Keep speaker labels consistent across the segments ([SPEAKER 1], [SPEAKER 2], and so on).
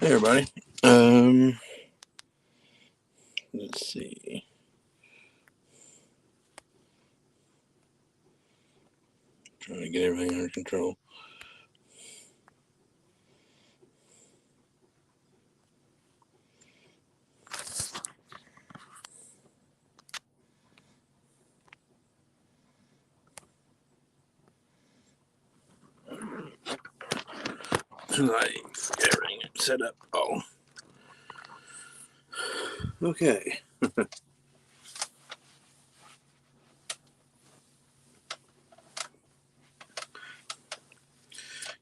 [SPEAKER 1] Hey everybody. Let's see. Trying to get everything under control. I get everything set up. Oh, okay.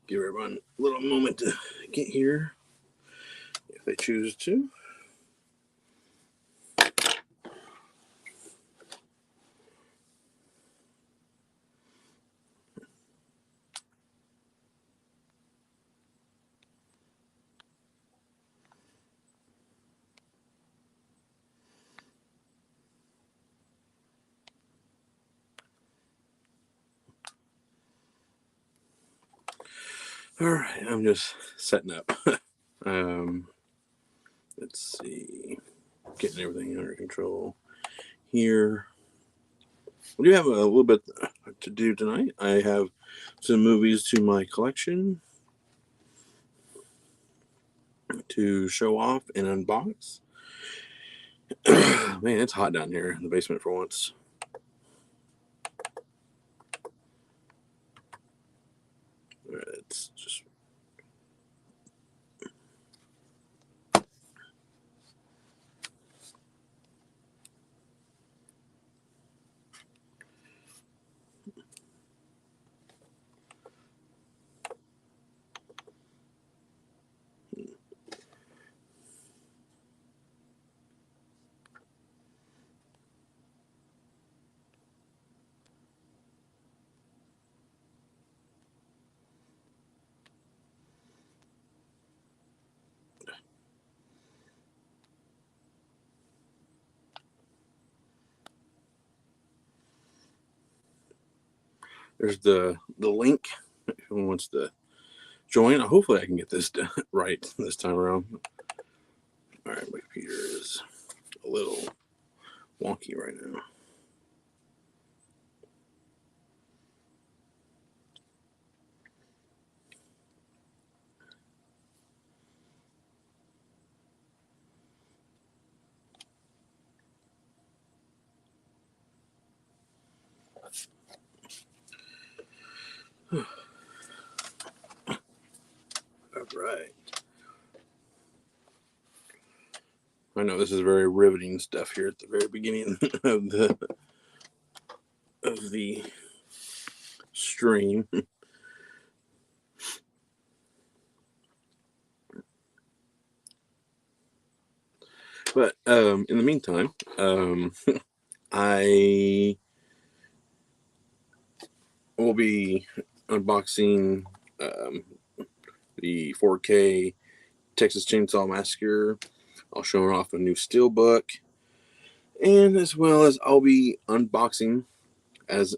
[SPEAKER 1] Give everyone a little moment to get here, if they choose to. All right, I'm just setting up. Let's see, getting everything under control here. We do have a little bit to do tonight. I have some movies to my collection to show off and unbox. Man, it's hot down here in the basement for once. It's just there's the link if anyone wants to join. Hopefully I can get this done right this time around. All right, my computer is a little wonky right now. All right. I know this is very riveting stuff here at the very beginning of the stream. But in the meantime, I will be unboxing the 4K Texas Chainsaw Massacre. I'll show off a new steelbook, and as well as I'll be unboxing, as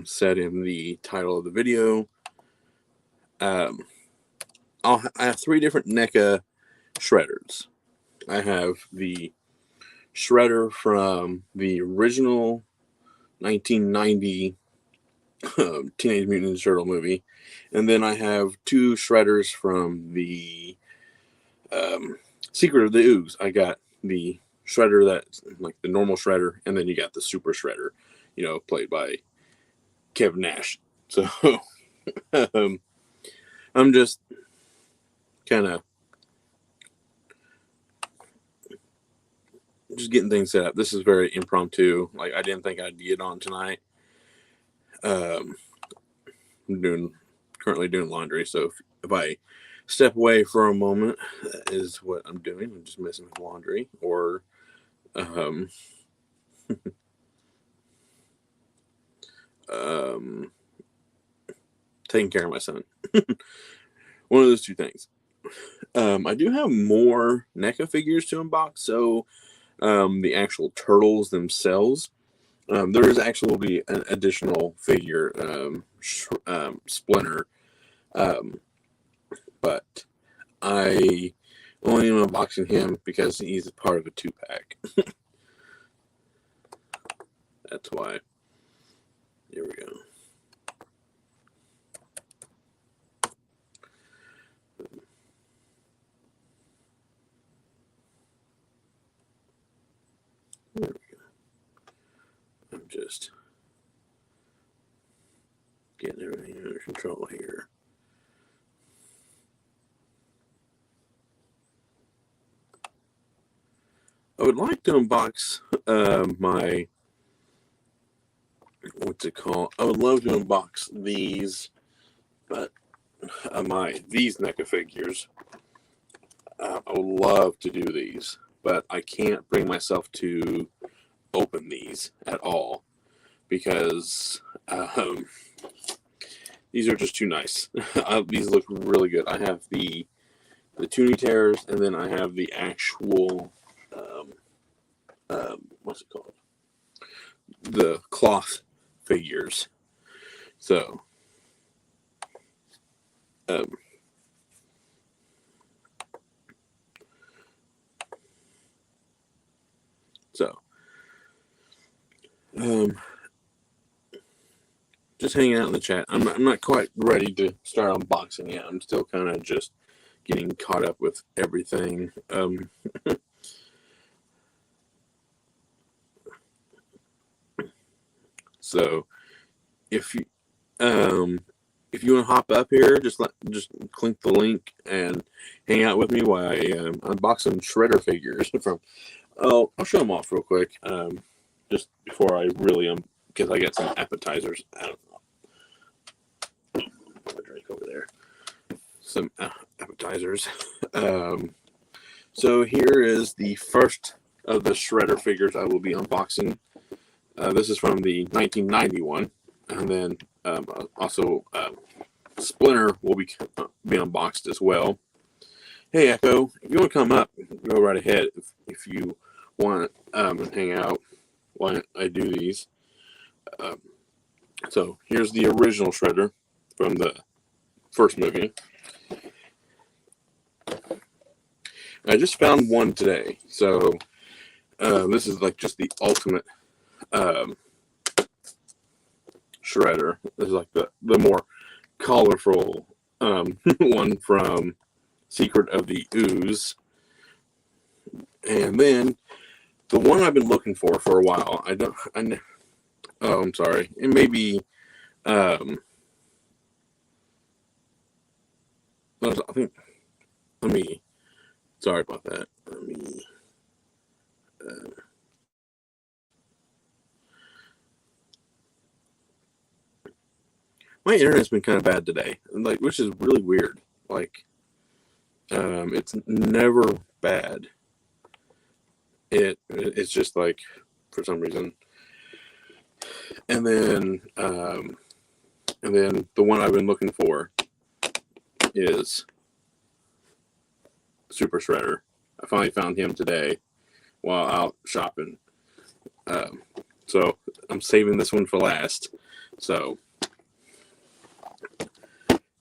[SPEAKER 1] said in the title of the video. I have 3 different NECA shredders. I have the shredder from the original 1990 Teenage Mutant Ninja Turtle movie, and then I have 2 shredders from the Secret of the Ooze. I got the shredder that's like the normal shredder, and then you got the super shredder, played by Kevin Nash. So I'm just kind of just getting things set up. This is very impromptu. Like, I didn't think I'd get on tonight. I'm currently doing laundry, so if I step away for a moment, that is what I'm doing. I'm just messing with laundry or taking care of my son. One of those 2 things. I do have more NECA figures to unbox, so the actual turtles themselves. There is actually will be an additional figure, Splinter, but I Only unboxing him because he's a part of a 2-pack. That's why. Here we go. There we go. I'm just getting everything under control here. I would like to unbox my, what's it called? I would love to unbox these, but these NECA figures. I would love to do these, but I can't bring myself to open these at all because these are just too nice. These look really good. I have the Toonie Terrors, and then I have the actual what's it called? The cloth figures. So just hanging out in the chat. I'm not quite ready to start unboxing yet. I'm still kind of just getting caught up with everything. So if you want to hop up here, just click the link and hang out with me while I unbox some Shredder figures from. I'll show them off real quick. Just before I really because I got some appetizers. I don't know. Put a drink over there. Some appetizers. So here is the first of the Shredder figures I will be unboxing. This is from the 1991, and then also Splinter will be unboxed as well. Hey Echo, if you want to come up, go right ahead. If you want to hang out while I do these. So here's the original Shredder from the first movie. I just found one today, so this is like just the ultimate Shredder. This is like the more colorful one from Secret of the Ooze. And then the one I've been looking for a while. I'm sorry. It may be I think sorry about that. My internet's been kind of bad today, which is really weird. It's never bad. It's just like for some reason. And then the one I've been looking for is Super Shredder. I finally found him today while out shopping. So I'm saving this one for last. So,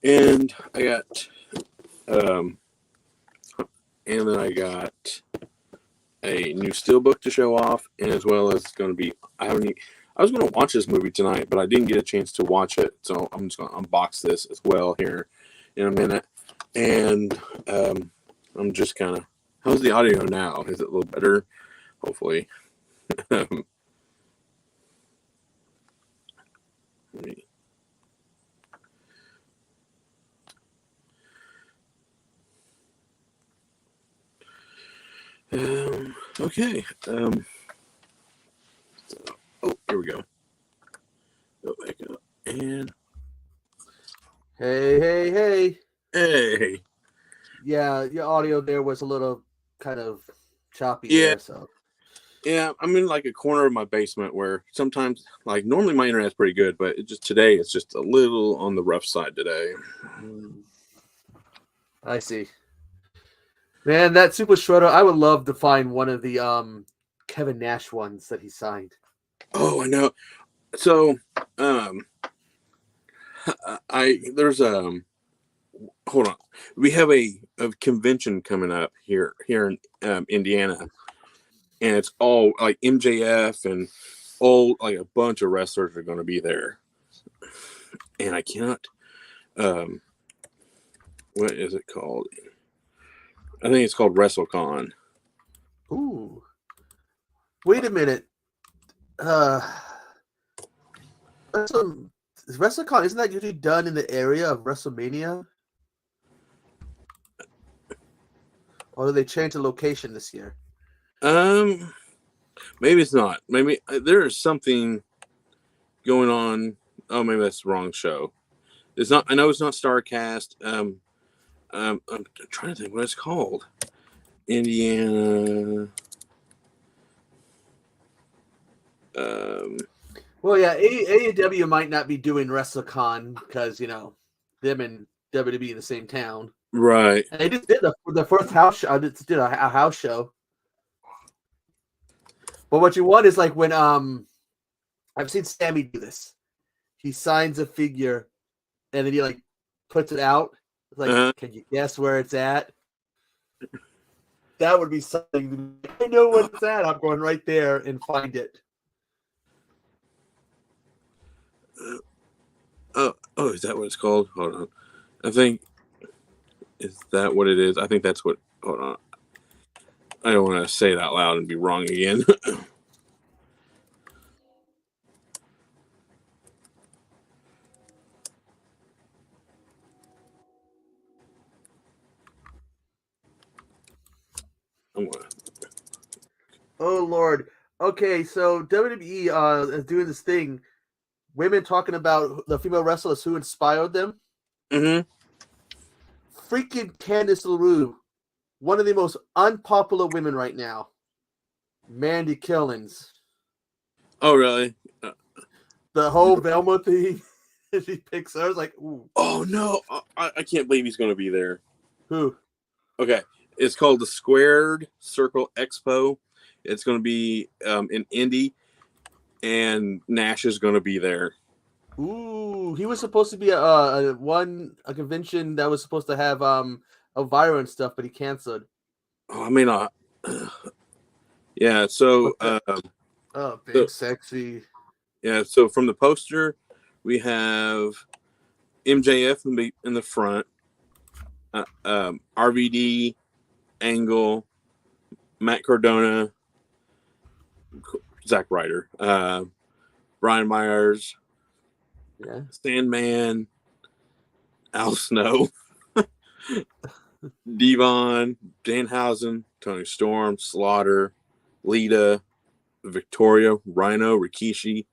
[SPEAKER 1] and I got, and then I got a new steelbook to show off, and as well as going to be, I was going to watch this movie tonight, but I didn't get a chance to watch it, so I'm just going to unbox this as well here in a minute. And I'm just kind of, how's the audio now? Is it a little better? Hopefully. Okay. Here we go. Go back up and
[SPEAKER 2] Hey.
[SPEAKER 1] hey.
[SPEAKER 2] Yeah, your audio there was a little kind of choppy there, so.
[SPEAKER 1] Yeah, I'm in like a corner of my basement where sometimes, like normally my internet's pretty good, but today it's just a little on the rough side today.
[SPEAKER 2] I see. Man, that Super Shredder, I would love to find one of the Kevin Nash ones that he signed.
[SPEAKER 1] Oh, I know. So, there's hold on. We have a convention coming up here in Indiana, and it's all like MJF and all like a bunch of wrestlers are going to be there. And I cannot. Um, what is it called? I think it's called WrestleCon.
[SPEAKER 2] Ooh. Wait a minute. WrestleCon, isn't that usually done in the area of WrestleMania? Or did they change the location this year?
[SPEAKER 1] Maybe it's not. Maybe there is something going on. Oh, maybe that's the wrong show. It's not. I know it's not StarCast. I'm trying to think what it's called. Indiana.
[SPEAKER 2] Well, yeah, AEW might not be doing WrestleCon because them and WWE in the same town.
[SPEAKER 1] Right.
[SPEAKER 2] And they just did the first house show. Just did a house show. But what you want is like when I've seen Sammy do this. He signs a figure, and then he like puts it out. It's like, can you guess where it's at? That would be something. I know where it's at. I'm going right there and find it.
[SPEAKER 1] Oh, is that what it's called? Hold on. I think, is that what it is? I think that's what, hold on. I don't want to say it out loud and be wrong again.
[SPEAKER 2] Oh Lord. Okay, so WWE is doing this thing. Women talking about the female wrestlers who inspired them.
[SPEAKER 1] Mm-hmm.
[SPEAKER 2] Freaking Candice LaRue, one of the most unpopular women right now. Mandy Killings.
[SPEAKER 1] Oh, really?
[SPEAKER 2] The whole Velma thing. She picks her. I was like, ooh.
[SPEAKER 1] Oh, no. I can't believe he's going to be there.
[SPEAKER 2] Who?
[SPEAKER 1] Okay. It's called the Squared Circle Expo. It's going to be in Indy, and Nash is going to be there.
[SPEAKER 2] Ooh, he was supposed to be a convention that was supposed to have Elvira and stuff, but he canceled.
[SPEAKER 1] Oh, I may not. Yeah, so
[SPEAKER 2] big sexy.
[SPEAKER 1] Yeah, so from the poster, we have MJF in the front, RVD, Angle, Matt Cardona, Zack Ryder, Brian Myers, Sandman, Al Snow, Devon, Danhausen, Tony Storm, Slaughter, Lita, Victoria, Rhino, Rikishi,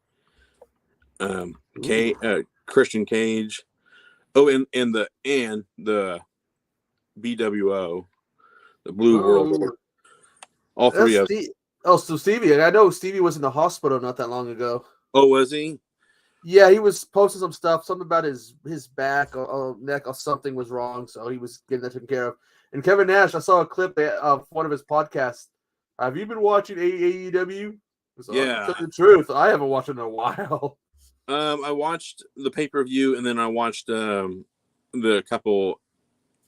[SPEAKER 1] Christian Cage. Oh, and the BWO, the Blue World Order. All three of them.
[SPEAKER 2] So Stevie, I know Stevie was in the hospital not that long ago.
[SPEAKER 1] Oh, was he?
[SPEAKER 2] Yeah, he was posting some stuff, something about his back or neck or something was wrong, so he was getting that taken care of. And Kevin Nash, I saw a clip of one of his podcasts. Have you been watching AEW?
[SPEAKER 1] Yeah.
[SPEAKER 2] To tell you the truth, I haven't watched it in a while.
[SPEAKER 1] I watched the pay-per-view, and then I watched the couple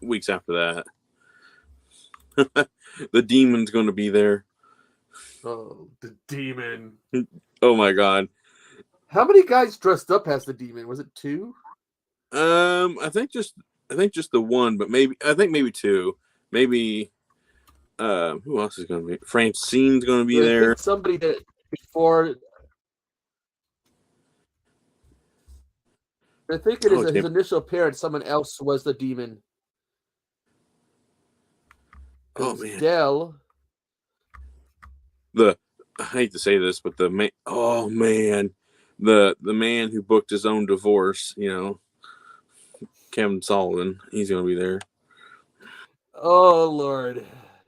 [SPEAKER 1] weeks after that. The Demon's going to be there.
[SPEAKER 2] Oh, the Demon!
[SPEAKER 1] Oh my God!
[SPEAKER 2] How many guys dressed up as the Demon? Was it 2?
[SPEAKER 1] I think just the one, but maybe two. Maybe who else is going to be? Francine's going to be there.
[SPEAKER 2] Somebody that before. I think it is his initial appearance. Someone else was the Demon.
[SPEAKER 1] Oh man!
[SPEAKER 2] Dell.
[SPEAKER 1] I hate to say this, but the man. Oh man, the man who booked his own divorce. Kevin Sullivan. He's going to be there.
[SPEAKER 2] Oh Lord.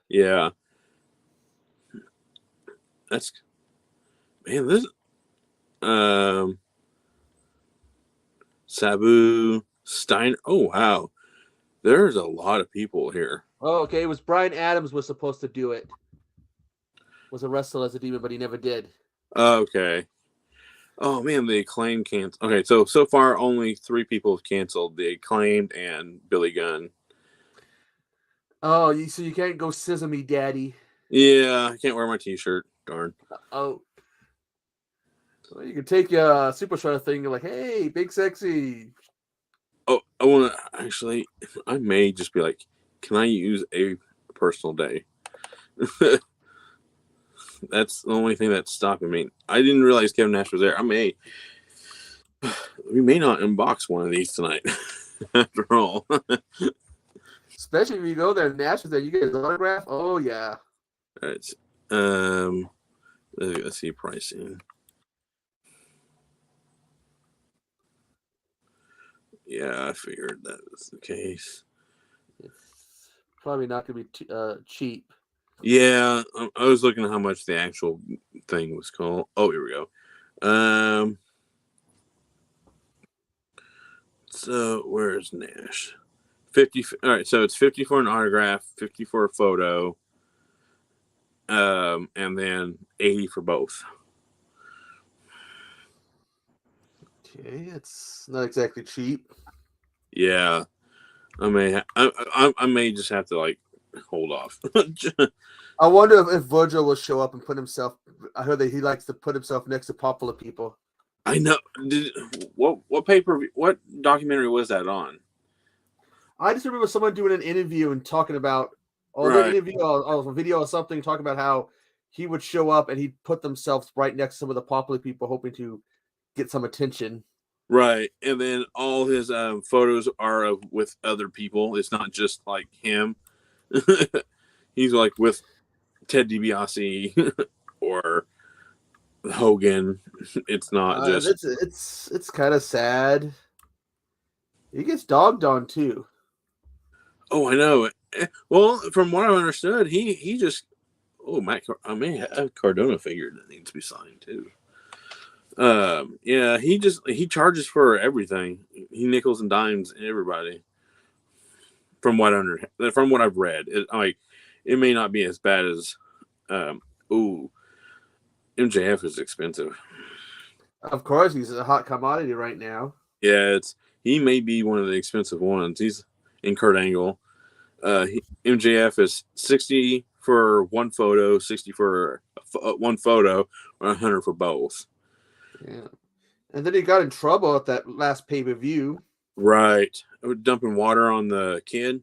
[SPEAKER 1] Yeah. That's man. This Sabu Steiner. Oh wow, there's a lot of people here.
[SPEAKER 2] Oh, okay. It was Brian Adams was supposed to do it. Was a wrestler as a Demon, but he never did.
[SPEAKER 1] Okay. Oh man, the Acclaimed canceled. Okay, so far only 3 people have canceled: the Acclaimed and Billy Gunn.
[SPEAKER 2] Oh, so you can't go Sesame Daddy.
[SPEAKER 1] Yeah, I can't wear my T-shirt. Darn.
[SPEAKER 2] Oh, well, you can take your Super Shredder thing. You're like, hey, big sexy.
[SPEAKER 1] Oh, I want to actually. I may just be like, can I use a personal day? That's the only thing that's stopping me. I didn't realize Kevin Nash was there. We may not unbox one of these tonight. After all,
[SPEAKER 2] Especially if you go there and Nash is there, you get his autograph. Oh yeah.
[SPEAKER 1] it's let's see pricing. Yeah, I figured that was the case.
[SPEAKER 2] It's probably not going to be cheap.
[SPEAKER 1] Yeah, I was looking at how much the actual thing was called. Oh, here we go. So where's Nash? 50. All right, so it's 50 for an autograph, 50 for a photo, and then 80 for both.
[SPEAKER 2] Okay, it's not exactly cheap.
[SPEAKER 1] Yeah, I may just have to like hold off.
[SPEAKER 2] I wonder if Virgil will show up and put himself. I heard that he likes to put himself next to popular people.
[SPEAKER 1] I know. What what documentary was that on?
[SPEAKER 2] I just remember someone doing an interview and talking about, the
[SPEAKER 1] Right,
[SPEAKER 2] interview or a video or something, talking about how he would show up and he'd put themselves right next to some of the popular people, hoping to get some attention.
[SPEAKER 1] right, and then all his photos are of with other people. It's not just like him. He's like with Ted DiBiase or Hogan. It's not just.
[SPEAKER 2] It's kind of sad. He gets dogged on too.
[SPEAKER 1] Oh, I know. Well, from what I understood, he just. Oh, I may have a Cardona figure that needs to be signed too. Yeah, he charges for everything. He nickels and dimes everybody. From what I've read, it may not be as bad as. Um, ooh, MJF is expensive.
[SPEAKER 2] Of course, he's a hot commodity right now.
[SPEAKER 1] Yeah, he may be one of the expensive ones. He's in Kurt Angle. MJF is 60 for one photo, 60 for one photo, or 100 for both.
[SPEAKER 2] Yeah. And then he got in trouble at that last pay-per-view.
[SPEAKER 1] Right. Dumping water on the kid.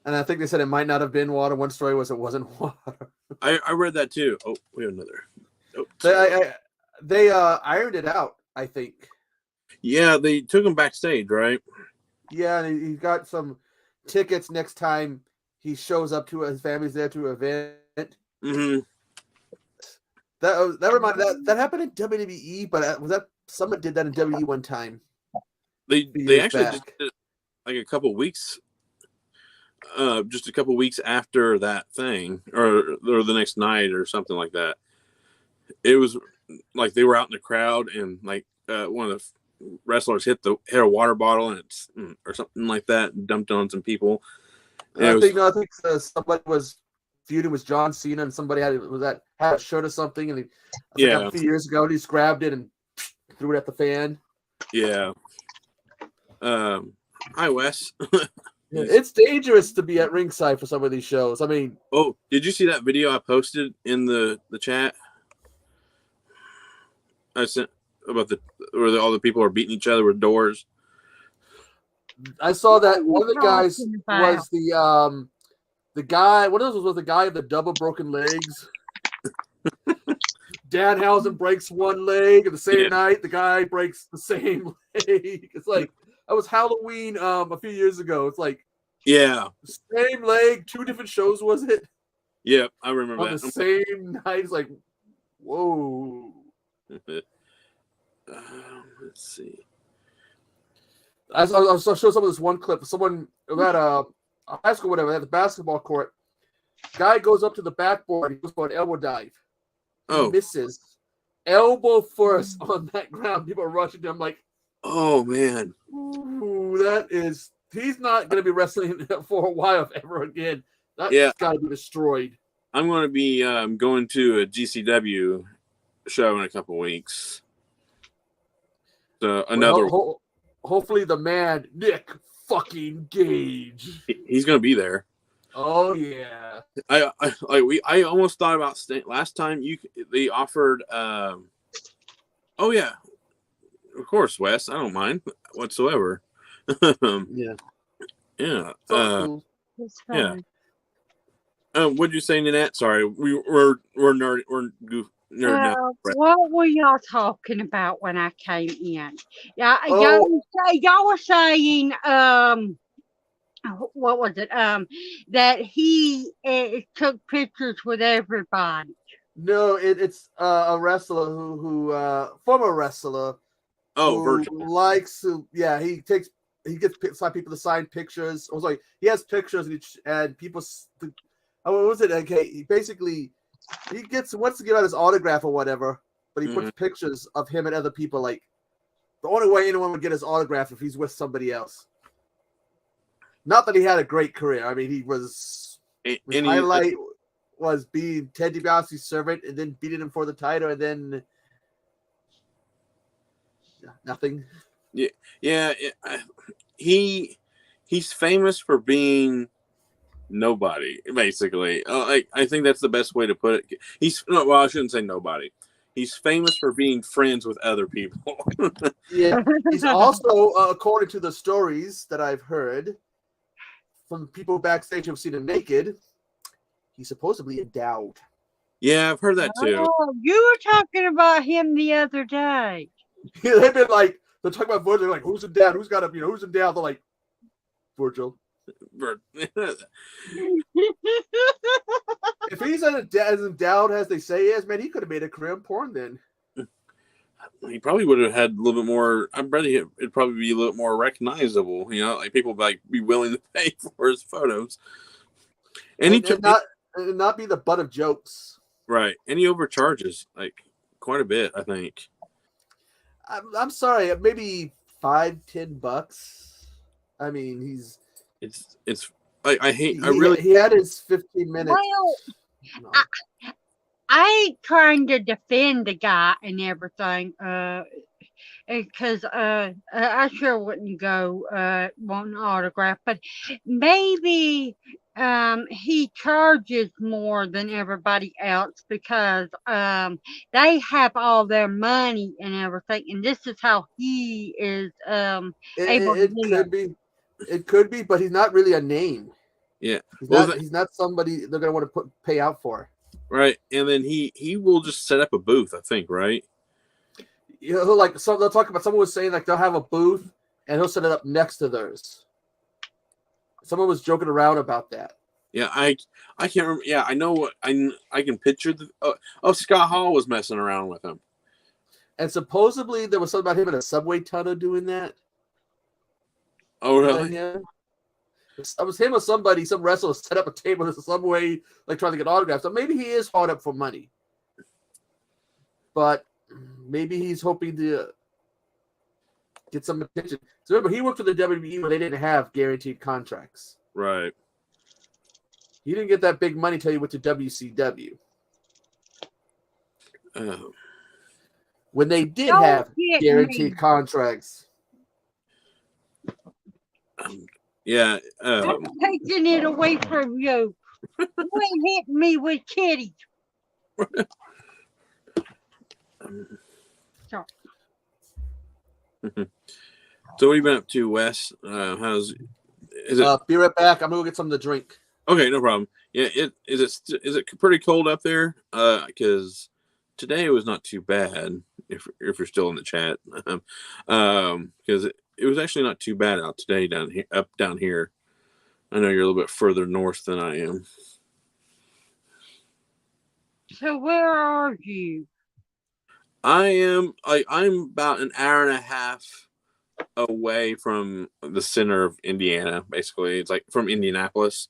[SPEAKER 2] And I think they said it might not have been water. One story was it wasn't water.
[SPEAKER 1] I read that too. Oh, we have another. Oh,
[SPEAKER 2] they ironed it out, I think.
[SPEAKER 1] yeah, they took him backstage, right?
[SPEAKER 2] Yeah, and he got some tickets next time he shows up to his family's there to an event.
[SPEAKER 1] Mm-hmm.
[SPEAKER 2] That reminded that happened in WWE, but was that someone did that in WWE one time?
[SPEAKER 1] They actually just did it like a couple weeks, just a couple weeks after that thing, or the next night or something like that. It was like they were out in the crowd and like one of the wrestlers hit a water bottle and it's or something like that and dumped on some people.
[SPEAKER 2] I think somebody was feuding with John Cena and somebody had a shirt or something, and
[SPEAKER 1] yeah,
[SPEAKER 2] a few years ago, and he just grabbed it and threw it at the fan.
[SPEAKER 1] yeah. Hi Wes.
[SPEAKER 2] It's dangerous to be at ringside for some of these shows. I mean,
[SPEAKER 1] oh, did you see that video I posted in the chat? I sent about where all the people are beating each other with doors.
[SPEAKER 2] I saw that one of the guys was the guy. One of those was the guy with the double broken legs. Danhausen breaks one leg, and the same night the guy breaks the same leg. It's like that was Halloween a few years ago. It's like same leg, 2 different shows, was it?
[SPEAKER 1] Yeah, I remember
[SPEAKER 2] on
[SPEAKER 1] that.
[SPEAKER 2] the same night. It's like, whoa.
[SPEAKER 1] Let's see.
[SPEAKER 2] I'll show some of this one clip. Someone at a high school, whatever, at the basketball court. Guy goes up to the backboard. He goes for an elbow dive. He misses. Elbow first on that ground. People are rushing to him like,
[SPEAKER 1] oh, man.
[SPEAKER 2] Ooh, he's not going to be wrestling for a while ever again. That's got to be destroyed.
[SPEAKER 1] I'm going to be going to a GCW show in a couple weeks. Another.
[SPEAKER 2] Hopefully the man Nick fucking Gage.
[SPEAKER 1] He's gonna be there.
[SPEAKER 2] Oh yeah.
[SPEAKER 1] I almost thought about staying last time. They offered. Oh yeah, of course, Wes. I don't mind whatsoever.
[SPEAKER 2] Yeah.
[SPEAKER 1] Yeah.
[SPEAKER 2] So cool.
[SPEAKER 3] It's
[SPEAKER 1] Yeah.
[SPEAKER 3] fine.
[SPEAKER 1] What'd you say, Nanette? Sorry, we're nerding out.
[SPEAKER 3] What were y'all talking about when I came in? Yeah,
[SPEAKER 2] Oh.
[SPEAKER 3] y'all were saying what was it? That he took pictures with everybody.
[SPEAKER 2] No, it's a wrestler who former wrestler
[SPEAKER 1] Oh,
[SPEAKER 2] who
[SPEAKER 1] Virgil.
[SPEAKER 2] likes to he gets some people to sign pictures. I was like, he has pictures and people. What was it? Okay, he basically wants to give out his autograph or whatever, but he puts pictures of him and other people. Like the only way anyone would get his autograph if he's with somebody else. Not that he had a great career. I mean, his highlight was being Ted DiBiase's servant and then beating him for the title and then nothing.
[SPEAKER 1] Yeah. He's famous for being nobody, basically. I think that's the best way to put it. I shouldn't say nobody. He's famous for being friends with other people.
[SPEAKER 2] Yeah, he's also, according to the stories that I've heard from people backstage who've seen him naked, he's supposedly endowed.
[SPEAKER 1] Yeah, I've heard that too.
[SPEAKER 3] Oh, you were talking about him the other day.
[SPEAKER 2] They've been like, they're talking about Virgil, like, who's endowed? Who's got who's endowed? They're like, Virgil. If he's as endowed as they say he is, man, he could have made a career in porn then.
[SPEAKER 1] He probably would have had a little bit more. I bet it'd probably be a little more recognizable. Like people be willing to pay for his photos, and
[SPEAKER 2] not be the butt of jokes.
[SPEAKER 1] Right, and he overcharges like quite a bit. I think.
[SPEAKER 2] I'm sorry, maybe $5-10. I mean,
[SPEAKER 1] it's. I hate.
[SPEAKER 2] He had his 15 minutes.
[SPEAKER 3] Well, I trying to defend the guy and everything, because I sure wouldn't go want an autograph, but maybe he charges more than everybody else because they have all their money and everything, and this is how he is able to live.
[SPEAKER 2] It could be, but he's not really a name.
[SPEAKER 1] Yeah,
[SPEAKER 2] he's not somebody they're gonna want to pay out for.
[SPEAKER 1] Right, and then he will just set up a booth, I think, right?
[SPEAKER 2] Like they'll talk about someone was saying like they'll have a booth and he'll set it up next to theirs. Someone was joking around about that.
[SPEAKER 1] Yeah, I can't remember. Yeah, I know what I can picture. Scott Hall was messing around with him,
[SPEAKER 2] and supposedly there was something about him in a subway tunnel doing that.
[SPEAKER 1] Oh really?
[SPEAKER 2] Yeah. It was him or somebody, some wrestler set up a table in the subway, like trying to get autographs. So maybe he is hard up for money. But maybe he's hoping to get some attention. So remember, he worked for the WWE where they didn't have guaranteed contracts.
[SPEAKER 1] Right.
[SPEAKER 2] He didn't get that big money until he went to WCW. When they did have guaranteed contracts.
[SPEAKER 1] Yeah.
[SPEAKER 3] I'm taking it away from you. You ain't hitting me with kitties.
[SPEAKER 1] So what have you been up to, Wes? Is it?
[SPEAKER 2] Be right back. I'm gonna go get something to drink.
[SPEAKER 1] Okay, no problem. Yeah, is it pretty cold up there? Because today it was not too bad. If you're still in the chat, because it was actually not too bad out today down here. I know you're a little bit further north than I am.
[SPEAKER 3] So where are you?
[SPEAKER 1] I'm about an hour and a half away from the center of Indiana. Basically, it's like from Indianapolis.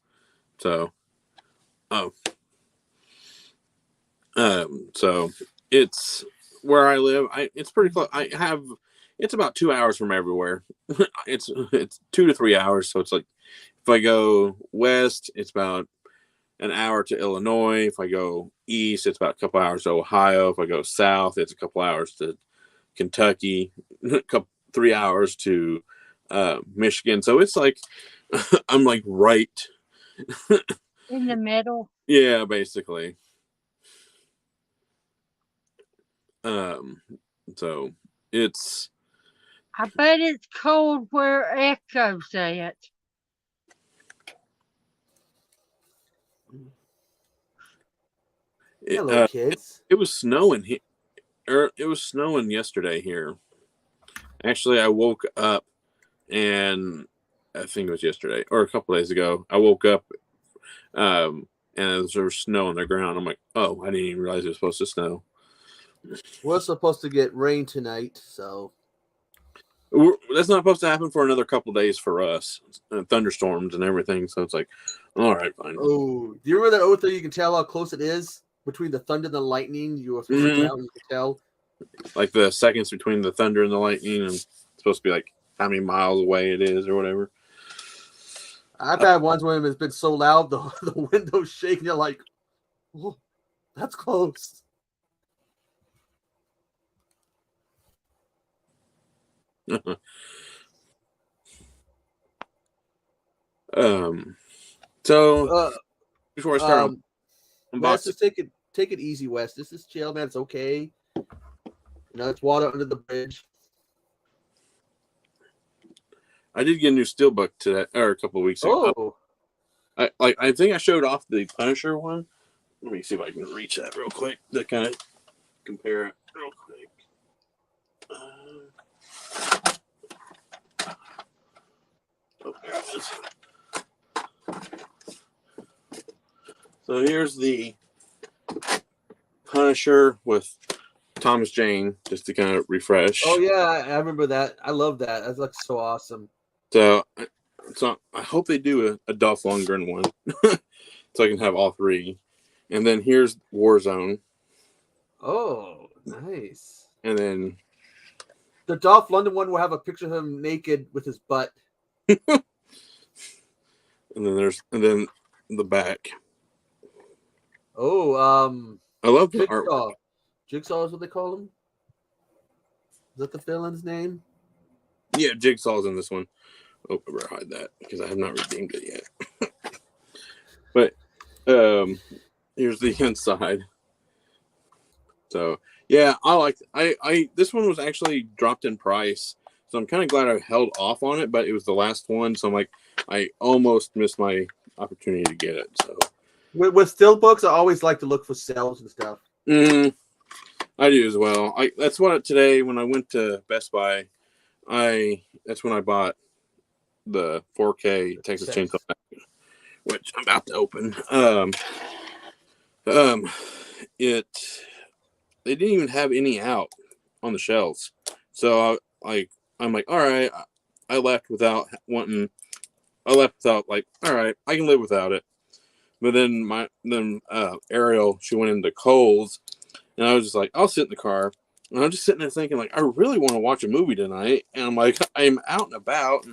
[SPEAKER 1] So, so it's where I live. It's pretty close. It's about 2 hours from everywhere. It's 2 to 3 hours. So it's like if I go west, it's about an hour to Illinois. If I go east, it's about a couple hours to Ohio. If I go south, it's a couple hours to Kentucky, 3 hours to Michigan. So it's like I'm like right
[SPEAKER 3] In the middle.
[SPEAKER 1] yeah, basically. So it's
[SPEAKER 3] I bet it's cold where Echo's at.
[SPEAKER 1] it,
[SPEAKER 2] Hello,
[SPEAKER 1] uh,
[SPEAKER 2] kids.
[SPEAKER 1] it was snowing here. It was snowing yesterday here. Actually, I woke up and I think it was yesterday or a couple days ago. I woke up and there was snow on the ground. I'm like, oh, I didn't even realize it was supposed to snow.
[SPEAKER 2] We're supposed to get rain tonight, so
[SPEAKER 1] That's not supposed to happen for another couple days for us. Thunderstorms and everything. So it's like, all right, fine.
[SPEAKER 2] oh, do you remember that old thing you can tell how close it is between the thunder and the lightning? You were supposed to tell, you could tell.
[SPEAKER 1] Like the seconds between the thunder and the lightning, and it's supposed to be like how many miles away it is or whatever.
[SPEAKER 2] I've had ones where it's been so loud the windows shake and you're like, oh, that's close.
[SPEAKER 1] So before I start
[SPEAKER 2] Wes,
[SPEAKER 1] unboxing,
[SPEAKER 2] just take it easy, Wes. This is chill, man. It's okay. You know, it's water under the bridge.
[SPEAKER 1] I did get a new steelbook today or a couple of weeks ago.
[SPEAKER 2] Oh,
[SPEAKER 1] I think I showed off the Punisher one. Let me see if I can reach that real quick to kind of compare it real quick. Oh, there it is. So here's the Punisher with Thomas Jane, just to kind of refresh.
[SPEAKER 2] oh yeah, I remember that. I love that. That looks so awesome.
[SPEAKER 1] So I hope they do a Dolph Lundgren one, so I can have all three. And then here's Warzone.
[SPEAKER 2] Oh, nice.
[SPEAKER 1] And then
[SPEAKER 2] the Dolph London one will have a picture of him naked with his butt.
[SPEAKER 1] and then the back.
[SPEAKER 2] Oh,
[SPEAKER 1] I love the
[SPEAKER 2] Jigsaw.
[SPEAKER 1] artwork.
[SPEAKER 2] Jigsaw is what they call him. Is that the villain's name?
[SPEAKER 1] Yeah, Jigsaw's in this one. Oh, I better hide that because I have not redeemed it yet. But here's the inside. So yeah, I like. I this one was actually dropped in price, so I'm kind of glad I held off on it. But it was the last one, so I'm like, I almost missed my opportunity to get it. So
[SPEAKER 2] with still books, I always like to look for sales and stuff.
[SPEAKER 1] I do as well. That's what today when I went to Best Buy, that's when I bought the 4K Texas Chainsaw, which I'm about to open. They didn't even have any out on the shelves, so I'm like, all right. I left without wanting. I left without like, all right, I can live without it. But then Ariel, she went into Kohl's, and I was just like, I'll sit in the car. And I'm just sitting there thinking, like, I really want to watch a movie tonight. And I'm like, I'm out and about.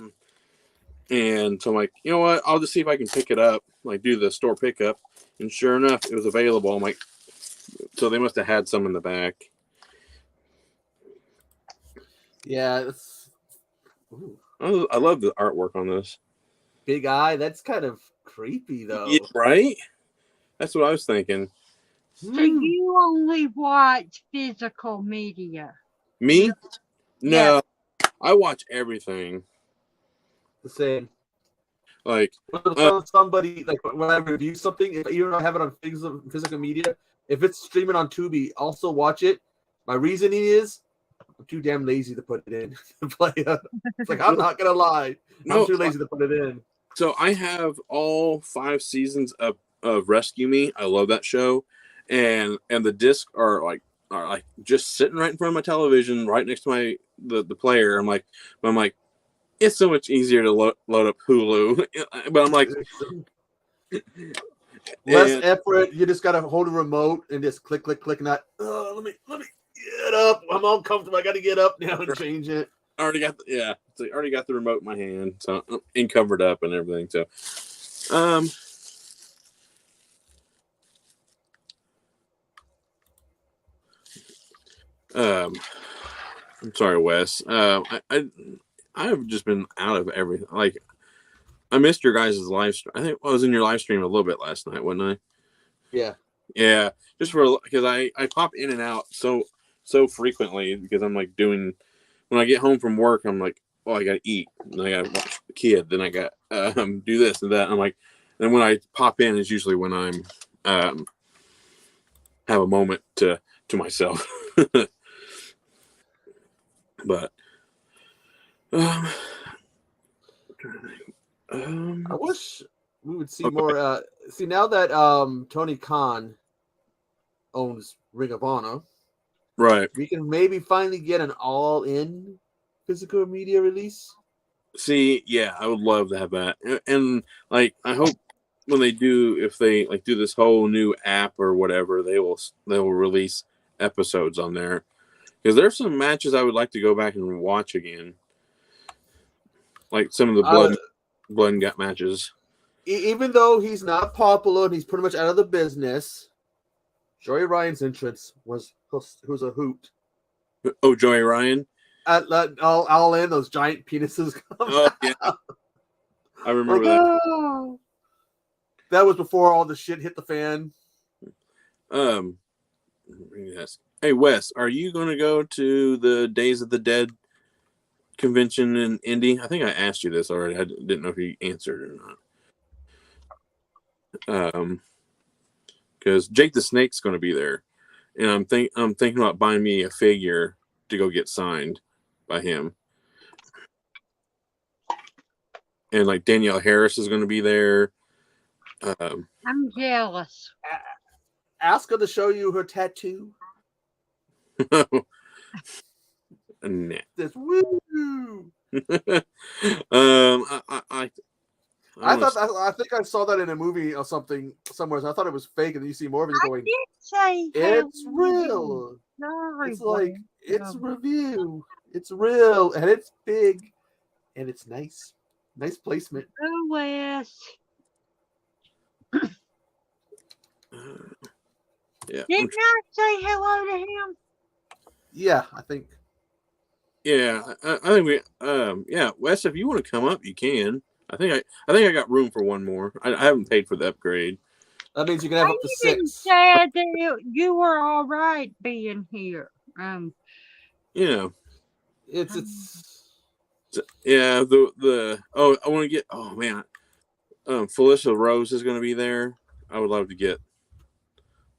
[SPEAKER 1] And so I'm like, you know what? I'll just see if I can pick it up, like do the store pickup. And sure enough, it was available. I'm like, so they must have had some in the back.
[SPEAKER 2] Yeah.
[SPEAKER 1] I love the artwork on this.
[SPEAKER 2] Big eye. That's kind of creepy, though.
[SPEAKER 1] Yeah, right? That's what I was thinking.
[SPEAKER 3] So you only watch physical media?
[SPEAKER 1] Me? No.
[SPEAKER 3] Yeah.
[SPEAKER 1] I watch everything.
[SPEAKER 2] The same.
[SPEAKER 1] Like
[SPEAKER 2] somebody, like when I review something, if you don't have it on physical media, if it's streaming on Tubi, also watch it. My reasoning is I'm too damn lazy to put it in to play it. It's like, I'm not gonna lie, I'm too lazy to put it in.
[SPEAKER 1] So I have all 5 seasons of Rescue Me. I love that show, and the discs are like just sitting right in front of my television, right next to the player. I'm like, it's so much easier to load up Hulu, but I'm like,
[SPEAKER 2] less effort. You just gotta hold a remote and just click, not. Oh, let me get up. I'm all comfortable. I gotta get up now and change it.
[SPEAKER 1] I already got the remote in my hand, so and covered up and everything. So, I'm sorry, Wes. I've just been out of everything. Like, I missed your guys' live stream. I think I was in your live stream a little bit last night, wasn't I?
[SPEAKER 2] Yeah.
[SPEAKER 1] Yeah, just because I pop in and out so frequently because I'm like doing when I get home from work, I'm like, oh, I gotta eat, and I gotta watch the kid, then I got do this and that. And I'm like, then when I pop in is usually when I'm have a moment to myself. But I
[SPEAKER 2] wish we would see
[SPEAKER 1] okay.
[SPEAKER 2] more. See, now that Tony Khan owns Ring of Honor,
[SPEAKER 1] Right.
[SPEAKER 2] we can maybe finally get an all-in physical media release.
[SPEAKER 1] See, yeah, I would love to have that, and like I hope when they do, if they like do this whole new app or whatever, they will release episodes on there because there's some matches I would like to go back and watch again, like some of the blood and gut matches.
[SPEAKER 2] Even though he's not popular and he's pretty much out of the business, Joey Ryan's entrance was a hoot.
[SPEAKER 1] Oh, Joey Ryan.
[SPEAKER 2] All in those giant penises come
[SPEAKER 1] Oh yeah, I remember that.
[SPEAKER 2] Oh. That was before all the shit hit the fan.
[SPEAKER 1] Yes. Hey Wes, are you going to go to the Days of the Dead convention in Indy? I think I asked you this already. I didn't know if you answered or not. Because Jake the Snake's going to be there, and I'm thinking about buying me a figure to go get signed by him. And like Danielle Harris is going to be there.
[SPEAKER 3] I'm jealous.
[SPEAKER 2] Ask her to show you her tattoo.
[SPEAKER 1] Nah.
[SPEAKER 2] This woo. I think I saw that in a movie or something somewhere. So I thought it was fake, and then you see more of it going. It's real. It's like it's review. It's real, and it's big, and it's nice. Nice placement.
[SPEAKER 3] Oh, Wes.
[SPEAKER 1] Yeah.
[SPEAKER 3] Didn't I say hello to him?
[SPEAKER 2] Yeah, I think.
[SPEAKER 1] Yeah, I think we. Yeah, Wes, if you want to come up, you can. I think I got room for one more. I haven't paid for the upgrade.
[SPEAKER 2] That means you can have up to 6.
[SPEAKER 3] Said that you were all right being here.
[SPEAKER 1] You know,
[SPEAKER 2] it's
[SPEAKER 1] yeah. The I want to get. Oh man, Felicia Rose is going to be there. I would love to get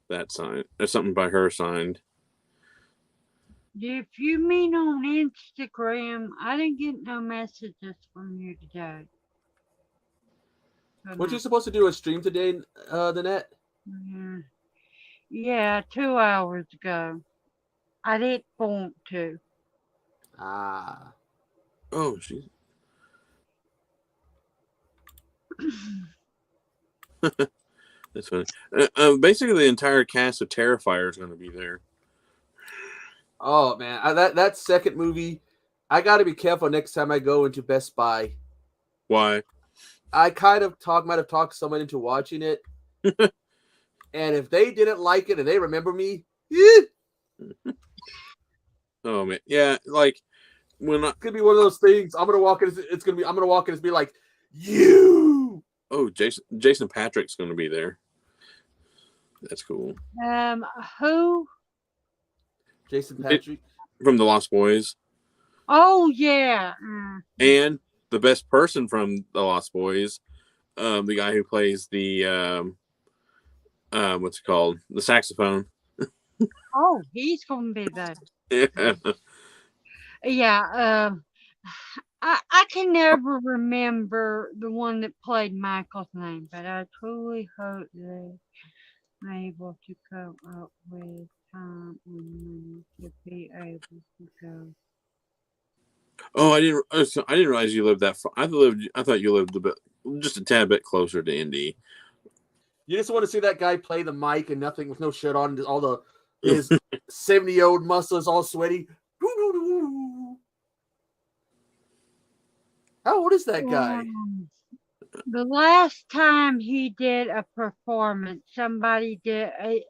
[SPEAKER 1] that signed. There's something by her signed.
[SPEAKER 3] If you mean on Instagram, I didn't get no messages from you today.
[SPEAKER 2] Weren't you supposed to do a stream today, the net?
[SPEAKER 3] Yeah, 2 hours ago. I didn't want to.
[SPEAKER 2] Ah.
[SPEAKER 1] Oh, she's. That's funny. Basically, the entire cast of Terrifier is going to be there.
[SPEAKER 2] Oh man, that second movie, I got to be careful next time I go into Best Buy.
[SPEAKER 1] Why?
[SPEAKER 2] I kind of might have talked someone into watching it, and if they didn't like it and they remember me,
[SPEAKER 1] oh man, yeah, like when
[SPEAKER 2] it's gonna be one of those things. I'm gonna walk in. I'm gonna walk in and be like, you.
[SPEAKER 1] Oh, Jason Patrick's going to be there. That's cool.
[SPEAKER 3] Who?
[SPEAKER 2] Jason Patrick
[SPEAKER 1] from the Lost Boys.
[SPEAKER 3] Oh yeah.
[SPEAKER 1] And the best person from the Lost Boys, the guy who plays the what's it called? The saxophone.
[SPEAKER 3] Oh, he's gonna be there.
[SPEAKER 1] Yeah.
[SPEAKER 3] Yeah. I can never remember the one that played Michael's name, but I truly hope they're able to come up with time and money to be able to go.
[SPEAKER 1] Oh, I didn't realize you lived that far. I thought you lived just a tad bit closer to Indy.
[SPEAKER 2] You just want to see that guy play the mic and nothing with no shirt on, all his 70-year-old muscles all sweaty. How old is that guy?
[SPEAKER 3] The last time he did a performance, somebody did a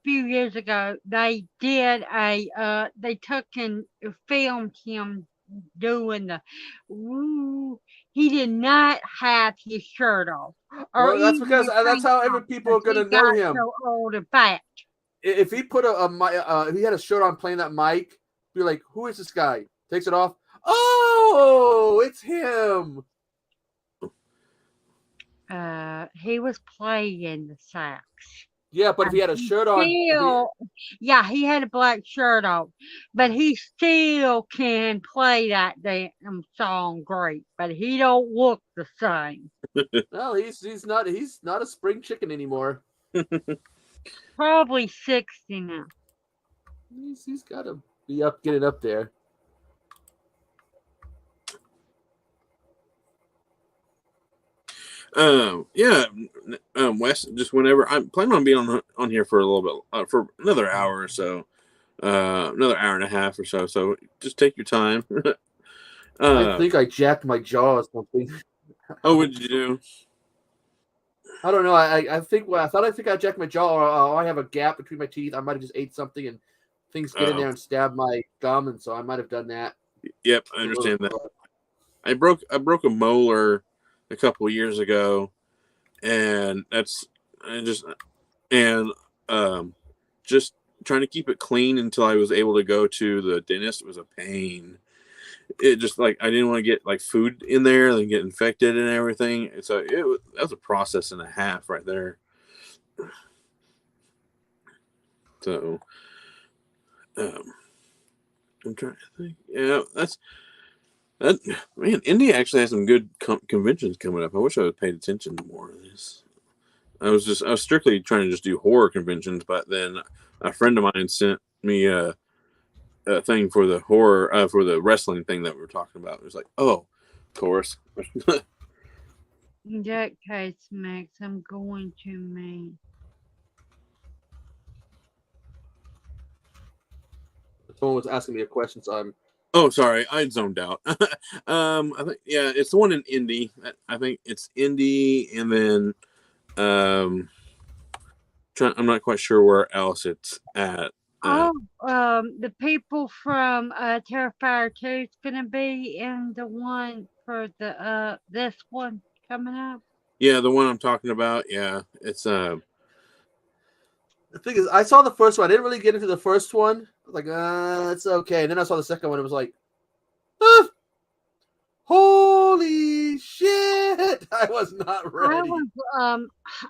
[SPEAKER 3] few years ago. They did they took and filmed him doing the woo. He did not have his shirt off, or
[SPEAKER 2] Well, that's
[SPEAKER 3] even
[SPEAKER 2] because
[SPEAKER 3] his
[SPEAKER 2] that's
[SPEAKER 3] tank
[SPEAKER 2] how
[SPEAKER 3] top,
[SPEAKER 2] every people
[SPEAKER 3] because
[SPEAKER 2] are gonna
[SPEAKER 3] he
[SPEAKER 2] know
[SPEAKER 3] got
[SPEAKER 2] him.
[SPEAKER 3] so old and fat.
[SPEAKER 2] If he put if he had a shirt on playing that mic, be like, who is this guy? Takes it off. Oh, it's him.
[SPEAKER 3] He was playing the sax.
[SPEAKER 2] Yeah, but if he
[SPEAKER 3] And
[SPEAKER 2] had a
[SPEAKER 3] he
[SPEAKER 2] shirt on,
[SPEAKER 3] yeah, he had a black shirt on, but he still can play that damn song great, but he don't look the same.
[SPEAKER 2] well, he's not a spring chicken anymore.
[SPEAKER 3] Probably 60 now.
[SPEAKER 2] He's got to be getting up there.
[SPEAKER 1] Yeah, Wes, just whenever I'm planning on being on here for a little bit, for another hour or so, another hour and a half or so. So just take your time.
[SPEAKER 2] I think I jacked my jaw or something.
[SPEAKER 1] Oh, what did you do?
[SPEAKER 2] I don't know. I think I think I jacked my jaw, or I have a gap between my teeth. I might have just ate something and things get in there and stab my gum, and so I might have done that.
[SPEAKER 1] Yep, I understand that. I broke a molar a couple years ago, and and just trying to keep it clean until I was able to go to the dentist was a pain. It just like I didn't want to get like food in there and get infected and everything. So that was a process and a half right there. So I'm trying to think. Yeah, that. Man, India actually has some good conventions coming up. I wish I would have paid attention to more of this. I was strictly trying to just do horror conventions, but then a friend of mine sent me a thing for the horror for the wrestling thing that we were talking about. It was like, oh, of course.
[SPEAKER 3] In that case, Max, I'm going to make.
[SPEAKER 2] Someone was asking me a question, so I'm.
[SPEAKER 1] Oh, sorry, I zoned out. I think it's the one in Indy. I think it's Indy, and then I'm not quite sure where else it's at.
[SPEAKER 3] Oh, the people from Terrifier 2 is gonna be in the one for the this one coming up.
[SPEAKER 1] Yeah, the one I'm talking about. Yeah, it's
[SPEAKER 2] The thing is, I saw the first one. I didn't really get into the first one. I was like, it's okay. And then I saw the second one. It was like, ah, holy shit! I was not
[SPEAKER 3] I
[SPEAKER 2] ready.
[SPEAKER 3] was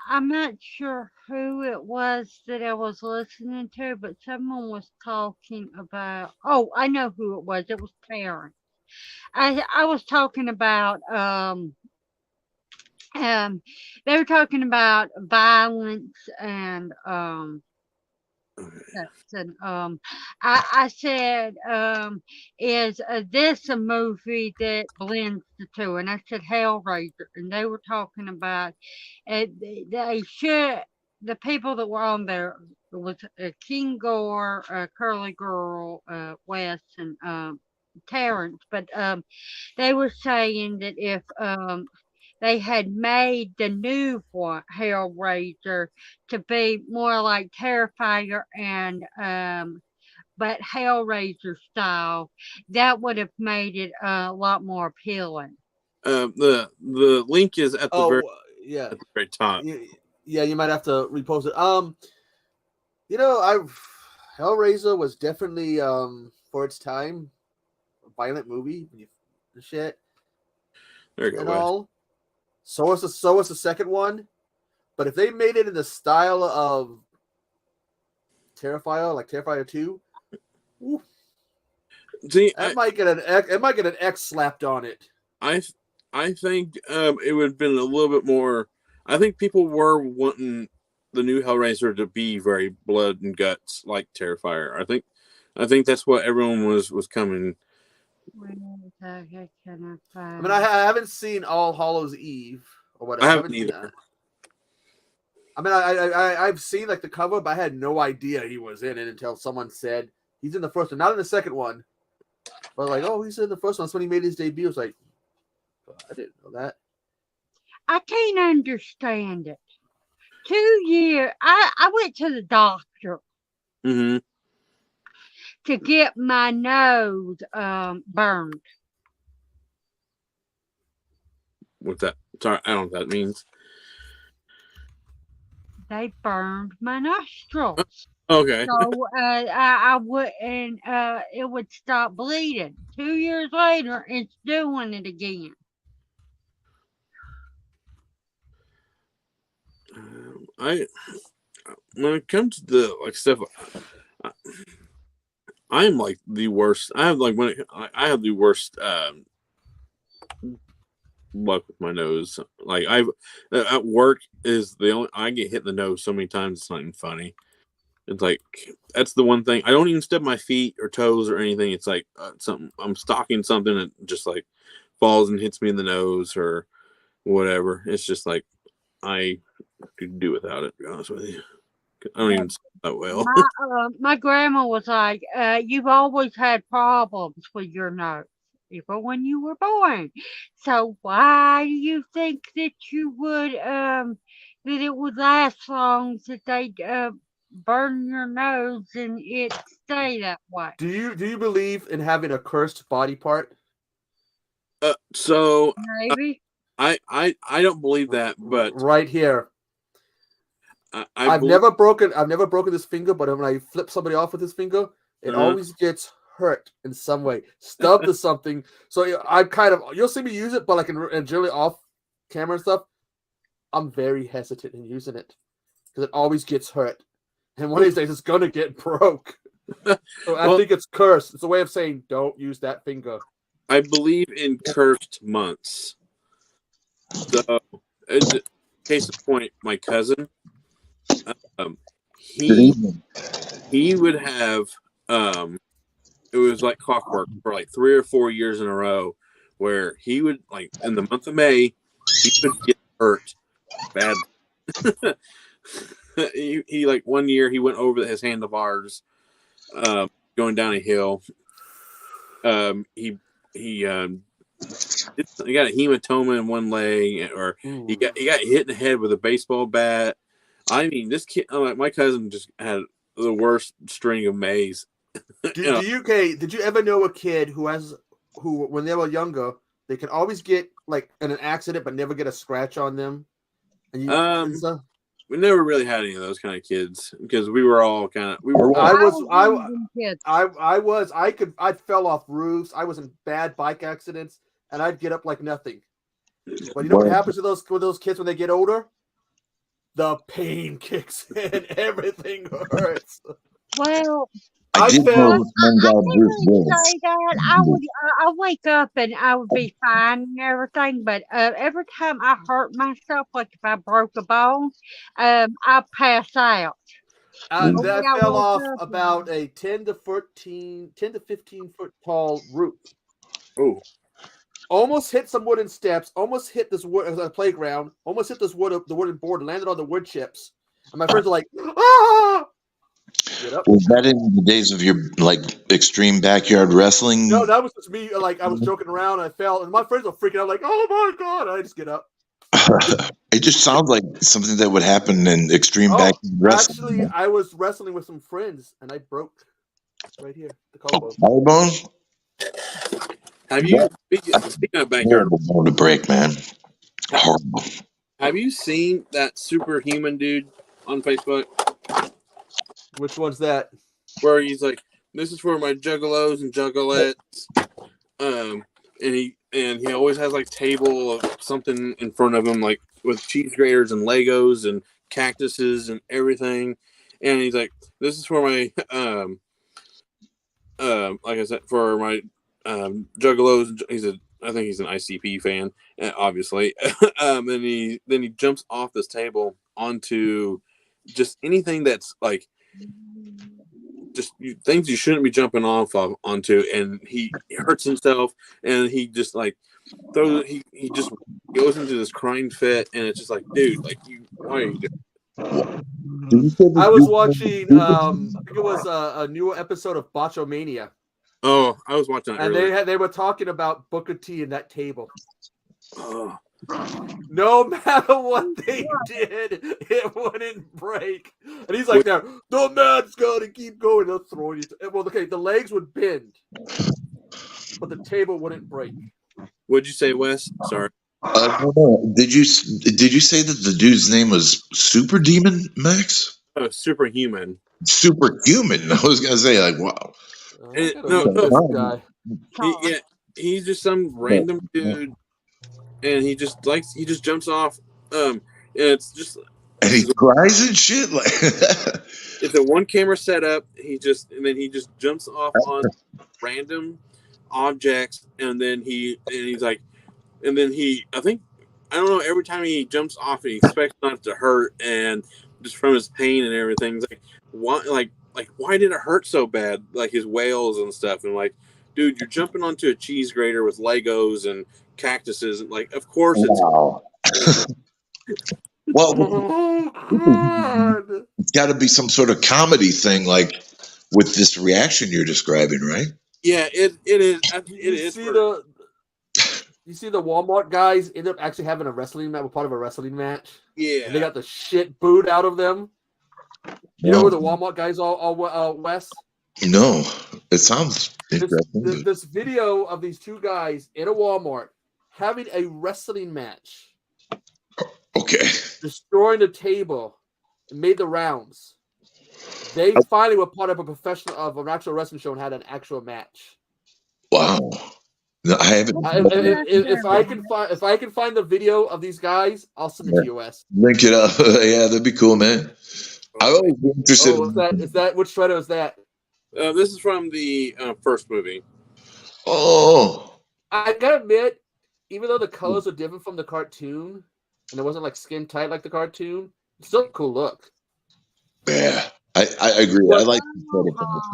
[SPEAKER 3] I'm not sure who it was that I was listening to, but someone was talking about. Oh, I know who it was. It was Terrence. I was talking about um they were talking about violence and that's an I said, is this a movie that blends the two? And I said Hellraiser, and they were talking about they should the people that were on there was King Gore, Curly Girl, Wes, and Terrence, but they were saying that if they had made the new one, Hellraiser, to be more like Terrifier and but Hellraiser style, that would have made it a lot more appealing.
[SPEAKER 1] the link is at the
[SPEAKER 2] Yeah,
[SPEAKER 1] very top.
[SPEAKER 2] yeah. You might have to repost it. I Hellraiser was definitely for its time a violent movie. Shit
[SPEAKER 1] There you
[SPEAKER 2] and
[SPEAKER 1] go, Wes.
[SPEAKER 2] all. So was the second one. But if they made it in the style of Terrifier, like Terrifier 2,
[SPEAKER 1] See,
[SPEAKER 2] it might get an X slapped on it.
[SPEAKER 1] I think it would have been a little bit more. I think people were wanting the new Hellraiser to be very blood and guts like Terrifier. I think that's what everyone was coming.
[SPEAKER 3] Where the heck can I
[SPEAKER 2] I mean, I
[SPEAKER 3] find?
[SPEAKER 2] haven't seen All Hallows Eve or whatever.
[SPEAKER 1] I
[SPEAKER 2] I
[SPEAKER 1] haven't
[SPEAKER 2] haven't seen
[SPEAKER 1] either.
[SPEAKER 2] that. I mean, I've seen like the cover, but I had no idea he was in it until someone said he's in the first one, not in the second one. But like, oh, he's in the first one. That's when he made his debut. I was like, I didn't know that.
[SPEAKER 3] I can't understand it. 2 years. I went to the doctor
[SPEAKER 1] Mm-hmm.
[SPEAKER 3] to get my nose burned.
[SPEAKER 1] What's that? Sorry, I don't know what that means.
[SPEAKER 3] They burned my nostrils.
[SPEAKER 1] Okay.
[SPEAKER 3] So I wouldn't. It would stop bleeding. 2 years later, it's doing it again.
[SPEAKER 1] I when it comes to the like stuff, I, I'm like the worst. I have like I have the worst luck with my nose. Like I've at work is the only I get hit in the nose so many times it's not even funny. It's like that's the one thing I don't even step my feet or toes or anything. It's like something I'm stalking something that just like falls and hits me in the nose or whatever. It's just like I could do without it. To be honest with you, I don't even sleep that well.
[SPEAKER 3] My grandma was like, "You've always had problems with your nose, even when you were born. So why do you think that you would that it would last long that they burn your nose and it stay that way?"
[SPEAKER 2] Do you believe in having a cursed body part?
[SPEAKER 1] So
[SPEAKER 3] Maybe.
[SPEAKER 1] I don't believe that, but
[SPEAKER 2] Right here.
[SPEAKER 1] I
[SPEAKER 2] I've
[SPEAKER 1] believe.
[SPEAKER 2] never broken this finger, but when I flip somebody off with this finger, it always gets hurt in some way, stubbed to something. So I'm kind of you'll see me use it, but like in generally off camera and stuff, I'm very hesitant in using it because it always gets hurt, and one of these days it's gonna get broke. So I think it's cursed. It's a way of saying don't use that finger.
[SPEAKER 1] I believe in cursed months. So, case in point, my cousin, um, he would have it was like clockwork for like 3 or 4 years in a row, where he would like in the month of May, he would get hurt bad. He like one year he went over his handlebars, going down a hill. He got a hematoma in one leg, or he got hit in the head with a baseball bat. I mean, this kid, like my cousin, just had the worst string of Mays.
[SPEAKER 2] Did you ever know a kid who when they were younger, they can always get like in an accident but never get a scratch on them? And
[SPEAKER 1] we never really had any of those kind of kids because we were all kind of
[SPEAKER 2] I fell off roofs. I was in bad bike accidents and I'd get up like nothing. But you know what happens to those kids when they get older? The pain kicks in. Everything hurts.
[SPEAKER 3] Well,
[SPEAKER 2] I
[SPEAKER 3] think when you say that, I wake up and I would be fine and everything, but every time I hurt myself, like if I broke a bone, I pass out.
[SPEAKER 2] That fell off about a 10 to 15 foot tall roof.
[SPEAKER 1] Oh.
[SPEAKER 2] Almost hit some wooden steps, almost hit this wood playground, almost hit the wooden board, landed on the wood chips. And my friends are like, ah!
[SPEAKER 4] Was that in the days of your like extreme backyard wrestling?
[SPEAKER 2] No, that was just me. Like I was joking around, and I fell, and my friends were freaking out, like, "Oh my god!" I just get up.
[SPEAKER 4] It just sounds like something that would happen in extreme backyard wrestling.
[SPEAKER 2] Actually, I was wrestling with some friends, and I broke right here the collarbone.
[SPEAKER 4] Collarbone?
[SPEAKER 1] Have you? Speaking of backyard,
[SPEAKER 4] horrible bone to break, man. Horrible.
[SPEAKER 1] Have you seen that superhuman dude on Facebook?
[SPEAKER 2] Which one's that?
[SPEAKER 1] Where he's like, "This is for my juggalos and juggalettes," and he always has like table of something in front of him, like with cheese graters and Legos and cactuses and everything, and he's like, "This is for my like I said, for my juggalos." I think he's an ICP fan, obviously. And then he jumps off this table onto just anything that's like just things you shouldn't be jumping off of onto, and he hurts himself, and he just like he just goes into this crying fit, and it's just like, dude, like why are you doing?
[SPEAKER 2] I was watching I think it was a new episode of Botchamania.
[SPEAKER 1] Oh, I was watching that
[SPEAKER 2] and
[SPEAKER 1] earlier.
[SPEAKER 2] they were talking about Booker T and that table.
[SPEAKER 1] Oh,
[SPEAKER 2] No matter what they did, it wouldn't break. And he's like, "Now the mat's gotta keep going." They'll throw you. Well, okay, the legs would bend, but the table wouldn't break.
[SPEAKER 1] What'd you say, Wes? Sorry.
[SPEAKER 4] Did you say that the dude's name was Super Demon Max?
[SPEAKER 1] Oh, superhuman.
[SPEAKER 4] Superhuman. I was gonna say like, wow.
[SPEAKER 2] I gotta
[SPEAKER 1] No,
[SPEAKER 2] look
[SPEAKER 1] no.
[SPEAKER 2] this guy.
[SPEAKER 1] Yeah, he's just some random dude, and he just jumps off. It's just
[SPEAKER 4] And he cries and shit like.
[SPEAKER 1] it's a one camera setup. He just jumps off on random objects, and then he's like, and then I think I don't know. Every time he jumps off, he expects not to hurt, and just from his pain and everything, it's like why did it hurt so bad? Like his wails and stuff, and like, dude, you're jumping onto a cheese grater with Legos and cactuses, and like, of course
[SPEAKER 4] wow. Well,
[SPEAKER 2] God.
[SPEAKER 4] it's got to be some sort of comedy thing, like with this reaction you're describing, right?
[SPEAKER 1] Yeah, it is.
[SPEAKER 2] You see the Walmart guys end up actually having a wrestling match, part of a wrestling match.
[SPEAKER 1] Yeah,
[SPEAKER 2] And they got the shit booed out of them. You know who the Walmart guys are, Wes?
[SPEAKER 4] No, it sounds interesting.
[SPEAKER 2] This video of these two guys in a Walmart having a wrestling match.
[SPEAKER 4] Okay.
[SPEAKER 2] Destroying the table and made the rounds. They finally were part of an actual wrestling show and had an actual match.
[SPEAKER 4] Wow. No, I haven't.
[SPEAKER 2] If I can find the video of these guys, I'll send it to you, Wes.
[SPEAKER 4] Link it up. Yeah, that'd be cool, man. I always be interested.
[SPEAKER 2] Is that which Shredder is that?
[SPEAKER 1] This is from the first movie.
[SPEAKER 4] Oh.
[SPEAKER 2] I gotta admit, even though the colors are different from the cartoon, and it wasn't like skin tight like the cartoon, it's still a cool look.
[SPEAKER 4] Yeah, I agree. I like.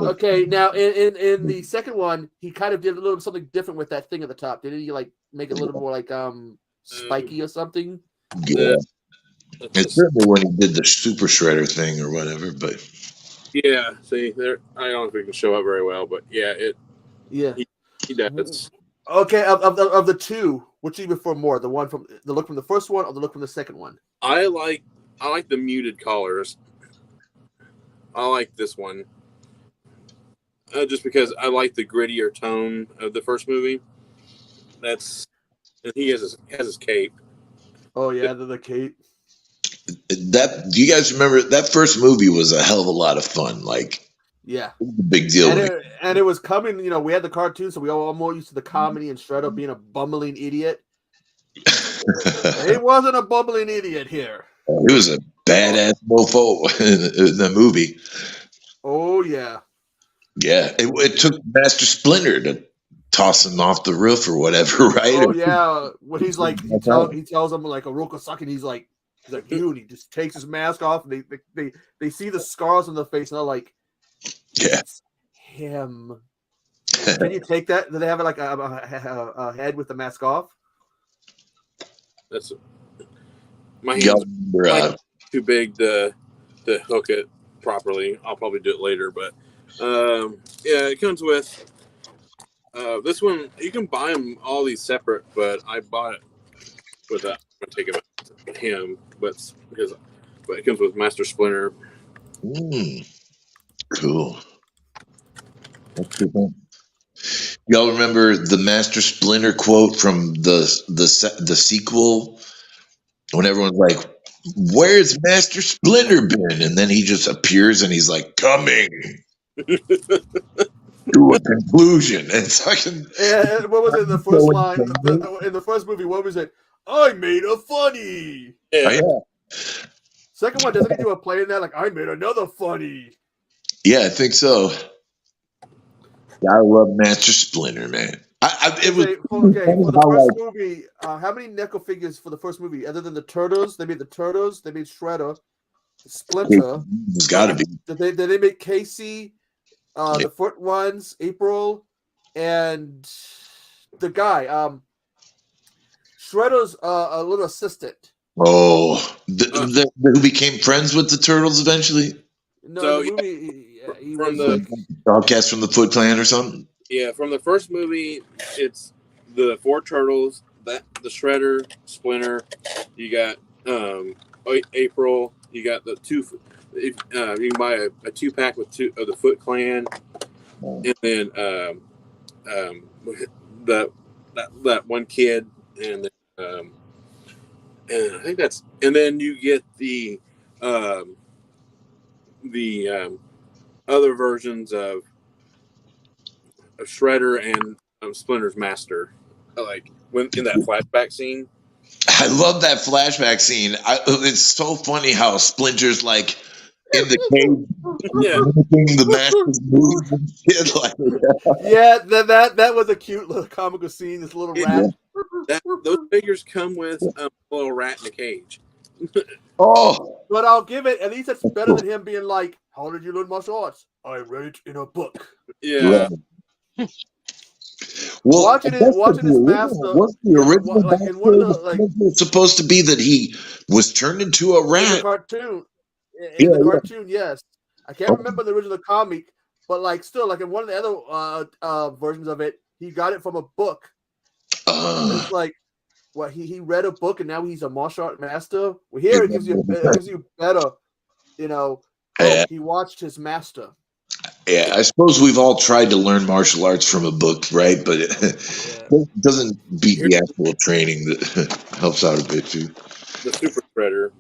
[SPEAKER 2] Okay, now in the second one, he kind of did a little something different with that thing at the top. Didn't he? Like make it a little more like spiky or something.
[SPEAKER 4] Yeah, it's certainly when he did the Super Shredder thing or whatever. But
[SPEAKER 1] yeah, see there, I don't know if we can show up very well, but yeah, he does.
[SPEAKER 2] Okay, of the two, which do you prefer more? The one from the look from the first one or the look from the second one?
[SPEAKER 1] I like the muted colors. I like this one. Just because I like the grittier tone of the first movie. And he has his cape.
[SPEAKER 2] Oh yeah, the cape.
[SPEAKER 4] Do you guys remember that first movie was a hell of a lot of fun? Like,
[SPEAKER 2] yeah,
[SPEAKER 4] it was a big deal.
[SPEAKER 2] And it was coming. You know, we had the cartoon, so we all more used to the comedy and Shredder being a bumbling idiot. He wasn't a bumbling idiot here.
[SPEAKER 4] He was a badass mofo in the movie.
[SPEAKER 2] Oh yeah.
[SPEAKER 4] Yeah, it took Master Splinter to toss him off the roof or whatever, right?
[SPEAKER 2] Oh yeah, when he's like, he tells him like a Rokosaki, and he's like, dude, he just takes his mask off, and they see the scars on the face, and they're like,
[SPEAKER 4] yeah,
[SPEAKER 2] it's him. Can you take that? Do they have like a head with the mask off?
[SPEAKER 1] That's my hands are too big to hook it properly. I'll probably do it later, but yeah, it comes with this one. You can buy them all these separate, but I bought it with that. I'm gonna take it with him, but it comes with Master Splinter.
[SPEAKER 4] Cool. That's cool. Y'all remember the Master Splinter quote from the sequel when everyone's like, "Where's Master Splinter been?" And then he just appears and he's like, "Coming to a conclusion." And fucking
[SPEAKER 2] what was it? The first line in the first movie. What was it? I made a funny.
[SPEAKER 1] Yeah.
[SPEAKER 2] Second one, doesn't he do a play in that? Like, I made another funny.
[SPEAKER 4] Yeah, I think so. I love Master Splinter, man. It was
[SPEAKER 2] okay. For the first movie, how many NECA figures for the first movie? Other than the Turtles, they made the Turtles, they made Shredder, Splinter.
[SPEAKER 4] There's got to be.
[SPEAKER 2] Did they make Casey, the Foot ones, April, and the guy, Shredder's a little assistant.
[SPEAKER 4] Oh, who became friends with the Turtles eventually?
[SPEAKER 2] No,
[SPEAKER 1] so,
[SPEAKER 2] the movie. He
[SPEAKER 1] from
[SPEAKER 2] was
[SPEAKER 1] the
[SPEAKER 4] Outcast from the Foot Clan or something.
[SPEAKER 1] Yeah, from the first movie, it's the 4 turtles, the Shredder, Splinter. You got April. You got the two. You can buy a 2-pack with two of the Foot Clan, and then that one kid, and then and I think that's, and then you get the other versions of Shredder and Splinter's master, like when in that flashback scene.
[SPEAKER 4] I love that flashback scene. It's so funny how Splinter's like in the cave,
[SPEAKER 1] Yeah.
[SPEAKER 4] mimicking the master's moves and shit like that.
[SPEAKER 2] Yeah, that was a cute little comical scene. This little rat.
[SPEAKER 1] Those figures come with a little rat in a cage.
[SPEAKER 4] Oh,
[SPEAKER 2] But I'll give it. At least it's better than him being like, "How did you learn martial arts? I read it in a book."
[SPEAKER 1] Yeah.
[SPEAKER 4] Well,
[SPEAKER 2] watching his master.
[SPEAKER 4] What's the original
[SPEAKER 2] like in one of the like
[SPEAKER 4] it's supposed to be that he was turned into a
[SPEAKER 2] in the
[SPEAKER 4] rat.
[SPEAKER 2] cartoon. In the cartoon, yes. I can't remember the original comic, but like still, like in one of the other versions of it, he got it from a book. It's like what he read a book and now he's a martial art master. Well, here it gives you better, you know. He watched his master.
[SPEAKER 4] Yeah, I suppose we've all tried to learn martial arts from a book, right? But it doesn't beat the actual training that helps out a bit too.
[SPEAKER 1] The Super Shredder.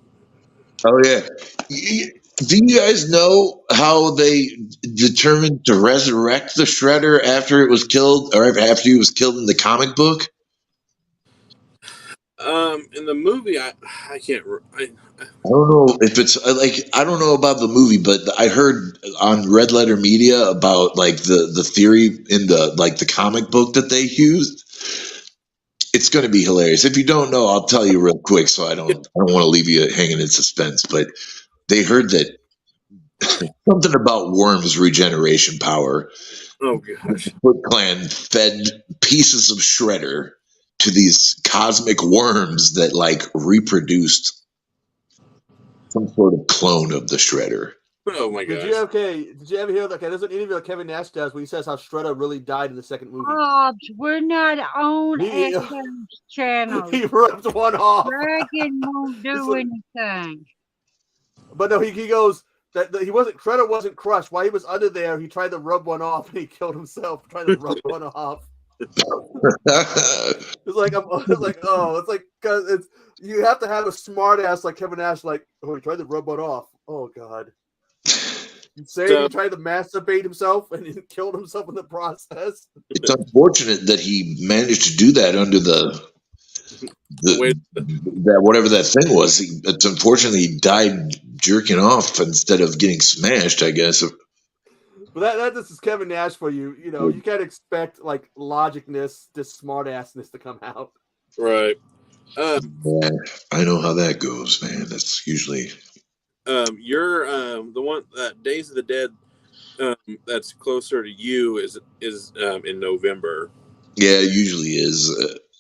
[SPEAKER 4] Oh yeah. Do you guys know how they determined to resurrect the Shredder after it was killed, or after he was killed in the comic book?
[SPEAKER 1] In the movie, I can't.
[SPEAKER 4] I don't know if it's like, I don't know about the movie, but I heard on Red Letter Media about like the theory in the comic book that they used. It's going to be hilarious. If you don't know, I'll tell you real quick, so I don't want to leave you hanging in suspense. But they heard that something about Worm's regeneration power.
[SPEAKER 1] Oh gosh!
[SPEAKER 4] Foot Clan fed pieces of Shredder to these cosmic worms that like reproduced some sort of clone of the Shredder.
[SPEAKER 1] Oh my gosh!
[SPEAKER 2] Did you ever hear that? Okay, there's an interview that Kevin Nash does where he says how Shredder really died in the second movie.
[SPEAKER 3] We're not on Exxon's channel.
[SPEAKER 2] He ripped one off.
[SPEAKER 3] Dragon won't do anything.
[SPEAKER 2] But no, he goes that Shredder wasn't crushed. While he was under there, he tried to rub one off and he killed himself trying to rub one off. It's like because you have to have a smart ass like Kevin Nash, like, oh, he tried to rub one off. Oh god. You say he tried to masturbate himself and he killed himself in the process.
[SPEAKER 4] It's unfortunate that he managed to do that under that whatever that thing was. It's unfortunate he died jerking off instead of getting smashed, I guess.
[SPEAKER 2] But this is Kevin Nash for you. You know, you can't expect like logicness, this smart assness to come out.
[SPEAKER 1] Right.
[SPEAKER 4] Yeah, I know how that goes, man. That's usually
[SPEAKER 1] you're the one Days of the Dead that's closer to you is in November.
[SPEAKER 4] Yeah, it usually is.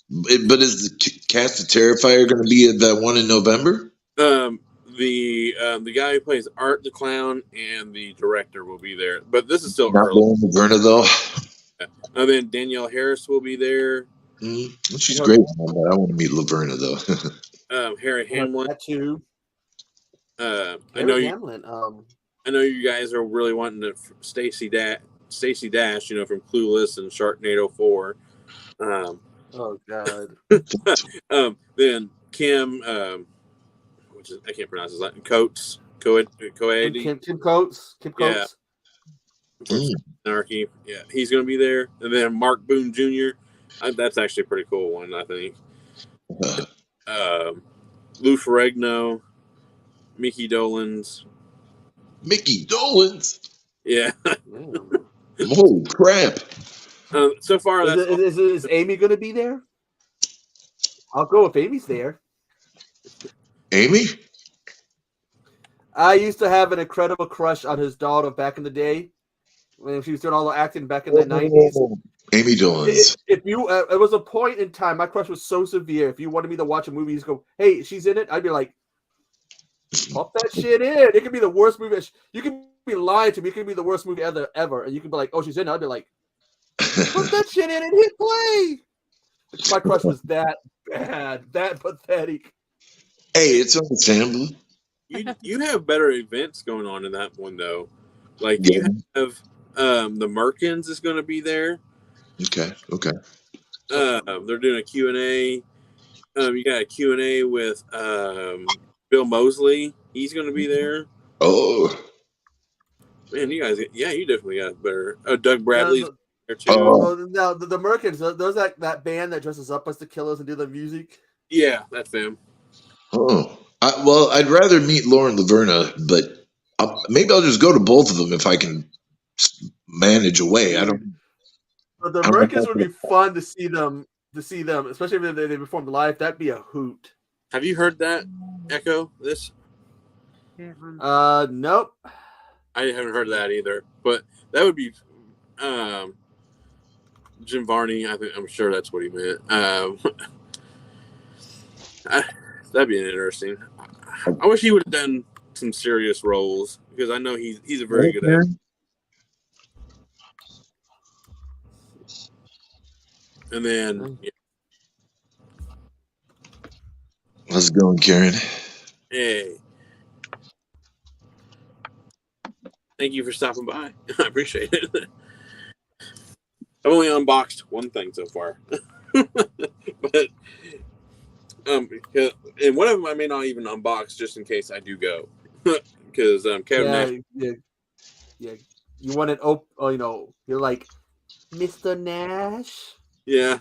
[SPEAKER 4] But is the Cast of Terrifier going to be at that one in November?
[SPEAKER 1] The guy who plays Art the Clown and the director will be there, but this is still
[SPEAKER 4] not
[SPEAKER 1] early.
[SPEAKER 4] Laverna though.
[SPEAKER 1] Yeah. And then Danielle Harris will be there.
[SPEAKER 4] She's great. I want to meet Laverna though.
[SPEAKER 1] Harry Hamlin.
[SPEAKER 2] That too.
[SPEAKER 1] I know you guys are really wanting to Stacey Dash, you know, from Clueless and Sharknado 4.
[SPEAKER 2] Oh god.
[SPEAKER 1] Then Kim, which is I can't pronounce his last name. Coates.
[SPEAKER 2] Kim Coates.
[SPEAKER 1] Yeah. Anarchy. Yeah, he's going to be there. And then Mark Boone Jr. That's actually a pretty cool one, I think. Lou Ferrigno, Mickey Dolenz.
[SPEAKER 4] Mickey Dolenz?
[SPEAKER 1] Yeah.
[SPEAKER 4] Holy crap.
[SPEAKER 1] So far,
[SPEAKER 2] is Amy going to be there? I'll go if Amy's there.
[SPEAKER 4] Amy?
[SPEAKER 2] I used to have an incredible crush on his daughter back in the day when she was doing all the acting back in the 90s.
[SPEAKER 4] Amy Dolenz.
[SPEAKER 2] If you, it was a point in time. My crush was so severe. If you wanted me to watch a movie, you just go, "Hey, she's in it." I'd be like, "Pop that shit in." It could be the worst movie. You can be lying to me. It could be the worst movie ever, and you can be like, "Oh, she's in it." I'd be like, "Put that shit in and hit play." My crush was that bad. That pathetic.
[SPEAKER 4] Hey, it's understandable.
[SPEAKER 1] You have better events going on in that one though. Like
[SPEAKER 4] Yeah.
[SPEAKER 1] you have the Merkins is going to be there.
[SPEAKER 4] Okay.
[SPEAKER 1] They're doing a Q&A. You got a Q&A with Bill Mosley. He's going to be there.
[SPEAKER 4] Oh.
[SPEAKER 1] Man, you guys, yeah, you definitely got better. Doug Bradley's there too.
[SPEAKER 2] Oh, now the Merkins, those that band that dresses up as the Killers and do the music.
[SPEAKER 1] Yeah, that's them.
[SPEAKER 4] Oh. Well, I'd rather meet Lauren Laverna, but maybe I'll just go to both of them if I can manage a way. I don't.
[SPEAKER 2] But the Merkins would be fun to see them. Especially if they performed live. That'd be a hoot.
[SPEAKER 1] Have you heard that echo? This?
[SPEAKER 2] Nope.
[SPEAKER 1] I haven't heard that either. But that would be Jim Varney. I'm sure that's what he meant. That'd be interesting. I wish he would have done some serious roles because I know he's a very good actor. And then, yeah.
[SPEAKER 4] How's it going, Karen?
[SPEAKER 1] Hey, thank you for stopping by. I appreciate it. I've only unboxed one thing so far, but and one of them I may not even unbox just in case I do go because Kevin.
[SPEAKER 2] Yeah. You want it open? Oh, you're like Mr. Nash.
[SPEAKER 1] Yeah,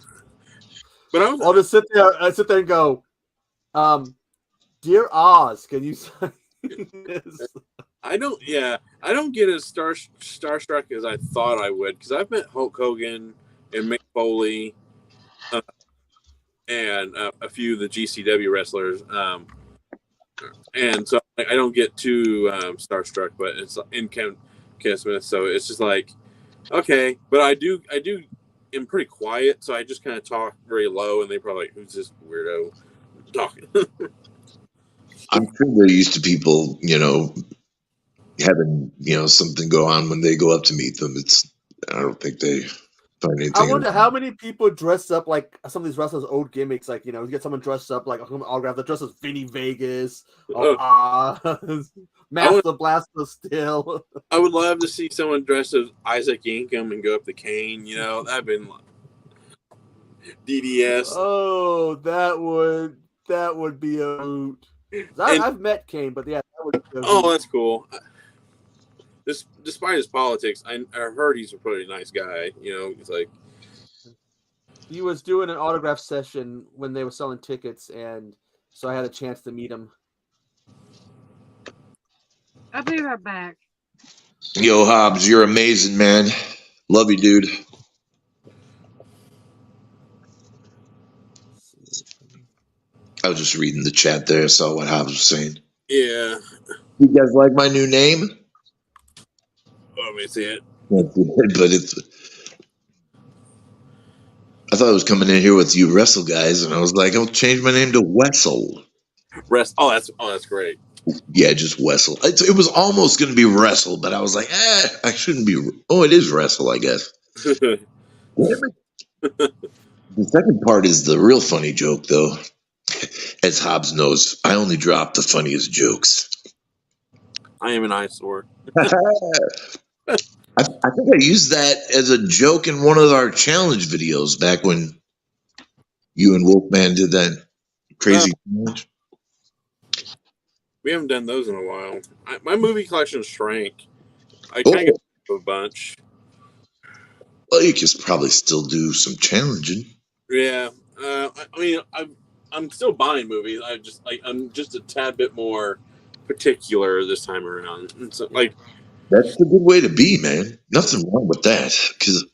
[SPEAKER 1] but
[SPEAKER 2] I'll just sit there and go, Dear Oz, can you sign this?
[SPEAKER 1] I don't get as starstruck as I thought I would because I've met Hulk Hogan and Mick Foley and a few of the GCW wrestlers, and so I don't get too starstruck. But it's in Kevin Smith, so it's just like okay. But I do am pretty quiet, so I just kind of talk very low, and they probably like, who's this weirdo talking?
[SPEAKER 4] I'm sure they're used to people, having, something go on when they go up to meet them. I don't think they find anything.
[SPEAKER 2] I wonder how many people dress up like some of these wrestlers' old gimmicks. Like, you get someone dressed up like a autograph that dresses Vinny Vegas or Master Blaster still.
[SPEAKER 1] I would love to see someone dressed as Isaac Yankem and go up the cane. That'd been DDS.
[SPEAKER 2] Oh, that would be a hoot. I've met Kane, but yeah, that would be a hoot.
[SPEAKER 1] Oh, that's cool. Despite his politics, I heard he's a pretty nice guy. He's like
[SPEAKER 2] he was doing an autograph session when they were selling tickets, and so I had a chance to meet him.
[SPEAKER 3] I'll be right back.
[SPEAKER 4] Yo, Hobbs, you're amazing, man. Love you, dude. I was just reading the chat there. I saw what Hobbs was saying.
[SPEAKER 1] Yeah.
[SPEAKER 4] You guys like my new name?
[SPEAKER 1] Let me see it.
[SPEAKER 4] But I thought I was coming in here with you wrestle guys, and I was like, I'll change my name to Wessel.
[SPEAKER 1] Oh, that's great.
[SPEAKER 4] Yeah, just Wessel. It was almost going to be Wrestle, but I was like, I shouldn't be. Oh, it is Wrestle, I guess. The second part is the real funny joke, though. As Hobbs knows, I only drop the funniest jokes.
[SPEAKER 1] I am an eyesore.
[SPEAKER 4] I think I used that as a joke in one of our challenge videos back when you and Wolfman did that crazy challenge.
[SPEAKER 1] We haven't done those in a while. My movie collection shrank. I kind of got a bunch.
[SPEAKER 4] Well, you could probably still do some challenging.
[SPEAKER 1] Yeah, I'm still buying movies. I'm just a tad bit more particular this time around. And so,
[SPEAKER 4] that's a good way to be, man. Nothing wrong with that. Because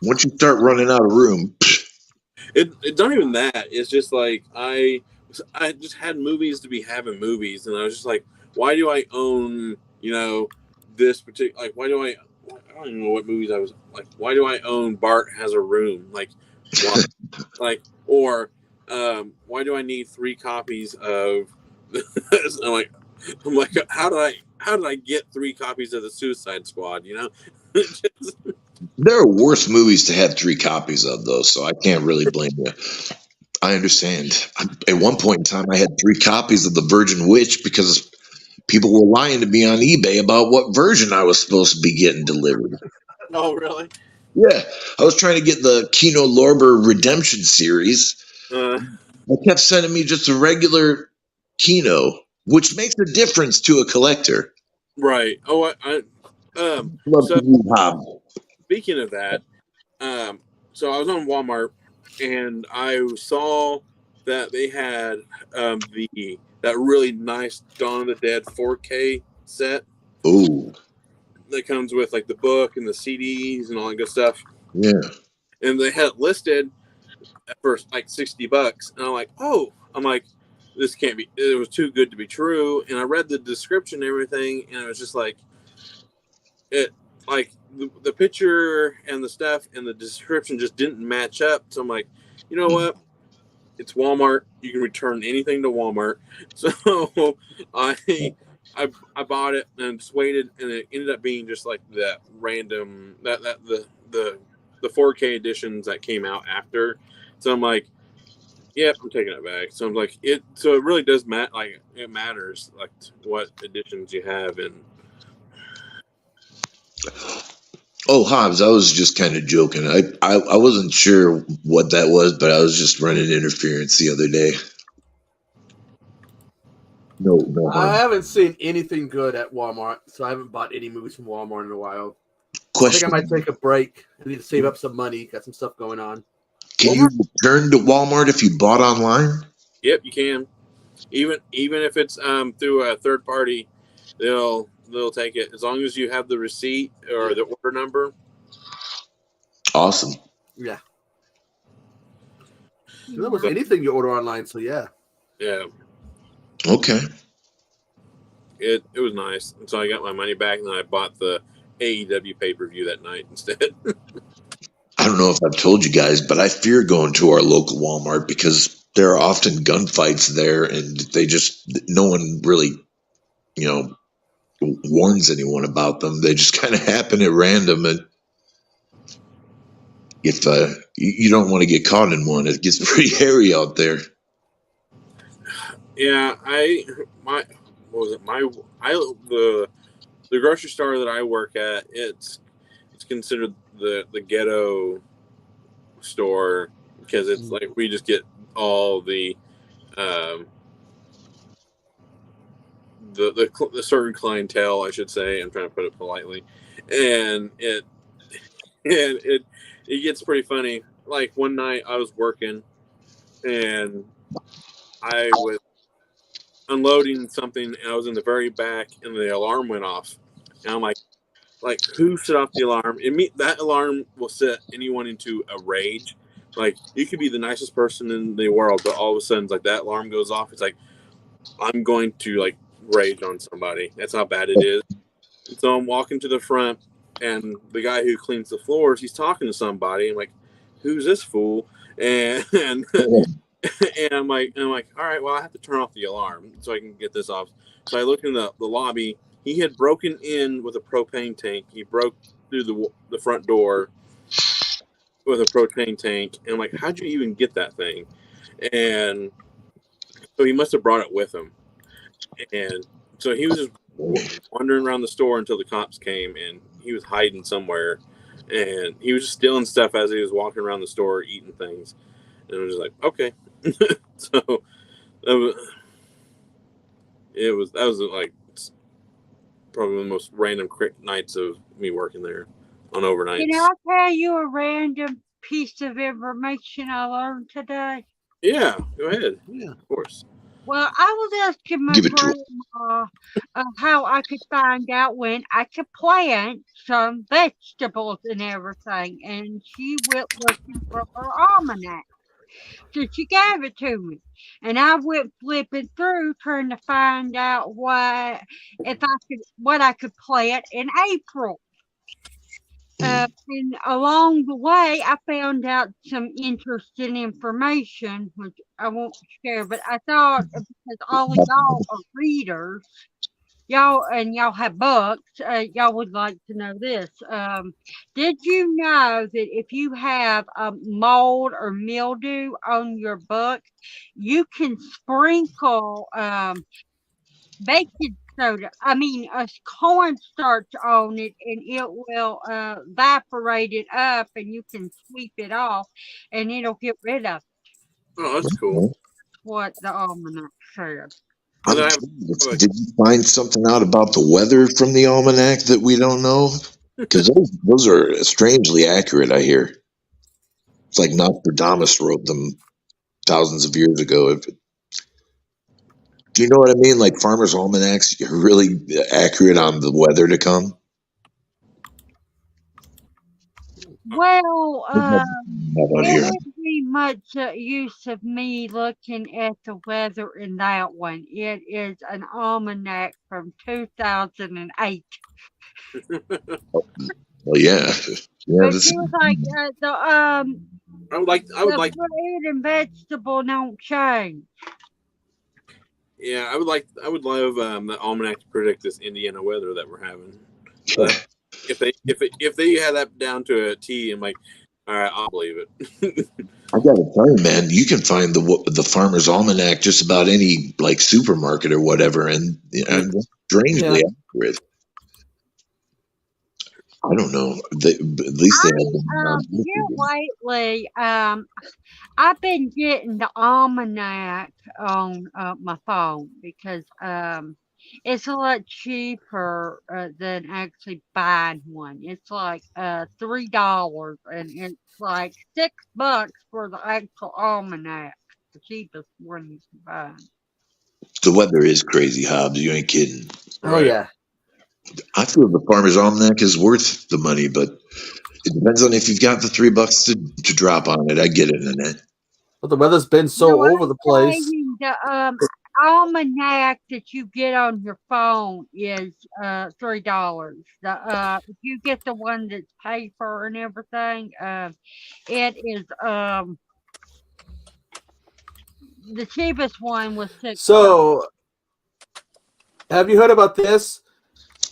[SPEAKER 4] once you start running out of room,
[SPEAKER 1] it's not even that. It's just like I just had movies to be having movies, and I was just like, why do I own this particular? Like, why do I don't even know what movies I was like. Why do I own Bart Has a Room? Like, why? Why do I need 3 copies of this? I'm like, how did I get 3 copies of the Suicide Squad?
[SPEAKER 4] There are worse movies to have 3 copies of, though, so I can't really blame you. I understand. At one point in time, I had 3 copies of the Virgin Witch because people were lying to me on eBay about what version I was supposed to be getting delivered.
[SPEAKER 1] Oh, really?
[SPEAKER 4] Yeah, I was trying to get the Kino Lorber Redemption series.
[SPEAKER 1] Uh,
[SPEAKER 4] They kept sending me just a regular Kino, which makes a difference to a collector.
[SPEAKER 1] right. Oh,
[SPEAKER 4] Love
[SPEAKER 1] so
[SPEAKER 4] to use Hobbs.
[SPEAKER 1] speaking of that, so I was on Walmart and I saw that they had that really nice Dawn of the Dead 4K set
[SPEAKER 4] Oh,
[SPEAKER 1] that comes with like the book and the CDs and all that good stuff.
[SPEAKER 4] yeah.
[SPEAKER 1] And they had it listed for like $60, and I'm like, this can't be. It was too good to be true. And I read the description and everything, and it was just like it, like the picture and the stuff and the description just didn't match up. So I'm like, you know what? It's Walmart. You can return anything to Walmart. So I I bought it and just waited, and it ended up being just like that random the 4K editions that came out after. So I'm like, yep, I'm taking it back. So I'm like, it. So it really does matter. Like it matters, like what editions you have, and
[SPEAKER 4] Oh, Hobbs, I was just kind of joking. I wasn't sure what that was, but I was just running interference the other day. No
[SPEAKER 2] I
[SPEAKER 4] harm.
[SPEAKER 2] haven't seen anything good at Walmart, so I haven't bought any movies from Walmart in a while. I think
[SPEAKER 4] Question:
[SPEAKER 2] I might take a break. I need to save up some money. Got some stuff going on.
[SPEAKER 4] Can you return to Walmart if you bought online?
[SPEAKER 1] yep, you can. Even if it's through a third party, they'll take it as long as you have the receipt or the order number.
[SPEAKER 4] Awesome.
[SPEAKER 2] Yeah. There was anything you order online, so yeah.
[SPEAKER 1] Yeah,
[SPEAKER 4] Okay.
[SPEAKER 1] it was nice. And so I got my money back, and then I bought the AEW pay-per-view that night instead.
[SPEAKER 4] I don't know if I've told you guys, but I fear going to our local Walmart because there are often gunfights there, and no one really, warns anyone about them. They just kind of happen at random, and if you don't want to get caught in one, it gets pretty hairy out there.
[SPEAKER 1] Yeah, the grocery store that I work at, it's considered the ghetto store because it's like we just get all the the certain clientele, I should say. I'm trying to put it politely, and it gets pretty funny. Like one night I was working and I was unloading something and I was in the very back and the alarm went off. And I'm like who set off the alarm? That alarm will set anyone into a rage. Like you could be the nicest person in the world, but all of a sudden like that alarm goes off. It's like I'm going to like rage on somebody. That's how bad it is. And so I'm walking to the front, and the guy who cleans the floors, he's talking to somebody. I'm like, "Who's this fool?" And I'm like, all right, well, I have to turn off the alarm so I can get this off. So I look in the lobby. He had broken in with a propane tank. He broke through the front door with a propane tank. And I'm like, how'd you even get that thing? And so he must have brought it with him. And so he was just wandering around the store until the cops came, and he was hiding somewhere. And he was just stealing stuff as he was walking around the store, eating things. And I was just like, okay. So that was like probably the most random nights of me working there on overnights.
[SPEAKER 3] Can I tell you a random piece of information I learned today?
[SPEAKER 1] Yeah, go ahead.
[SPEAKER 2] Yeah.
[SPEAKER 1] Of course.
[SPEAKER 3] Well, I was asking my grandma how I could find out when I could plant some vegetables and everything, and she went looking for her almanac. So she gave it to me, and I went flipping through trying to find out what I could plant in April. And along the way, I found out some interesting information, which I won't share. But I thought because all of y'all are readers, y'all have books, y'all would like to know this. Did you know that if you have mold or mildew on your book, you can sprinkle baking soda, I mean, cornstarch on it, and it will evaporate it up, and you can sweep it off, and it'll get rid of
[SPEAKER 1] Oh, that's cool.
[SPEAKER 3] what the almanac said.
[SPEAKER 1] And I have like,
[SPEAKER 4] Did you find something out about the weather from the almanac that we don't know? Because those are strangely accurate, I hear. It's like Nostradamus wrote them thousands of years ago. Do you know what I mean? Like farmers' almanacs are really accurate on the weather to come.
[SPEAKER 3] Well,
[SPEAKER 4] Out
[SPEAKER 3] it
[SPEAKER 4] here.
[SPEAKER 3] wouldn't be much use of me looking at the weather in that one. It is an almanac from 2008.
[SPEAKER 4] Well, yeah, yeah.
[SPEAKER 3] But
[SPEAKER 4] This,
[SPEAKER 3] she was like,
[SPEAKER 1] I would like
[SPEAKER 3] the fruit and vegetable don't change.
[SPEAKER 1] yeah, I would love the almanac to predict this Indiana weather that we're having. That, if they had that down to a T, I'm like, all right, I'll believe it.
[SPEAKER 4] I gotta tell you, man, you can find the farmer's almanac just about any like supermarket or whatever, and strangely accurate. I don't know. At least they have them.
[SPEAKER 3] Here lately, I've been getting the almanac on my phone because it's a lot cheaper than actually buying one. It's like $3, and it's like $6 for the actual almanac, the cheapest one you can buy.
[SPEAKER 4] The weather is crazy, Hobbs. You ain't kidding.
[SPEAKER 2] Oh yeah.
[SPEAKER 4] I feel the farmer's almanac is worth the money, but it depends on if you've got the $3 to drop on it. I get it, Annette.
[SPEAKER 2] But the weather's been so
[SPEAKER 3] No,
[SPEAKER 2] over the place.
[SPEAKER 3] the almanac that you get on your phone is $3. If you get the one that's paper and everything, it is the cheapest one was $6.
[SPEAKER 2] So, have you heard about this?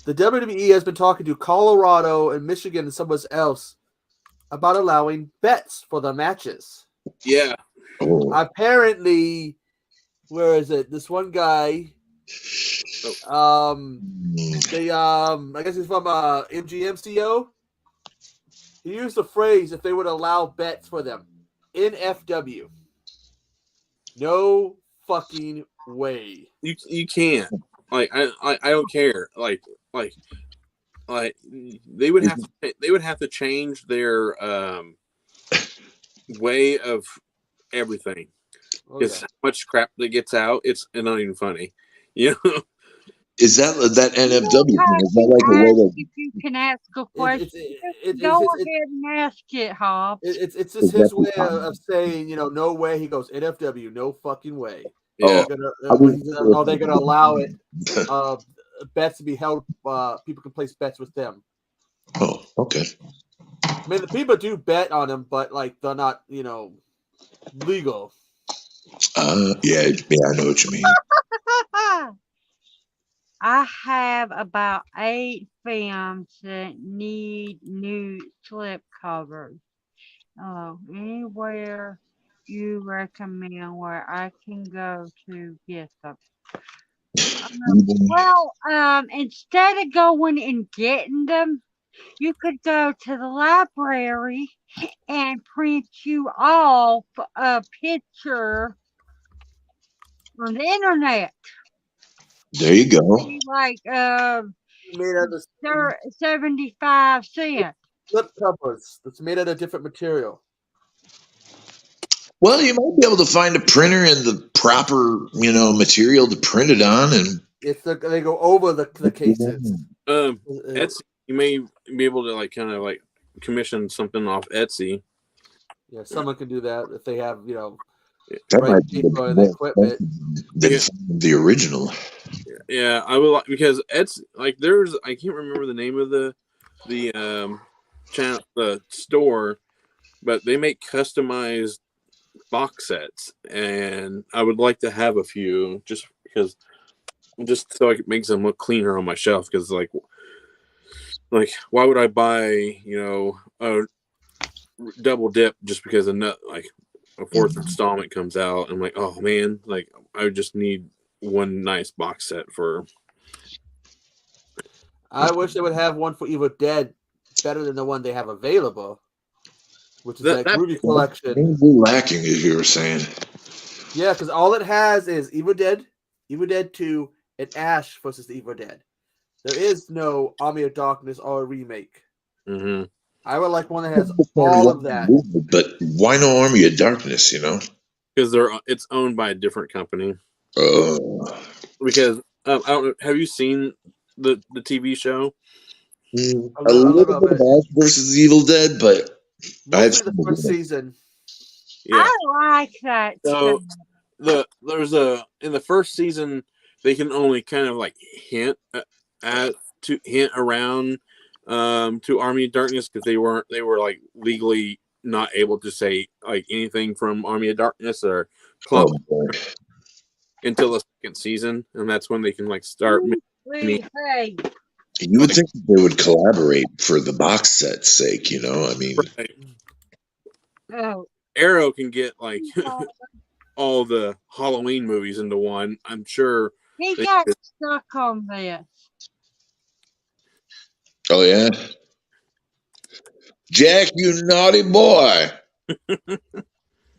[SPEAKER 2] The WWE has been talking to Colorado and Michigan and someone else about allowing bets for the matches.
[SPEAKER 1] Yeah.
[SPEAKER 4] Oh.
[SPEAKER 2] Apparently, where is it? This one guy. I guess he's from MGMCO. He used the phrase if they would allow bets for them. NFW. No fucking way.
[SPEAKER 1] You can't. Like I don't care. Like they would have to change their way of everything. Because how much crap that gets out, it's not even funny. You know?
[SPEAKER 4] Is that NFW thing? Is that like a way that
[SPEAKER 3] if you can ask a question? Go ahead and ask it, Hobbs.
[SPEAKER 2] It's just his way of saying, no way. He goes, NFW, no fucking way.
[SPEAKER 1] Yeah.
[SPEAKER 2] They're gonna allow it. Bets to be held. People can place bets with them.
[SPEAKER 4] Oh, okay.
[SPEAKER 2] I mean, the people do bet on them, but like they're not, legal.
[SPEAKER 4] Yeah, I know what you mean.
[SPEAKER 3] I have about 8 films that need new slip covers. Anywhere you recommend where I can go to get them? Instead of going and getting them, you could go to the library and print you off a picture on the internet.
[SPEAKER 4] There you go.
[SPEAKER 3] Like 75 cents.
[SPEAKER 2] Slip covers that's made out of different material.
[SPEAKER 4] Well, you might be able to find a printer and the proper, material to print it on, and
[SPEAKER 2] they go over the cases.
[SPEAKER 1] Etsy, you may be able to kind of commission something off Etsy.
[SPEAKER 2] Yeah, someone can do that if they have,
[SPEAKER 4] that might be
[SPEAKER 2] the equipment.
[SPEAKER 4] The original.
[SPEAKER 1] Yeah, I will, because Etsy, there's, I can't remember the name of the channel, the store, but they make customized box sets, and I would like to have a few just because just so it makes them look cleaner on my shelf. Because like why would I buy a double dip just because like a fourth installment comes out? I'm like, oh man, like I just need one nice box set for.
[SPEAKER 2] I wish they would have one for Evil Dead better than the one they have available, which is
[SPEAKER 1] That
[SPEAKER 2] Ruby Collection.
[SPEAKER 4] Maybe lacking, as you were saying.
[SPEAKER 2] Yeah, because all it has is Evil Dead 2, and Ash versus the Evil Dead. There is no Army of Darkness or a remake.
[SPEAKER 1] Mm-hmm.
[SPEAKER 2] I would like one that has all of that.
[SPEAKER 4] But why no Army of Darkness?
[SPEAKER 1] Because it's owned by a different company. Because I don't know, have you seen the TV show?
[SPEAKER 4] A little bit of Ash versus Evil Dead, but
[SPEAKER 2] mostly the first season.
[SPEAKER 1] Yeah.
[SPEAKER 3] I like that.
[SPEAKER 1] So in the first season they can only kind of like hint around to Army of Darkness because they were like legally not able to say like anything from Army of Darkness or Club until the second season, and that's when they can like start.
[SPEAKER 3] Hey.
[SPEAKER 4] You would think they would collaborate for the box set's sake, I mean,
[SPEAKER 1] right.
[SPEAKER 3] Oh.
[SPEAKER 1] Arrow can get like all the Halloween movies into one. I'm sure
[SPEAKER 3] he got stuck on this.
[SPEAKER 4] Oh yeah, Jack, you naughty boy!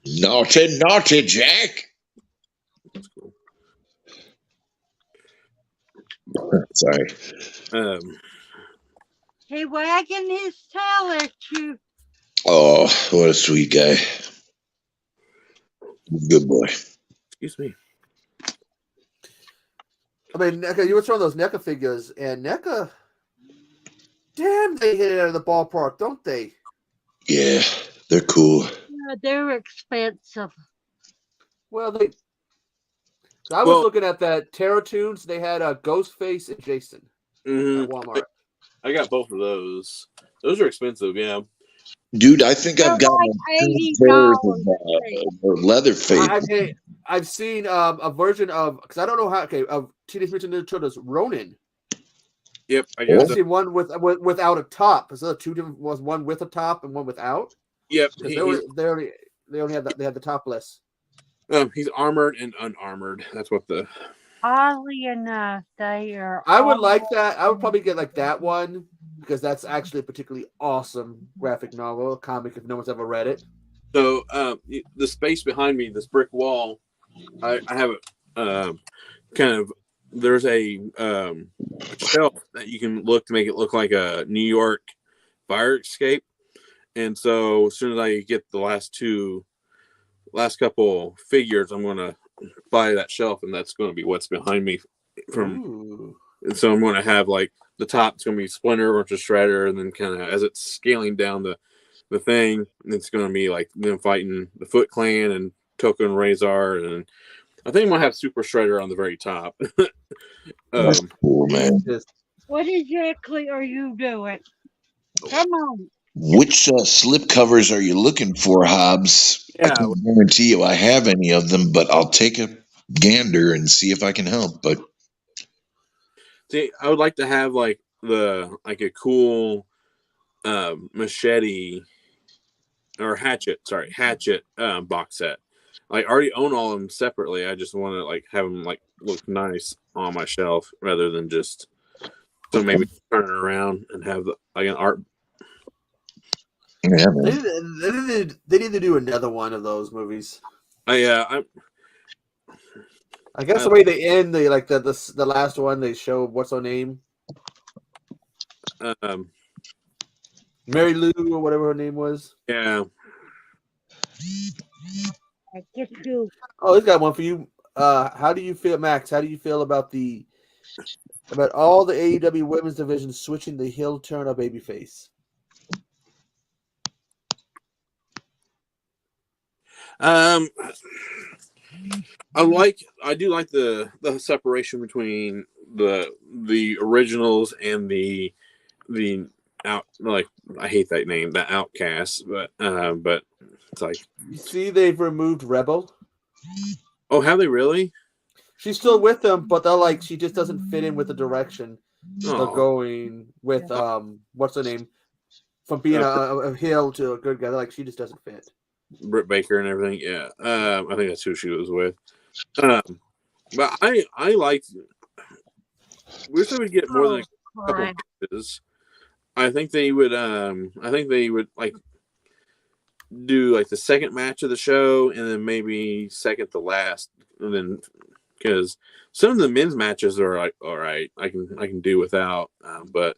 [SPEAKER 4] naughty Jack.
[SPEAKER 1] That's cool.
[SPEAKER 4] Sorry.
[SPEAKER 3] He wagging his tail at you.
[SPEAKER 4] Oh, what a sweet guy. Good boy.
[SPEAKER 1] Excuse me.
[SPEAKER 2] I mean, NECA, you were showing those NECA figures, and NECA, damn, they hit it out of the ballpark, don't they?
[SPEAKER 4] Yeah, they're cool.
[SPEAKER 3] Yeah, they're expensive.
[SPEAKER 2] Well, I was looking at that Terror Tunes. They had Ghostface and Jason at Walmart.
[SPEAKER 1] I got both of those. Those are expensive, yeah.
[SPEAKER 4] Dude, I think I've got
[SPEAKER 3] $80
[SPEAKER 4] Leatherface.
[SPEAKER 2] I've seen a version of, because I don't know how. Of Teenage Mutant Ninja Turtles Ronin.
[SPEAKER 1] Yep, I got.
[SPEAKER 2] I've seen one without a top. Is there two different? Was one with a top and one without?
[SPEAKER 1] Yep,
[SPEAKER 2] they only had the topless.
[SPEAKER 1] He's armored and unarmored. That's what the.
[SPEAKER 3] Oddly enough, they are.
[SPEAKER 2] I would like that. I would probably get like that one because that's actually a particularly awesome graphic novel comic if no one's ever read it.
[SPEAKER 1] So the space behind me, this brick wall, I have kind of. There's a shelf that you can look to make it look like a New York fire escape, and so as soon as I get the last couple figures, I'm gonna buy that shelf, and that's going to be what's behind me from. And so I'm going to have like the top is going to be Splinter versus Shredder, and then kind of as it's scaling down the thing, it's going to be like them fighting the Foot Clan and Token and Razor, and I think I'm going to have Super Shredder on the very top.
[SPEAKER 4] That's cool, man.
[SPEAKER 3] What exactly are you doing? Come on.
[SPEAKER 4] Which slip covers are you looking for, Hobbs?
[SPEAKER 1] Yeah.
[SPEAKER 4] I can't guarantee you I have any of them, but I'll take a gander and see if I can help. But
[SPEAKER 1] see, I would like to have like a cool machete or hatchet box set. I already own all of them separately. I just want to like have them like look nice on my shelf rather than just so maybe turn it around and have like an art.
[SPEAKER 2] Yeah, they need to do another one of those movies.
[SPEAKER 1] I
[SPEAKER 2] guess the way they end, the last one, they show what's her name, Mary Lou or whatever her name was.
[SPEAKER 1] Yeah.
[SPEAKER 3] I get you.
[SPEAKER 2] Oh, he's got one for you. How do you feel, Max? How do you feel about all the AEW women's division switching the heel turn of babyface?
[SPEAKER 1] I do like the separation between the originals and the out, like, I hate that name, the Outcasts, but it's like,
[SPEAKER 2] you see they've removed Rebel.
[SPEAKER 1] Oh, have they really?
[SPEAKER 2] She's still with them, but they're like she just doesn't fit in with the direction they're
[SPEAKER 1] Oh,
[SPEAKER 2] going with. What's her name? From being a heel to a good guy, like she just doesn't fit.
[SPEAKER 1] Britt Baker and everything. Yeah, I think that's who she was with. But I liked. Wish they would get more than a couple matches. I think they would. I think they would like do like the second match of the show, and then maybe second to last, and then because some of the men's matches are like all right, I can do without, but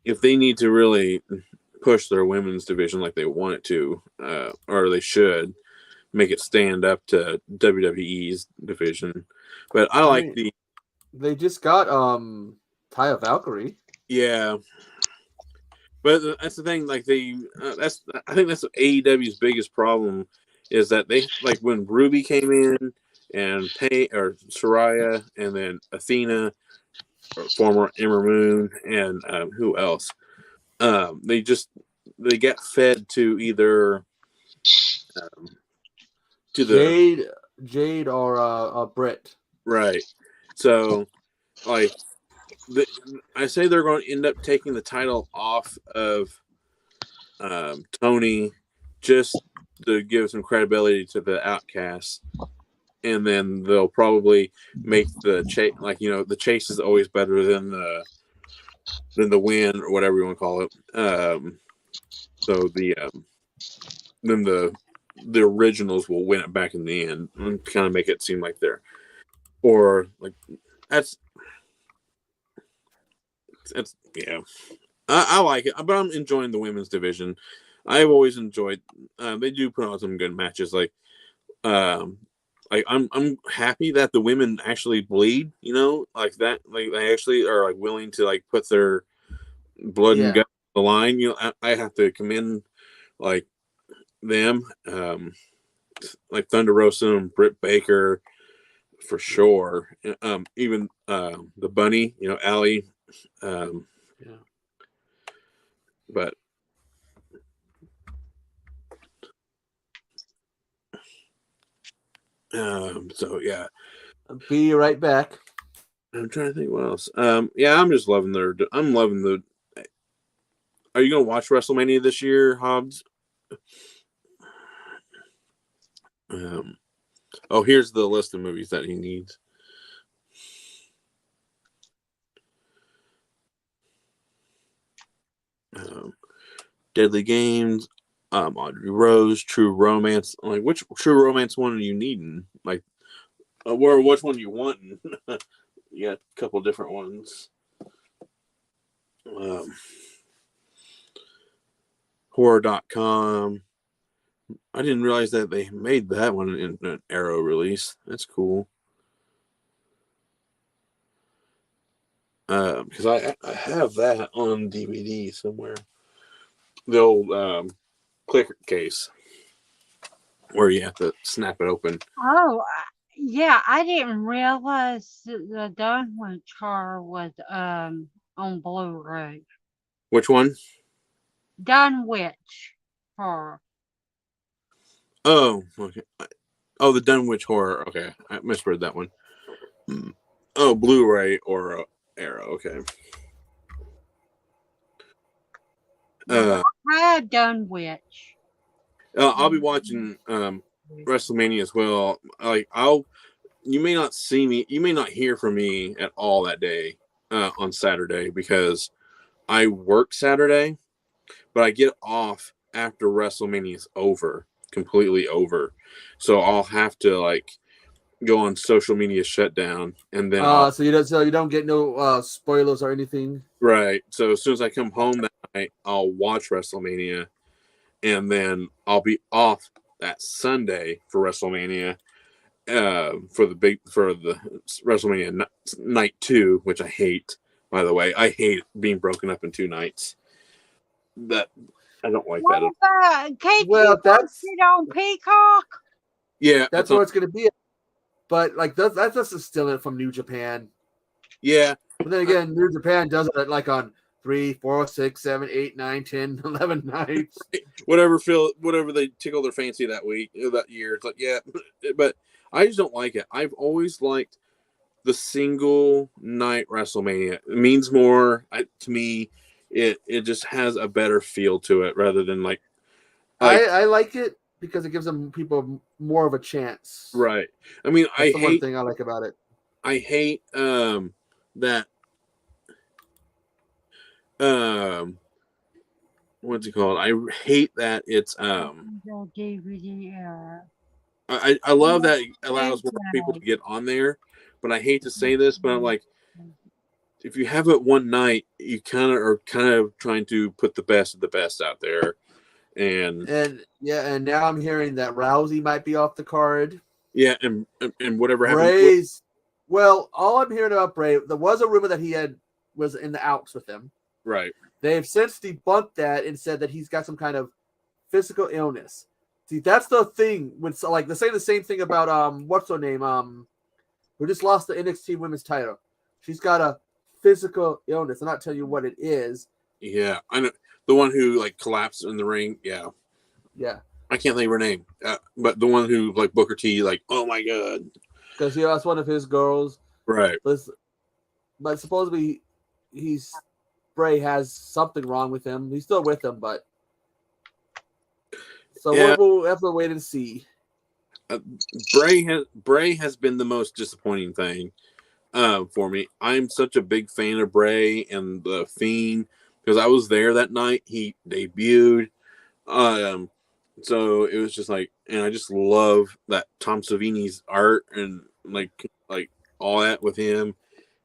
[SPEAKER 1] if they need to really push their women's division like they want it to, or they should make it stand up to WWE's division. But I mean,
[SPEAKER 2] they just got Taya Valkyrie.
[SPEAKER 1] Yeah. But that's the thing, like I think that's AEW's biggest problem is that they like when Ruby came in and Soraya and then Athena, or former Ember Moon, and who else? They get fed to either to the
[SPEAKER 2] Jade or Britt.
[SPEAKER 1] Right. So like I say they're going to end up taking the title off of Tony just to give some credibility to the Outcasts, and then they'll probably make the chase. Like the chase is always better than the win or whatever you want to call it. So then the originals will win it back in the end and kind of make it seem like they're that's yeah. I like it, but I'm enjoying the women's division. I've always enjoyed. They do put on some good matches. I'm happy that the women actually bleed. Like that. Like they actually are like willing to like put their blood and gut on the line. I have to commend like them. Like Thunder Rosa and Britt Baker for sure. Even the bunny. Allie. But so yeah,
[SPEAKER 2] I'll be right back.
[SPEAKER 1] I'm trying to think what else. Yeah, I'm just loving I'm loving the. Are you gonna watch WrestleMania this year, Hobbs? Oh, here's the list of movies that he needs. Deadly Games, Audrey Rose, True Romance. Like, which True Romance one are you needing? Like, which one you wanting? You got a couple different ones. Horror.com. I didn't realize that they made that one in an Arrow release. That's cool. Because I have that on DVD somewhere. The old clicker case where you have to snap it open.
[SPEAKER 3] Oh, yeah, I didn't realize that the Dunwich horror was on Blu-ray.
[SPEAKER 1] Which one?
[SPEAKER 3] Dunwich horror.
[SPEAKER 1] Oh, okay. Oh, the Dunwich horror. Okay, I misread that one. Oh, Blu-ray or Arrow. Okay.
[SPEAKER 3] I had Dunwich.
[SPEAKER 1] I'll be watching WrestleMania as well. Like you may not see me, you may not hear from me at all that day on Saturday because I work Saturday, but I get off after WrestleMania is completely over. So I'll have to like go on social media shutdown, and then
[SPEAKER 2] so you don't get no spoilers or anything.
[SPEAKER 1] Right. So as soon as I come home that night, I'll watch WrestleMania, and then I'll be off that Sunday for WrestleMania, for the WrestleMania night 2, which I hate. By the way, I hate being broken up in 2 nights. That I don't like that.
[SPEAKER 3] Well, that's it on Peacock.
[SPEAKER 1] Yeah,
[SPEAKER 2] that's where it's going to be. But like that's still it from New Japan.
[SPEAKER 1] Yeah,
[SPEAKER 2] but then again, New Japan does it like on 3, 4, 6, 7, 8, 9, 10, 11 nights.
[SPEAKER 1] Whatever they tickle their fancy that week, that year. It's like, yeah, but I just don't like it. I've always liked the single night WrestleMania. It means more to me. It just has a better feel to it rather than like
[SPEAKER 2] I like it because it gives them people more of a chance.
[SPEAKER 1] right. I mean,
[SPEAKER 2] That's the one thing I like about it.
[SPEAKER 1] I hate that what's it called? I hate that it's I love that it allows more people to get on there, but I hate to say this, but I'm like, if you have it one night, you kind of trying to put the best of the best out there, and
[SPEAKER 2] now I'm hearing that Rousey might be off the card.
[SPEAKER 1] Yeah, and whatever
[SPEAKER 2] Bray's, well, all I'm hearing about Bray, there was a rumor that he was in the Alps with them.
[SPEAKER 1] Right.
[SPEAKER 2] They've since debunked that and said that he's got some kind of physical illness. See, that's the thing. With like, they say the same thing about what's her name? Who just lost the NXT Women's title. She's got a physical illness. I'm not telling you what it is.
[SPEAKER 1] Yeah, I know the one who like collapsed in the ring. Yeah.
[SPEAKER 2] Yeah.
[SPEAKER 1] I can't think of her name, but the one who like Booker T, like, oh my god,
[SPEAKER 2] because that's one of his girls,
[SPEAKER 1] right?
[SPEAKER 2] But supposedly Bray has something wrong with him. He's still with him, but so we'll have to wait and see.
[SPEAKER 1] Bray has been the most disappointing thing for me. I'm such a big fan of Bray and the Fiend because I was there that night he debuted. So it was just like, and I just love that Tom Savini's art and like all that with him.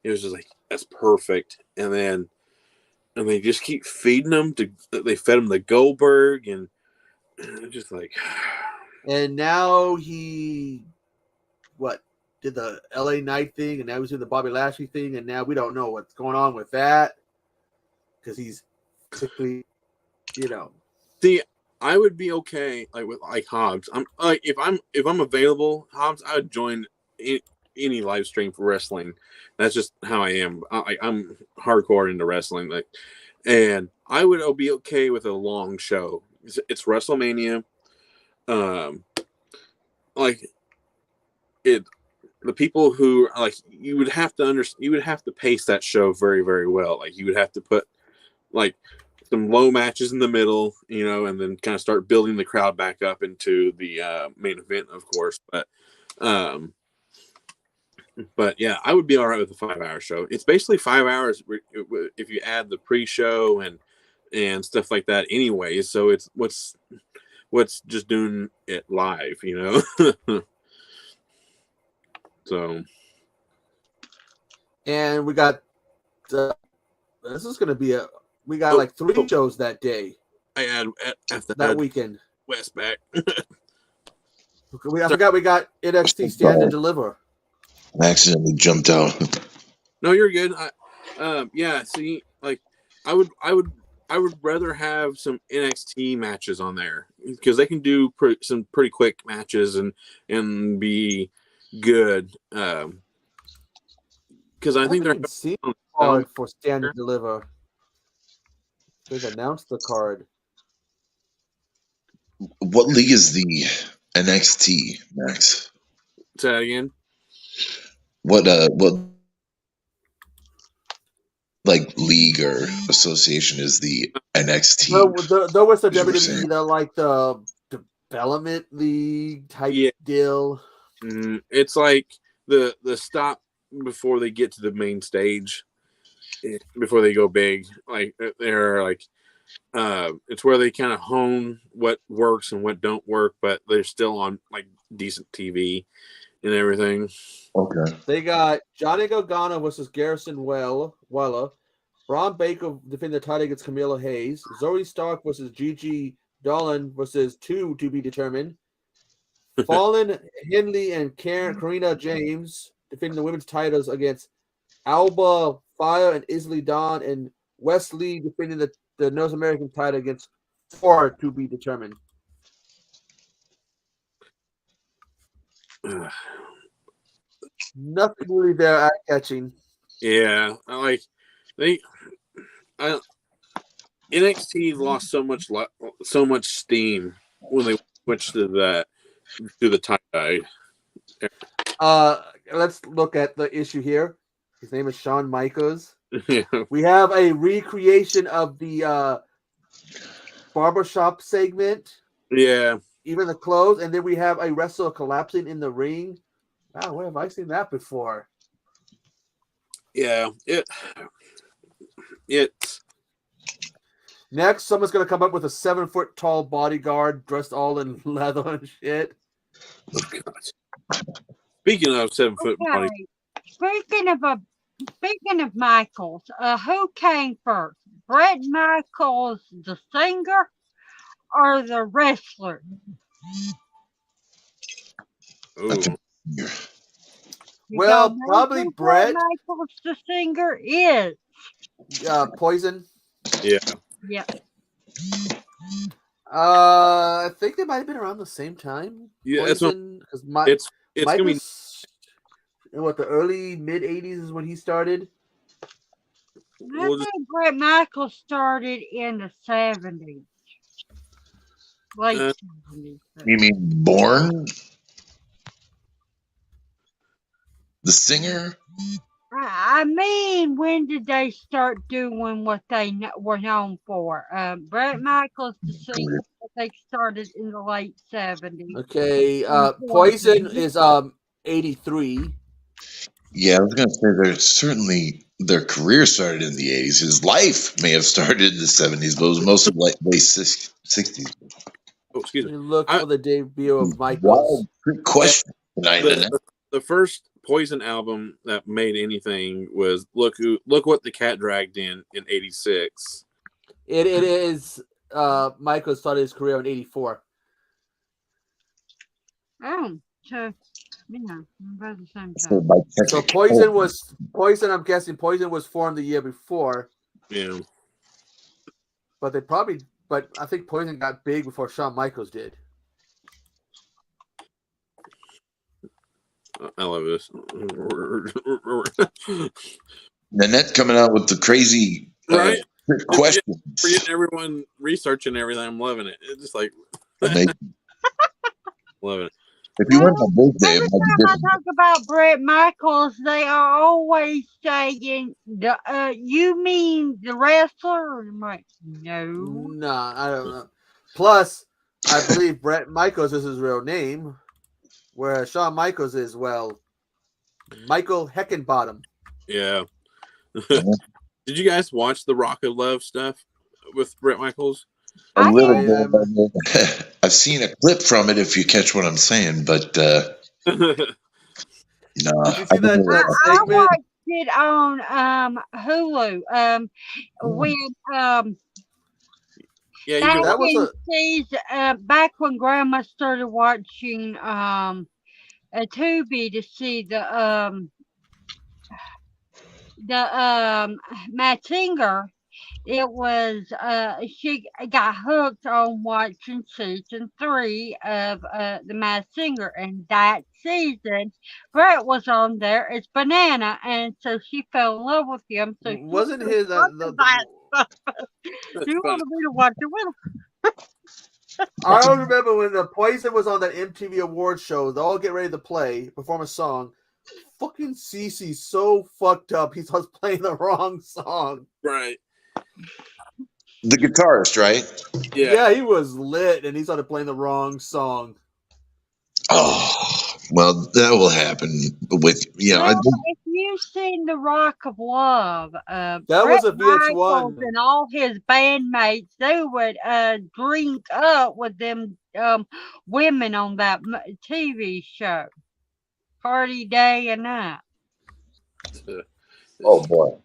[SPEAKER 1] It was just like, that's perfect. And they just keep feeding him they fed him the Goldberg and just like,
[SPEAKER 2] and now he did the LA Knight thing, and now he's doing the Bobby Lashley thing, and now we don't know what's going on with that because he's basically,
[SPEAKER 1] See, I would be okay like with like Hobbs. I'm like if I'm available, Hobbs, I would join any live stream for wrestling. That's just how I am. I'm hardcore into wrestling, like, and I would be okay with a long show. It's WrestleMania. Like it, the people who like you would have to pace that show very, very well. Like you would have to put like some low matches in the middle, and then kind of start building the crowd back up into the main event, of course. But yeah, I would be all right with a 5-hour show. It's basically 5 hours if you add the pre-show and stuff like that anyway. So it's what's just doing it live, So.
[SPEAKER 2] And we got this is going to be we got like 3 shows that day.
[SPEAKER 1] I add after
[SPEAKER 2] that weekend.
[SPEAKER 1] West back.
[SPEAKER 2] I forgot we got NXT Stand and Deliver.
[SPEAKER 4] I accidentally jumped out.
[SPEAKER 1] No, you're good. Yeah. See, like, I would rather have some NXT matches on there because they can do some pretty quick matches and be good. Because I think they're
[SPEAKER 2] seen the card for Stand and Deliver. They've announced the card.
[SPEAKER 4] What league is the NXT, Max?
[SPEAKER 1] Say that again.
[SPEAKER 4] What like league or association is the NXT?
[SPEAKER 2] There was the WWE, like the development league type deal.
[SPEAKER 1] It's like the stop before they get to the main stage, before they go big. Like they're like, it's where they kind of hone what works and what don't work, but they're still on like decent TV and everything.
[SPEAKER 4] Okay.
[SPEAKER 2] They got Johnny Gargano versus Garrison Weller. Braun Baker defending the title against Camilla Hayes. Zoe Stark versus Gigi Dolan versus 2 to be determined. Fallon Henley and Karina James defending the women's titles against Alba Fire and Isley Dawn, and Wesley defending the North American title against 4 to be determined. Nothing really there eye-catching.
[SPEAKER 1] Yeah, NXT lost so much steam when they switched to the tie-dye.
[SPEAKER 2] Let's look at the issue here. His name is Shawn Michaels.
[SPEAKER 1] Yeah.
[SPEAKER 2] We have a recreation of the barbershop segment.
[SPEAKER 1] Yeah.
[SPEAKER 2] Even the clothes, and then we have a wrestler collapsing in the ring. Wow, where have I seen that before?
[SPEAKER 1] Yeah. It's
[SPEAKER 2] Next, someone's gonna come up with a 7-foot tall bodyguard dressed all in leather and shit.
[SPEAKER 1] oh God. Speaking of 7-foot body,
[SPEAKER 3] Speaking of Michaels, who came first, Bret Michaels, the singer, or the wrestler?
[SPEAKER 1] oh,
[SPEAKER 2] Well, probably Bret.
[SPEAKER 3] Michaels, the singer, is.
[SPEAKER 2] Poison.
[SPEAKER 1] yeah.
[SPEAKER 3] Yeah.
[SPEAKER 2] I think they might have been around the same time.
[SPEAKER 1] Yeah,
[SPEAKER 2] Poison, because
[SPEAKER 1] it's gonna be
[SPEAKER 2] in what the early mid '80s is when he started.
[SPEAKER 3] I think Bret Michaels started in the 70s. Late 70s.
[SPEAKER 4] You mean Born? The singer?
[SPEAKER 3] I mean, when did they start doing what they were known for? Bret Michaels, the singer, they started in the late 70s.
[SPEAKER 2] Okay, Poison is 83.
[SPEAKER 4] Yeah, I was gonna say their career started in the 80s. His life may have started in the 70s, but it was mostly like late 60s.
[SPEAKER 1] Oh, excuse me.
[SPEAKER 2] Look for the debut of Michaels.
[SPEAKER 4] Wild, good question tonight.
[SPEAKER 1] The first Poison album that made anything was Look What the Cat Dragged in '86.
[SPEAKER 2] It is Michael started his career in '84.
[SPEAKER 3] Oh, so yeah, about the same
[SPEAKER 4] So,
[SPEAKER 3] time.
[SPEAKER 2] So Poison. I'm guessing Poison was formed the year before.
[SPEAKER 1] Yeah.
[SPEAKER 2] But I think Poison got big before Shawn Michaels did.
[SPEAKER 1] I love this.
[SPEAKER 4] Nanette coming out with the crazy
[SPEAKER 1] right
[SPEAKER 4] questions.
[SPEAKER 1] For getting everyone researching everything, I'm loving it. It's just like
[SPEAKER 4] Amazing.
[SPEAKER 1] Loving it.
[SPEAKER 4] If you went on birthday,
[SPEAKER 3] Every time I talk about Bret Michaels, they are always saying, "You mean the wrestler?" I'm like, no,
[SPEAKER 2] I don't know. Plus, I believe Bret Michaels is his real name, whereas Shawn Michaels is Michael Heckenbottom.
[SPEAKER 1] Yeah. Did you guys watch the Rock of Love stuff with Bret Michaels?
[SPEAKER 4] A little bit. I've seen a clip from it, if you catch what I'm saying, but no.
[SPEAKER 2] Did you see that
[SPEAKER 3] I watched it on Hulu. When
[SPEAKER 1] that
[SPEAKER 3] was back when Grandma started watching a Tubi to see the Matt Singer. It was she got hooked on watching season 3 of the Masked Singer, and that season Bret was on there as Banana, and so she fell in love with him. So
[SPEAKER 2] wasn't his
[SPEAKER 3] she wanted me to watch it with her.
[SPEAKER 2] I don't remember when the Poison was on that MTV Awards show. They all get ready to perform a song. Fucking Cece's so fucked up. He starts playing the wrong song.
[SPEAKER 1] Right.
[SPEAKER 4] The guitarist, right?
[SPEAKER 2] Yeah, he was lit, and he started playing the wrong song.
[SPEAKER 4] Oh, well, that will happen with
[SPEAKER 3] if you've seen The Rock of Love,
[SPEAKER 2] that was a VH1,
[SPEAKER 3] and all his bandmates, they would drink up with them women on that TV show, party day and night.
[SPEAKER 4] Oh boy.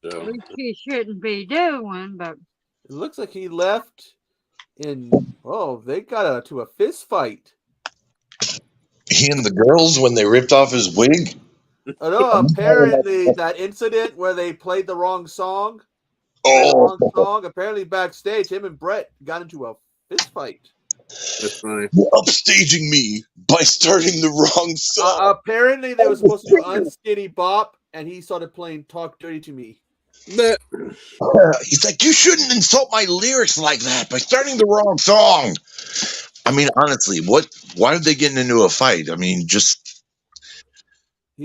[SPEAKER 3] Which he shouldn't be doing, but
[SPEAKER 2] it looks like he left they got into a fist fight.
[SPEAKER 4] He and the girls when they ripped off his wig?
[SPEAKER 2] Oh no, apparently that incident where they played the wrong song. Apparently backstage, him and Bret got into a fist fight.
[SPEAKER 1] That's funny.
[SPEAKER 4] You're upstaging me by starting the wrong song.
[SPEAKER 2] Apparently they were supposed to do Unskinny Bop, and he started playing Talk Dirty to Me.
[SPEAKER 1] That
[SPEAKER 4] He's like, you shouldn't insult my lyrics like that by starting the wrong song. I mean, honestly, why are they getting into a fight? I mean, just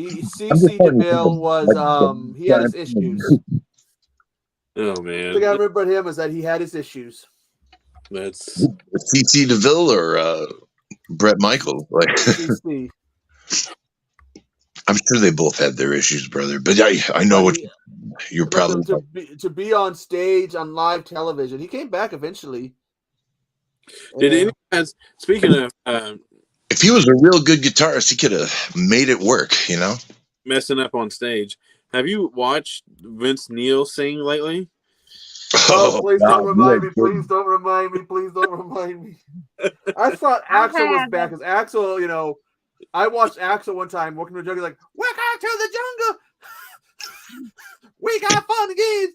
[SPEAKER 4] I'm just
[SPEAKER 2] CC
[SPEAKER 4] trying to think of
[SPEAKER 2] DeMille was
[SPEAKER 4] like
[SPEAKER 2] he had his issues.
[SPEAKER 1] oh
[SPEAKER 2] The thing I
[SPEAKER 1] man,
[SPEAKER 2] remember him is that he had his issues.
[SPEAKER 1] that's
[SPEAKER 4] CC DeVille or Brett Michaels. Like,
[SPEAKER 2] CC.
[SPEAKER 4] I'm sure they both had their issues, brother. But I know
[SPEAKER 2] But
[SPEAKER 4] what
[SPEAKER 2] he,
[SPEAKER 4] you're
[SPEAKER 2] but
[SPEAKER 4] probably.
[SPEAKER 2] to be on stage on live television, he came back eventually.
[SPEAKER 1] did any guys? Speaking of
[SPEAKER 4] If he was a real good guitarist, he could have made it work. You know.
[SPEAKER 1] messing up on stage, have you watched Vince Neil sing lately?
[SPEAKER 2] Oh, please
[SPEAKER 4] God,
[SPEAKER 2] don't
[SPEAKER 4] you
[SPEAKER 2] remind
[SPEAKER 4] are
[SPEAKER 2] me!
[SPEAKER 4] kidding.
[SPEAKER 2] Please don't remind me! Please don't remind me! I thought Axel was back because Axel, you know, I watched Axel one time walking to the jungle, like, "Welcome to the jungle. We got fun again."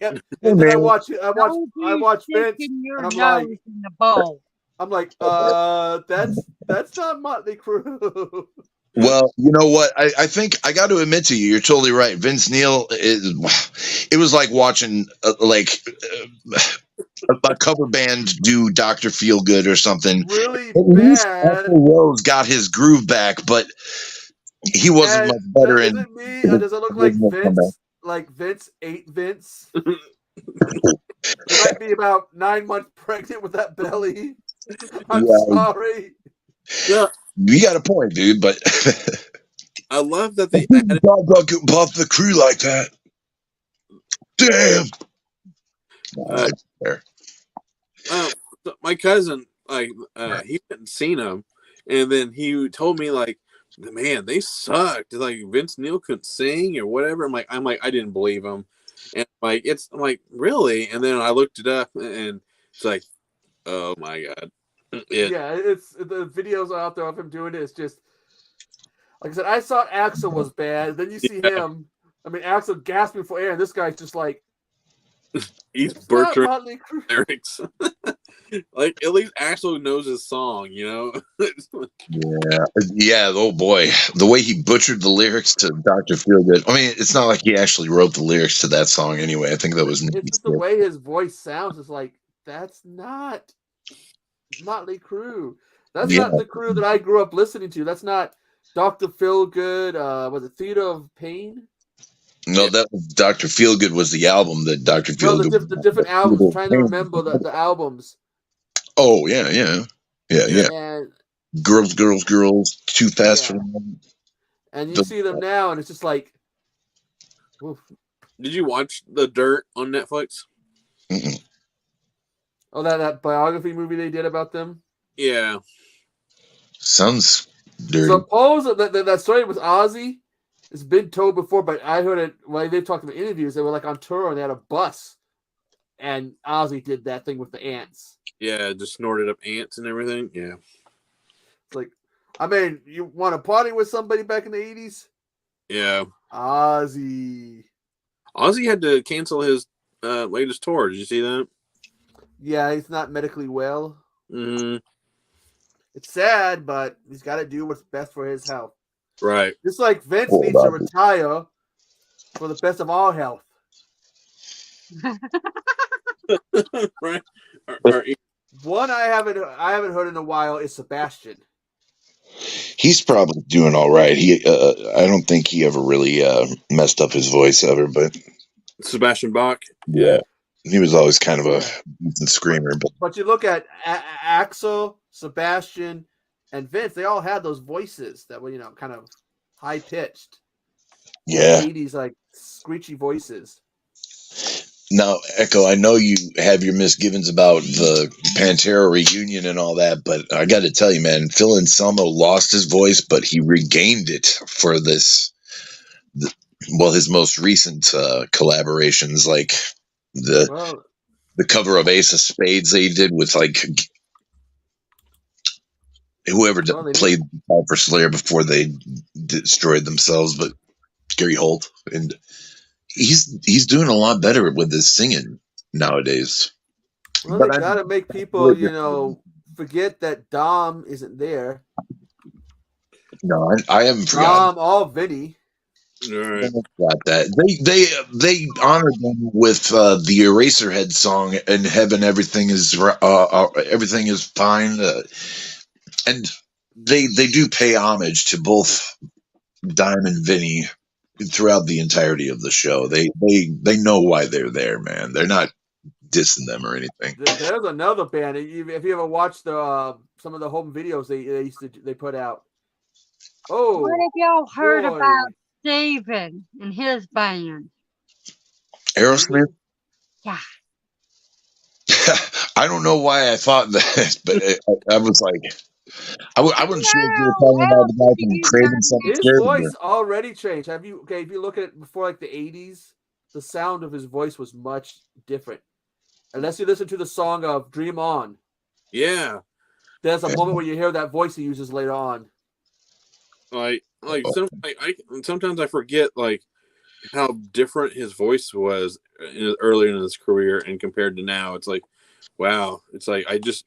[SPEAKER 2] Yeah. And then I watch
[SPEAKER 3] Don't be
[SPEAKER 2] Vince,
[SPEAKER 3] sticking your
[SPEAKER 2] and I'm
[SPEAKER 3] nose
[SPEAKER 2] like,
[SPEAKER 3] in the bowl.
[SPEAKER 2] that's not Motley Crue.
[SPEAKER 4] Well, you know what? I think I got to admit to you, you're totally right. Vince Neil, it was like watching a cover band do Dr. Feelgood or something.
[SPEAKER 2] Really
[SPEAKER 4] At least
[SPEAKER 2] bad.
[SPEAKER 4] Axl Rose got his groove back, but he wasn't
[SPEAKER 2] And
[SPEAKER 4] much better
[SPEAKER 2] is
[SPEAKER 4] in
[SPEAKER 2] it me?
[SPEAKER 4] his
[SPEAKER 2] Does it look like
[SPEAKER 4] original comeback.
[SPEAKER 2] Vince? Like Vince ate Vince? It might be about 9 months pregnant with that belly. I'm
[SPEAKER 4] Yeah,
[SPEAKER 2] sorry.
[SPEAKER 1] Yeah,
[SPEAKER 4] you got a point, dude, but
[SPEAKER 1] I love that they
[SPEAKER 4] God
[SPEAKER 1] added.
[SPEAKER 4] could buff the crew like that. Damn.
[SPEAKER 1] Uh,
[SPEAKER 4] That's fair.
[SPEAKER 1] my cousin, like, he hadn't seen them, and then he told me, like, man, they sucked. Like Vince Neil couldn't sing or whatever. I'm like, I didn't believe him, and like, I'm like, really? And then I looked it up, and it's like, oh my god,
[SPEAKER 2] Yeah, it's the videos are out there of him doing it. It's just like I said. I thought Axel was bad. Then you see him. I mean, Axel gasping for air, and this guy's just like,
[SPEAKER 1] he's
[SPEAKER 2] it's not
[SPEAKER 1] butchering
[SPEAKER 2] Motley Crue.
[SPEAKER 1] lyrics. Like at least Axel knows his song, you know.
[SPEAKER 4] Yeah. Oh boy, the way he butchered the lyrics to Dr. Feelgood. I mean, it's not like he actually wrote the lyrics to that song anyway. I think that was
[SPEAKER 2] It's
[SPEAKER 4] Nicky
[SPEAKER 2] just the
[SPEAKER 4] Six.
[SPEAKER 2] way his voice sounds. It's like that's not Motley Crue. That's
[SPEAKER 4] Yeah,
[SPEAKER 2] not the crew that I grew up listening to. That's not Dr. Feelgood. Was it Theater of Pain?
[SPEAKER 4] no, that was Dr. Feelgood was the album that Dr.
[SPEAKER 2] No,
[SPEAKER 4] Feelgood.
[SPEAKER 2] the different albums. I'm trying to remember the albums.
[SPEAKER 4] Oh yeah.
[SPEAKER 2] And
[SPEAKER 4] Girls, Too Fast for Love.
[SPEAKER 2] and you see them now, and it's just like, oof.
[SPEAKER 1] Did you watch The Dirt on Netflix?
[SPEAKER 4] Mm-mm.
[SPEAKER 2] Oh, that biography movie they did about them.
[SPEAKER 1] Yeah.
[SPEAKER 4] Sounds dirty.
[SPEAKER 2] Suppose that story with Ozzy has been told before, but I heard it when they talked about interviews. They were like on tour and they had a bus, and Ozzy did that thing with the ants.
[SPEAKER 1] Yeah, just snorted up ants and everything. Yeah.
[SPEAKER 2] It's like, I mean, you want to party with somebody back in the 80s?
[SPEAKER 1] Yeah.
[SPEAKER 2] Ozzy.
[SPEAKER 1] Ozzy had to cancel his latest tour. Did you see that?
[SPEAKER 2] Yeah, he's not medically well.
[SPEAKER 1] Mm-hmm.
[SPEAKER 2] It's sad, but he's got to do what's best for his health.
[SPEAKER 1] Right.
[SPEAKER 2] Just like Vince needs to retire for the best of our health.
[SPEAKER 1] Right.
[SPEAKER 2] One I haven't heard in a while is Sebastian.
[SPEAKER 4] He's probably doing all right. I don't think he ever really messed up his voice ever, but
[SPEAKER 1] Sebastian Bach.
[SPEAKER 4] yeah, he was always kind of a decent screamer.
[SPEAKER 2] But you look at Axel, Sebastian, and Vince; they all had those voices that were, you know, kind of high pitched.
[SPEAKER 4] Yeah,
[SPEAKER 2] 80s like screechy voices.
[SPEAKER 4] Now, Echo, I know you have your misgivings about the Pantera reunion and all that, but I got to tell you, man, Phil Anselmo lost his voice, but he regained it for this. His most recent collaborations, like the cover of Ace of Spades they did with like whoever played for Slayer before they destroyed themselves, but Gary Holt, and he's doing a lot better with his singing nowadays.
[SPEAKER 2] Well, they gotta make people, you know, forget that Dom isn't there.
[SPEAKER 4] No, I haven't forgotten.
[SPEAKER 2] Dom or Vinny.
[SPEAKER 1] Right.
[SPEAKER 4] Got that. They honored them with the Eraserhead song "In Heaven Everything is Fine," and they do pay homage to both Dime and Vinny throughout the entirety of the show. They know why they're there, man. They're not dissing them or anything.
[SPEAKER 2] There's another band. If you ever watched the some of the home videos they put out. Oh,
[SPEAKER 3] What have y'all heard
[SPEAKER 2] boy.
[SPEAKER 3] about Steven and his band?
[SPEAKER 4] Aerosmith.
[SPEAKER 3] Yeah.
[SPEAKER 4] I don't know why I thought that, but I was like, I wasn't sure if you were
[SPEAKER 3] No,
[SPEAKER 4] talking about the
[SPEAKER 3] else
[SPEAKER 4] guy
[SPEAKER 3] do
[SPEAKER 4] from
[SPEAKER 3] you
[SPEAKER 4] Craven
[SPEAKER 3] not
[SPEAKER 4] Something
[SPEAKER 2] His
[SPEAKER 4] Scared.
[SPEAKER 2] voice already changed. If you look at it before like the 80s, the sound of his voice was much different. Unless you listen to the song of Dream On.
[SPEAKER 1] Yeah.
[SPEAKER 2] There's a moment where you hear that voice he uses later on.
[SPEAKER 1] Sometimes I forget like how different his voice was earlier in his career and compared to now. It's like, wow. It's like I just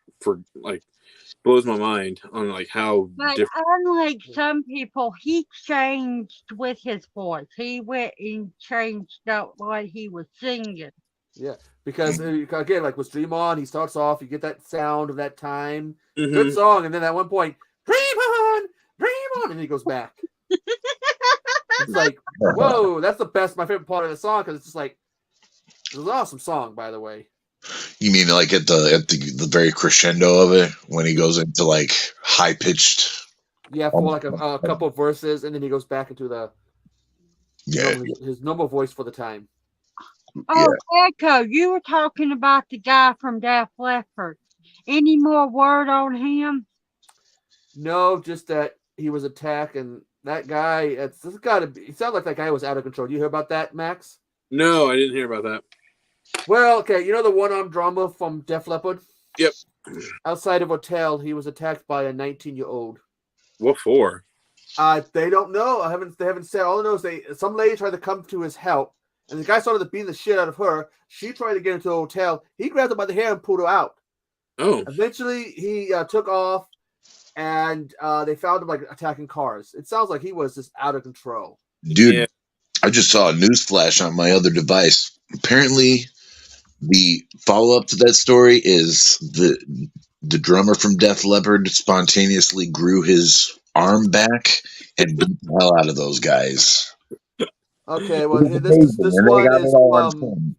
[SPEAKER 1] blows my mind on like how
[SPEAKER 3] But
[SPEAKER 1] different.
[SPEAKER 3] unlike some people, he changed with his voice. He went and changed up what he was singing.
[SPEAKER 2] Yeah, because again, like with Dream On, he starts off, you get that sound of that time, good
[SPEAKER 1] Mm-hmm.
[SPEAKER 2] song, and then at one point, Dream On, and he goes back. It's like, whoa, that's my favorite part of the song because it's just like, it's an awesome song, by the way.
[SPEAKER 4] You mean like at the very crescendo of it when he goes into like high pitched?
[SPEAKER 2] Yeah, for like a couple of verses, and then he goes back into his normal voice for the time.
[SPEAKER 3] Oh, Echo, you were talking about the guy from Def Leppard. Any more word on him?
[SPEAKER 2] No, just that he was attacked, and that guy, it sounds like that guy was out of control. Do you hear about that, Max?
[SPEAKER 1] No, I didn't hear about that.
[SPEAKER 2] Well, okay, you know the one-armed drummer from Def Leppard?
[SPEAKER 1] Yep.
[SPEAKER 2] Outside of a hotel, he was attacked by a 19-year-old.
[SPEAKER 1] What for?
[SPEAKER 2] They don't know. They haven't said. All I know is some lady tried to come to his help, and the guy started beating the shit out of her. She tried to get into the hotel. He grabbed her by the hair and pulled her out.
[SPEAKER 1] Oh.
[SPEAKER 2] Eventually, he took off, and they found him like attacking cars. It sounds like he was just out of control.
[SPEAKER 4] Dude,
[SPEAKER 1] Yeah.
[SPEAKER 4] I just saw a news flash on my other device. Apparently, the follow-up to that story is the drummer from Def Leppard spontaneously grew his arm back and beat the hell out of those guys.
[SPEAKER 2] Okay, well, this one is from.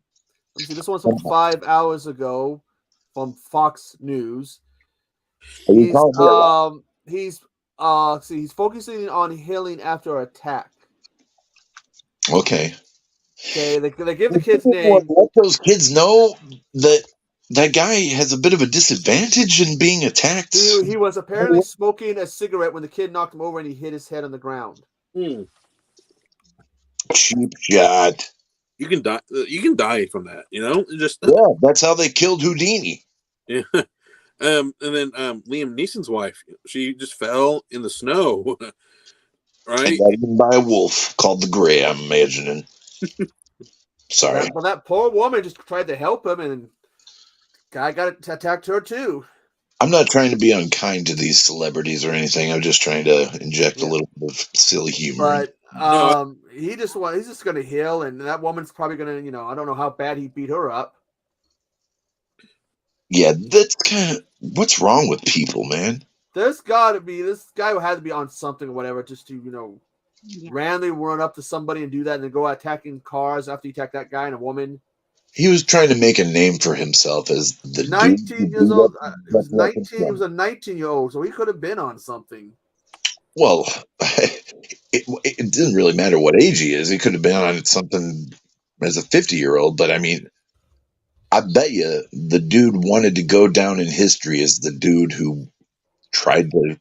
[SPEAKER 2] This one's from 5 hours ago from Fox News. He's focusing on healing after attack.
[SPEAKER 4] Okay.
[SPEAKER 2] Okay, they give the kid's name.
[SPEAKER 4] Let those kids know that guy has a bit of a disadvantage in being attacked.
[SPEAKER 2] He was apparently smoking a cigarette when the kid knocked him over and he hit his head on the ground.
[SPEAKER 4] Cheap shot.
[SPEAKER 1] You can die. You can die from that. You know,
[SPEAKER 4] that's how they killed Houdini.
[SPEAKER 1] Yeah. And then Liam Neeson's wife, she just fell in the snow. Right?
[SPEAKER 4] And eaten by a wolf called the Grey, I'm imagining. Sorry.
[SPEAKER 2] But that poor woman just tried to help him, and guy got attacked her too.
[SPEAKER 4] I'm not trying to be unkind to these celebrities or anything. I'm just trying to inject a little bit of silly humor.
[SPEAKER 2] But he's just going to heal, and that woman's probably going to, I don't know how bad he beat her up.
[SPEAKER 4] Yeah, that's kind of what's wrong with people, man.
[SPEAKER 2] This guy had to be on something or whatever, just to randomly run up to somebody and do that, and then go attacking cars after he attacked that guy and a woman.
[SPEAKER 4] He was trying to make a name for himself as the
[SPEAKER 2] 19 years old. He was 19. He was a 19-year-old, so he could have been on something.
[SPEAKER 4] Well, it didn't really matter what age he is. He could have been on something as a 50-year-old, but I mean, I bet you the dude wanted to go down in history as the dude who tried to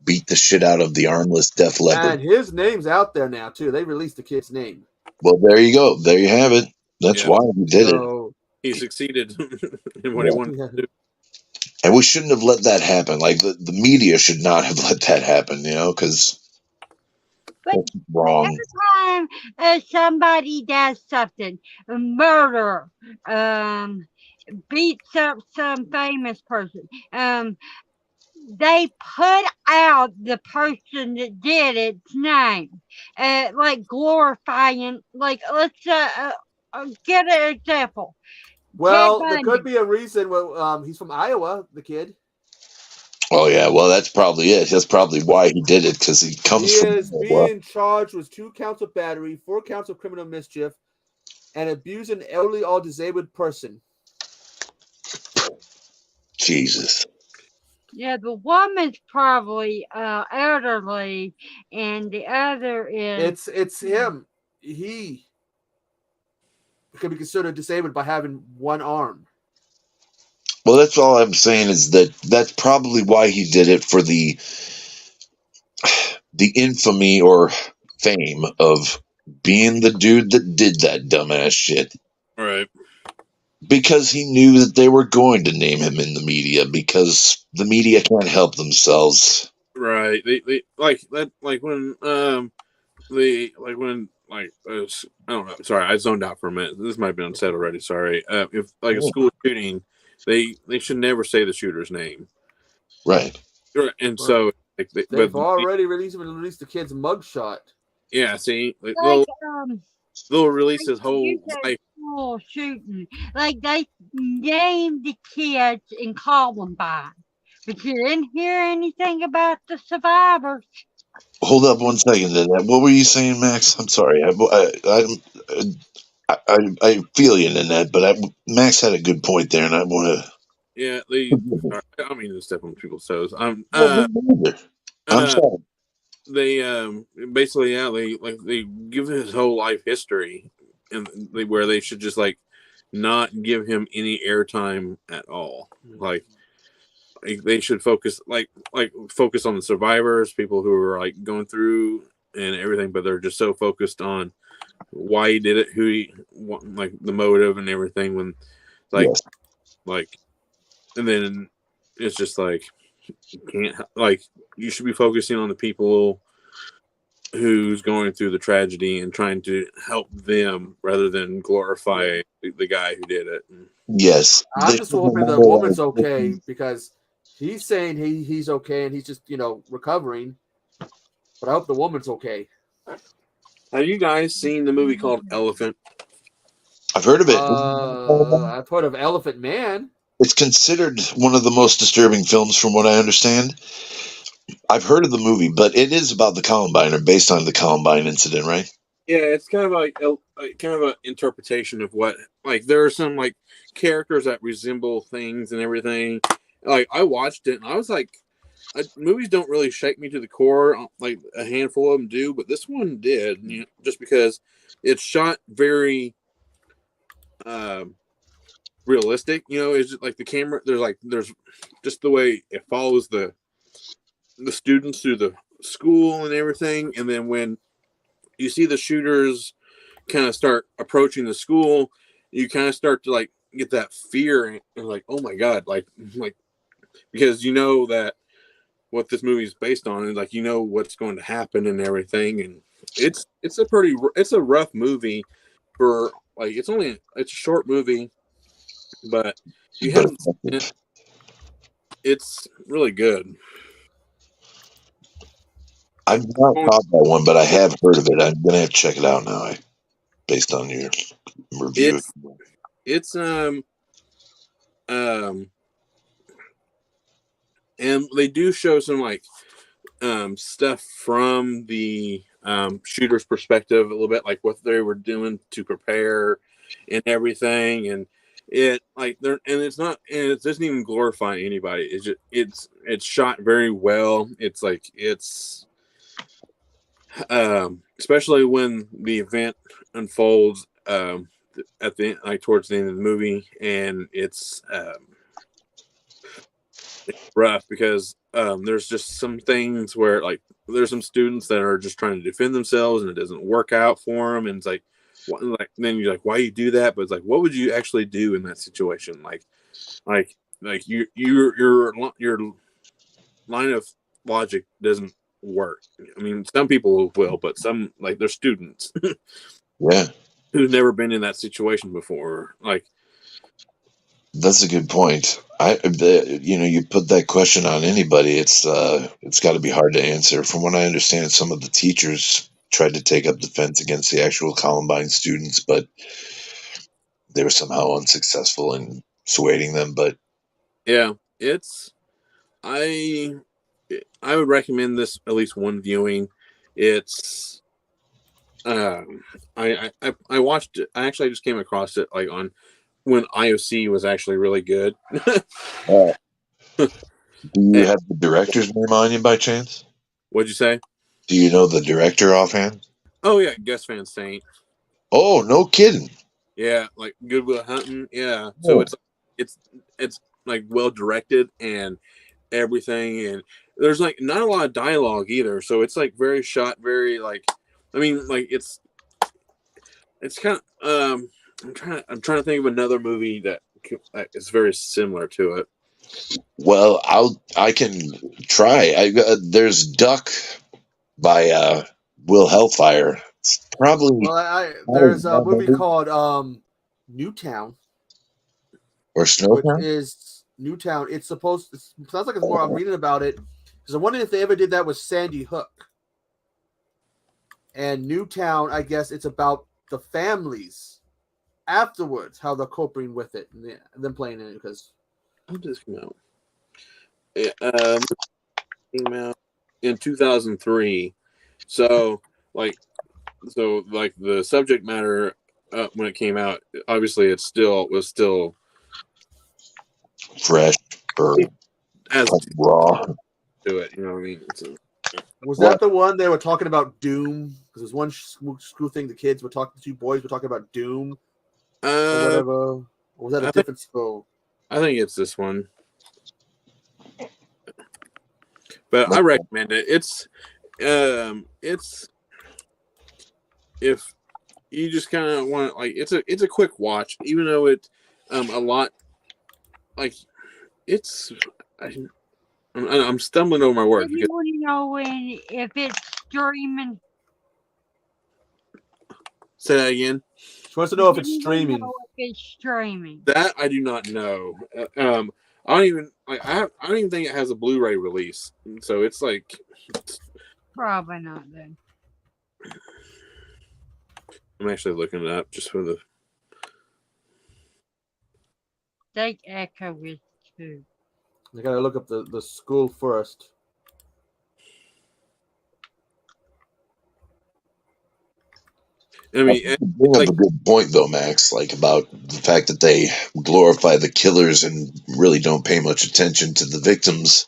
[SPEAKER 4] beat the shit out of the armless Def Leppard.
[SPEAKER 2] And his name's out there now, too. They released the kid's name.
[SPEAKER 4] Well, there you go. There you have it. That's why he did it.
[SPEAKER 1] He succeeded in what he wanted to do.
[SPEAKER 4] And we shouldn't have let that happen. Like, the media should not have let that happen, because that's wrong.
[SPEAKER 3] Every time somebody does something, murder, beats up some famous person, they put out the person that did its name, like glorifying. Like let's get an example. Ted
[SPEAKER 2] Well, there could
[SPEAKER 3] Bundy.
[SPEAKER 2] be a reason. Well, he's from Iowa, the kid.
[SPEAKER 4] Oh yeah, well that's probably it. That's probably why he did it, because he comes
[SPEAKER 2] He
[SPEAKER 4] from
[SPEAKER 2] is being charged with 2 counts of battery, 4 counts of criminal mischief, and abuse an elderly or disabled person.
[SPEAKER 4] Jesus.
[SPEAKER 3] Yeah, the woman's probably elderly, and the other is.
[SPEAKER 2] It's him. He could be considered disabled by having one arm.
[SPEAKER 4] Well, that's all I'm saying is that that's probably why he did it, for the infamy or fame of being the dude that did that dumbass shit.
[SPEAKER 1] Right.
[SPEAKER 4] Because he knew that they were going to name him in the media, because the media can't help themselves.
[SPEAKER 1] Right. They like that. Like when I don't know. Sorry, I zoned out for a minute. This might have been said already. Sorry. If like a school shooting, they should never say the shooter's name.
[SPEAKER 4] Right.
[SPEAKER 1] And so like
[SPEAKER 2] They've already released the kid's mugshot.
[SPEAKER 1] Yeah. See, like,
[SPEAKER 3] Like,
[SPEAKER 1] they'll release his whole life.
[SPEAKER 3] school shooting. Like they named the kids in Columbine, but you didn't hear anything about the survivors.
[SPEAKER 4] Hold up one second. What were you saying, Max? I'm sorry. I feel you in that, but Max had a good point there, and I want to.
[SPEAKER 1] Yeah, I don't mean to step on people's toes.
[SPEAKER 4] I'm
[SPEAKER 1] sorry. They basically they give his whole life history, and where they should just like not give him any airtime at all. Like they should focus focus on the survivors, people who are like going through and everything, but they're just so focused on why he did it, who he like the motive and everything. When and then it's just like you can't you should be focusing on the people who's going through the tragedy and trying to help them rather than glorify the guy who did it.
[SPEAKER 2] Yes, I'm just hoping the woman's okay, because he's saying he's okay and he's just recovering. But I hope the woman's okay.
[SPEAKER 1] Have you guys seen the movie called Elephant?
[SPEAKER 4] I've heard of it.
[SPEAKER 2] I've heard of Elephant Man.
[SPEAKER 4] It's considered one of the most disturbing films, from what I understand. I've heard of the movie, but it is about the Columbine, or based on the Columbine incident, right?
[SPEAKER 1] Yeah, it's kind of like kind of an interpretation of what, like, there are some like characters that resemble things and everything. Like I watched it and I was like, movies don't really shake me to the core. Like a handful of them do, but this one did. Just because it's shot very realistic. It's just like the camera. There's just the way it follows the students through the school and everything, and then when you see the shooters kind of start approaching the school, you kind of start to like get that fear and like, oh my god, like because that what this movie is based on, and like what's going to happen and everything, and it's a rough movie for like it's a short movie, but you haven't seen it, it's really good.
[SPEAKER 4] I've not caught that one, but I have heard of it. I'm gonna have to check it out now, based on your review.
[SPEAKER 1] It's and they do show some like stuff from the shooter's perspective a little bit, like what they were doing to prepare and everything, and it doesn't even glorify anybody. It's just it's shot very well. It's like especially when the event unfolds at the towards the end of the movie, and it's rough because there's just some things where like there's some students that are just trying to defend themselves and it doesn't work out for them, and it's like then you're like, why you do that? But it's like, what would you actually do in that situation? Like your line of logic doesn't work. I mean, some people will, but some, like, they're students
[SPEAKER 4] yeah,
[SPEAKER 1] who've never been in that situation before. Like
[SPEAKER 4] That's a good point. You put that question on anybody, it's got to be hard to answer. From what I understand, some of the teachers tried to take up defense against the actual Columbine students, but they were somehow unsuccessful in dissuading them. But
[SPEAKER 1] yeah, it's I I would recommend this at least one viewing. It's I watched it. I actually just came across it like on when IOC was actually really good.
[SPEAKER 4] uh, do you
[SPEAKER 1] And
[SPEAKER 4] have the director's name on you by chance?
[SPEAKER 1] what'd you say?
[SPEAKER 4] Do you know the director offhand?
[SPEAKER 1] Oh yeah, Gus Van Sant.
[SPEAKER 4] Oh, no kidding.
[SPEAKER 1] Yeah, like Good Will Hunting. Yeah, so
[SPEAKER 4] Oh,
[SPEAKER 1] it's like well directed and everything, and there's like not a lot of dialogue either. So it's like very shot, very like, I mean, like it's kind of I'm trying to think of another movie that is very similar to it.
[SPEAKER 4] well, I can try. There's Duck by Will Hellfire. It's probably
[SPEAKER 2] Well,
[SPEAKER 4] not as
[SPEAKER 2] there's a
[SPEAKER 4] well
[SPEAKER 2] movie
[SPEAKER 4] maybe,
[SPEAKER 2] called Newtown,
[SPEAKER 4] or
[SPEAKER 2] which
[SPEAKER 4] Snowtown.
[SPEAKER 2] is Newtown. It sounds like it's more. I'm reading about it because I'm wondering if they ever did that with Sandy Hook. And Newtown, I guess it's about the families afterwards, how they're coping with it, and them playing it because
[SPEAKER 1] When did this come out? It came out in 2003. So like like the subject matter when it came out, obviously it was still
[SPEAKER 4] Fresh or
[SPEAKER 1] as
[SPEAKER 4] raw.
[SPEAKER 1] to it. You know what I mean?
[SPEAKER 2] was
[SPEAKER 4] Well,
[SPEAKER 2] that the one they were talking about Doom? Because there's one school thing the kids were talking, the two boys were talking about Doom or whatever. Or was that a different school?
[SPEAKER 1] I think it's this one, but I recommend it. It's if you just kind of want like it's a quick watch, even though it a lot like it's I'm stumbling over my words
[SPEAKER 3] If you
[SPEAKER 1] because
[SPEAKER 3] want to know if it's streaming,
[SPEAKER 1] say that again.
[SPEAKER 2] She wants to know if
[SPEAKER 3] if
[SPEAKER 2] it's
[SPEAKER 3] you want to
[SPEAKER 2] streaming.
[SPEAKER 3] know if it's streaming,
[SPEAKER 1] That I do not know. I don't even like I don't even think it has a Blu-ray release, so it's like
[SPEAKER 3] probably not then.
[SPEAKER 1] I'm actually looking it up just for the.
[SPEAKER 3] Take Echo with too.
[SPEAKER 2] I gotta look up the school first.
[SPEAKER 1] I mean,
[SPEAKER 4] you bring up
[SPEAKER 1] like
[SPEAKER 4] a good point though, Max, like about the fact that they glorify the killers and really don't pay much attention to the victims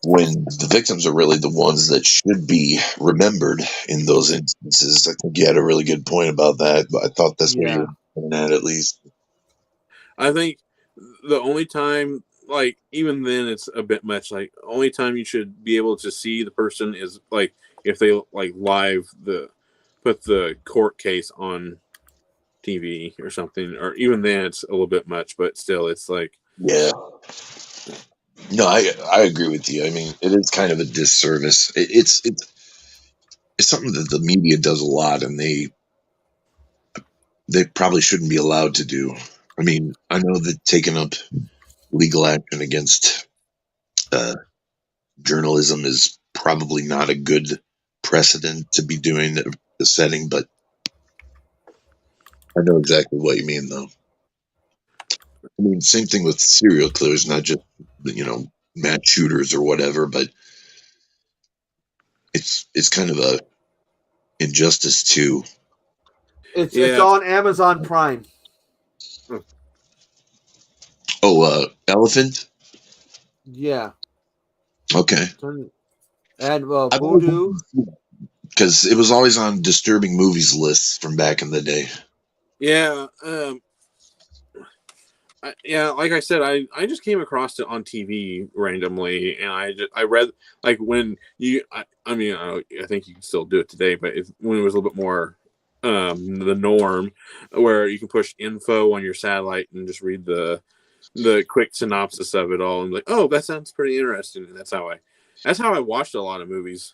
[SPEAKER 4] when the victims are really the ones that should be remembered in those instances. I think you had a really good point about that, but I thought that's where
[SPEAKER 2] Yeah.
[SPEAKER 4] you were going at least.
[SPEAKER 1] I think the only time, like even then, it's a bit much. Like only time you should be able to see the person is like if they like put the court case on TV or something, or even then it's a little bit much. But still, it's like
[SPEAKER 4] Yeah. No, I agree with you. I mean, it is kind of a disservice. It's something that the media does a lot, and they probably shouldn't be allowed to do. I mean, I know that taking up legal action against uh, journalism is probably not a good precedent to be doing the setting, but I know exactly what you mean, though. I mean, same thing with serial killers, not just mass shooters or whatever, but it's kind of a injustice too.
[SPEAKER 2] It's
[SPEAKER 1] yeah,
[SPEAKER 2] on Amazon Prime.
[SPEAKER 4] Oh, Elephant.
[SPEAKER 2] Yeah.
[SPEAKER 4] Okay,
[SPEAKER 2] And
[SPEAKER 4] I've always
[SPEAKER 2] Voodoo.
[SPEAKER 4] because it was always on disturbing movies lists from back in the day.
[SPEAKER 1] yeah. Yeah, like I said, I just came across it on TV randomly, and I read like when I mean I think you can still do it today, but when it was a little bit more the norm, where you can push info on your satellite and just read the quick synopsis of it all, and like, oh, that sounds pretty interesting. And that's how I watched a lot of movies.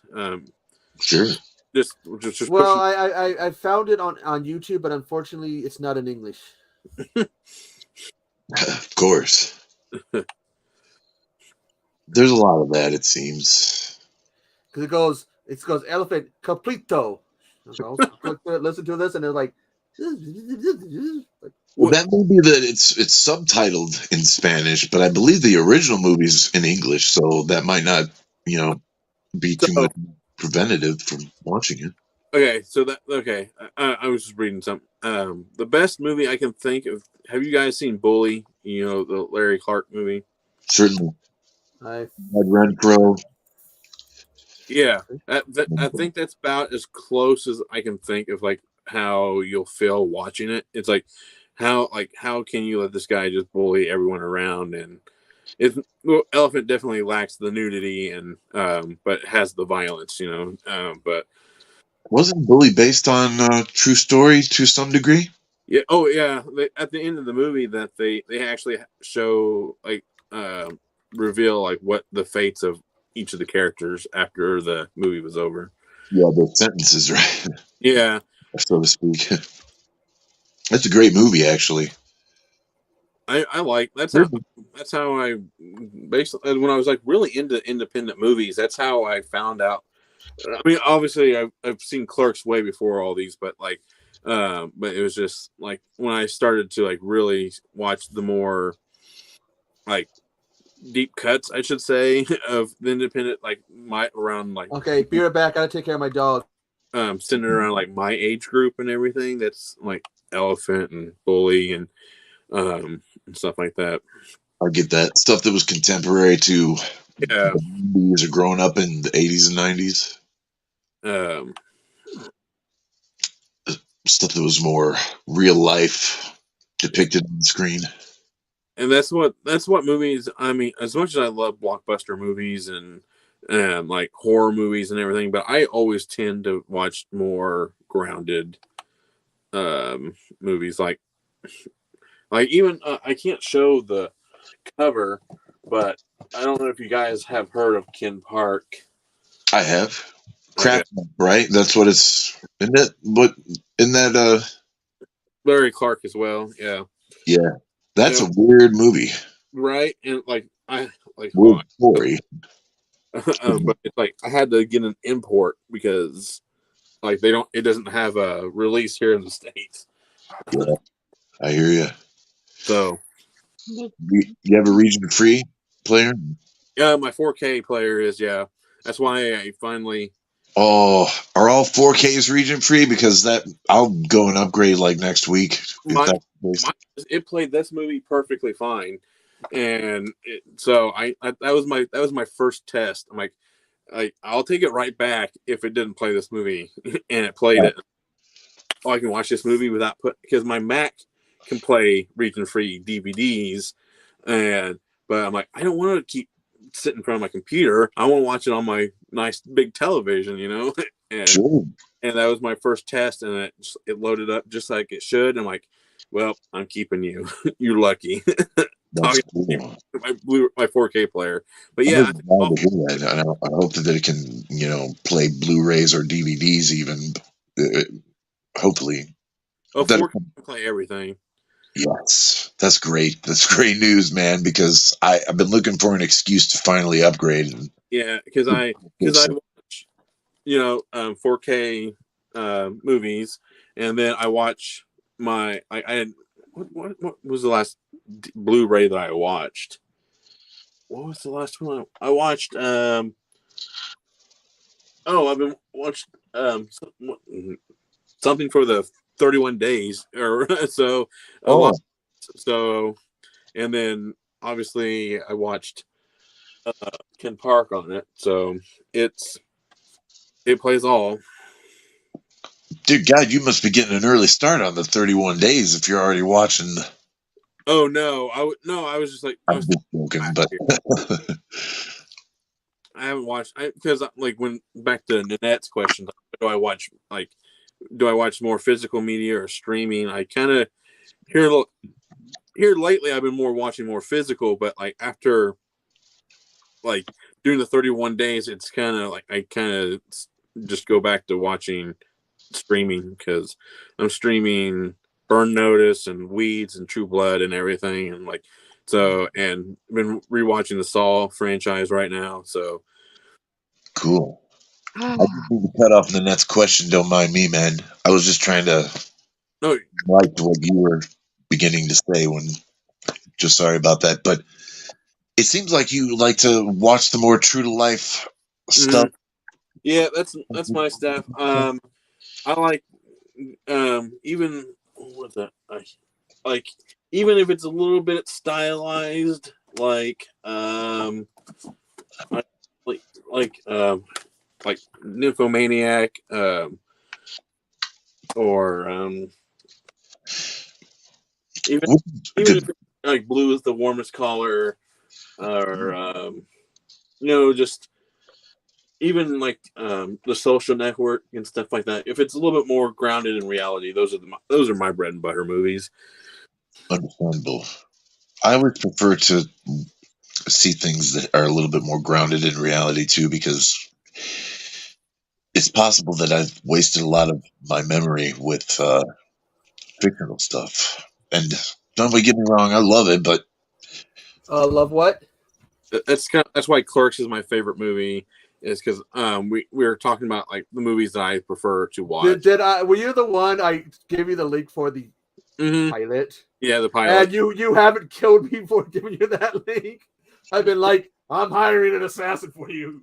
[SPEAKER 4] Sure.
[SPEAKER 1] Just
[SPEAKER 2] Well,
[SPEAKER 1] pushing.
[SPEAKER 2] I found it on YouTube, but unfortunately, it's not in English.
[SPEAKER 4] Of course. There's a lot of that, it seems.
[SPEAKER 2] Because it goes elephant caprito. So listen to this, and they're like,
[SPEAKER 4] Well,
[SPEAKER 1] What?
[SPEAKER 4] that may be that it's subtitled in Spanish, but I believe the original movie's in English, so that might not, be too
[SPEAKER 1] So
[SPEAKER 4] much preventative from watching it.
[SPEAKER 1] okay, so that okay. I was just reading something. The best movie I can think of. Have you guys seen Bully? You know, the Larry Clark movie.
[SPEAKER 4] Certainly,
[SPEAKER 2] I
[SPEAKER 4] Red Renfro.
[SPEAKER 1] Yeah, I think that's about as close as I can think of, like how you'll feel watching it. It's how can you let this guy just bully everyone around? And it's well, Elephant definitely lacks the nudity and but has the violence, you know. But
[SPEAKER 4] Wasn't Bully based on true story to some degree?
[SPEAKER 1] yeah, oh yeah, at the end of the movie that they actually show like reveal like what the fates of each of the characters after the movie was over.
[SPEAKER 4] Yeah, the sentences, right,
[SPEAKER 1] Yeah,
[SPEAKER 4] so to speak. That's a great movie, actually.
[SPEAKER 1] I like
[SPEAKER 4] There's
[SPEAKER 1] that's how I basically when I was like really into independent movies. That's how I found out. I mean, obviously I've seen Clerks way before all these, but it was just like when I started to like really watch the more like deep cuts, I should say, of the independent like my around like
[SPEAKER 2] okay. Be right back. I gotta take care of my dog.
[SPEAKER 1] centered around like my age group and everything. That's like Elephant and Bully and stuff like that.
[SPEAKER 4] I get that stuff that was contemporary to
[SPEAKER 1] Yeah.
[SPEAKER 4] the 90s or growing up in the 80s and 90s.
[SPEAKER 1] Um,
[SPEAKER 4] Stuff that was more real life depicted on the screen.
[SPEAKER 1] and that's what movies. I mean, as much as I love blockbuster movies and like horror movies and everything, but I always tend to watch more grounded movies. Like even I can't show the cover, but I don't know if you guys have heard of Ken Park.
[SPEAKER 4] I have.
[SPEAKER 1] Okay,
[SPEAKER 4] Crap, right? That's what it's. Isn't it? What? In that?
[SPEAKER 1] Larry Clark as well. Yeah,
[SPEAKER 4] Yeah. That's
[SPEAKER 1] yeah,
[SPEAKER 4] a weird movie.
[SPEAKER 1] right. And like I like hold
[SPEAKER 4] Weird story.
[SPEAKER 1] on, but it's like I had to get an import because like they don't. It doesn't have a release here in the states.
[SPEAKER 4] Yeah, I hear you.
[SPEAKER 1] So
[SPEAKER 4] You have a region free player?
[SPEAKER 1] yeah, my 4K player is yeah. That's why I finally.
[SPEAKER 4] Oh, are all 4Ks region free? Because that I'll go and upgrade like next week if
[SPEAKER 1] My,
[SPEAKER 4] that's the case.
[SPEAKER 1] it played this movie perfectly fine, and so that was my first test. I'm like I'll take it right back if it didn't play this movie, and it played
[SPEAKER 4] Yeah,
[SPEAKER 1] it. Oh, I can watch this movie without because my Mac can play region free DVDs, and but I'm like I don't want to keep sitting in front of my computer. I want to watch it on my nice big television, you know, and
[SPEAKER 4] sure.
[SPEAKER 1] and that was my first test, and it loaded up just like it should. I'm like, well, I'm keeping you. You're lucky.
[SPEAKER 4] That's
[SPEAKER 1] Talking to
[SPEAKER 4] cool.
[SPEAKER 1] my 4K player, but
[SPEAKER 4] I'm
[SPEAKER 1] yeah,
[SPEAKER 4] really glad to hear that. I hope that it can, play Blu-rays or DVDs even. Uh, Hopefully.
[SPEAKER 1] oh,
[SPEAKER 4] That
[SPEAKER 1] 4K can play everything.
[SPEAKER 4] Yes, that's great. That's great news, man. Because I've been looking for an excuse to finally upgrade. And
[SPEAKER 1] Yeah, because I watch 4K movies, and then I watch I had what was the last Blu-ray that I watched? What was the last one I watched? I've been watched something for the 31 days or so a lot.
[SPEAKER 4] oh,
[SPEAKER 1] So and then obviously I watched Ken Park on it. So it plays all.
[SPEAKER 4] dear God, you must be getting an early start on the 31 days if you're already watching.
[SPEAKER 1] Oh no, I was just like I
[SPEAKER 4] I'm
[SPEAKER 1] was
[SPEAKER 4] just joking,
[SPEAKER 1] last
[SPEAKER 4] but
[SPEAKER 1] year. I haven't watched because like when back to Nanette's question, do I watch like do I watch more physical media or streaming? I kind of here here lately I've been more watching more physical, but like after like doing the 31 days, it's kind of like I kind of just go back to watching streaming because I'm streaming Burn Notice and Weeds and True Blood and everything, and like so, and been rewatching the Saw franchise right now. So
[SPEAKER 4] Cool. I didn't mean to cut off the next question. Don't mind me, man. I was just trying to
[SPEAKER 1] no,
[SPEAKER 4] like what you were beginning to say when. Just sorry about that, but it seems like you like to watch the more true to life stuff.
[SPEAKER 1] yeah, that's my stuff. I like even what's that? Like even if it's a little bit stylized, like I- like like like Nymphomaniac, or even even if
[SPEAKER 4] Good.
[SPEAKER 1] it's like Blue is the Warmest Color, or you know, just even like the Social Network and stuff like that. If it's a little bit more grounded in reality, those are my bread and butter movies.
[SPEAKER 4] Understandable. I always prefer to see things that are a little bit more grounded in reality too, because it's possible that I've wasted a lot of my memory with fictional stuff. And don't get me wrong, I love it, but
[SPEAKER 2] Love what?
[SPEAKER 1] That's why Clerks is my favorite movie. Is because we were talking about like the movies that I prefer to watch.
[SPEAKER 2] Did I? Were you the one I gave you the link for the pilot?
[SPEAKER 1] Yeah, the pilot.
[SPEAKER 2] And you haven't killed me for giving you that link. I've been like, I'm hiring an assassin for you.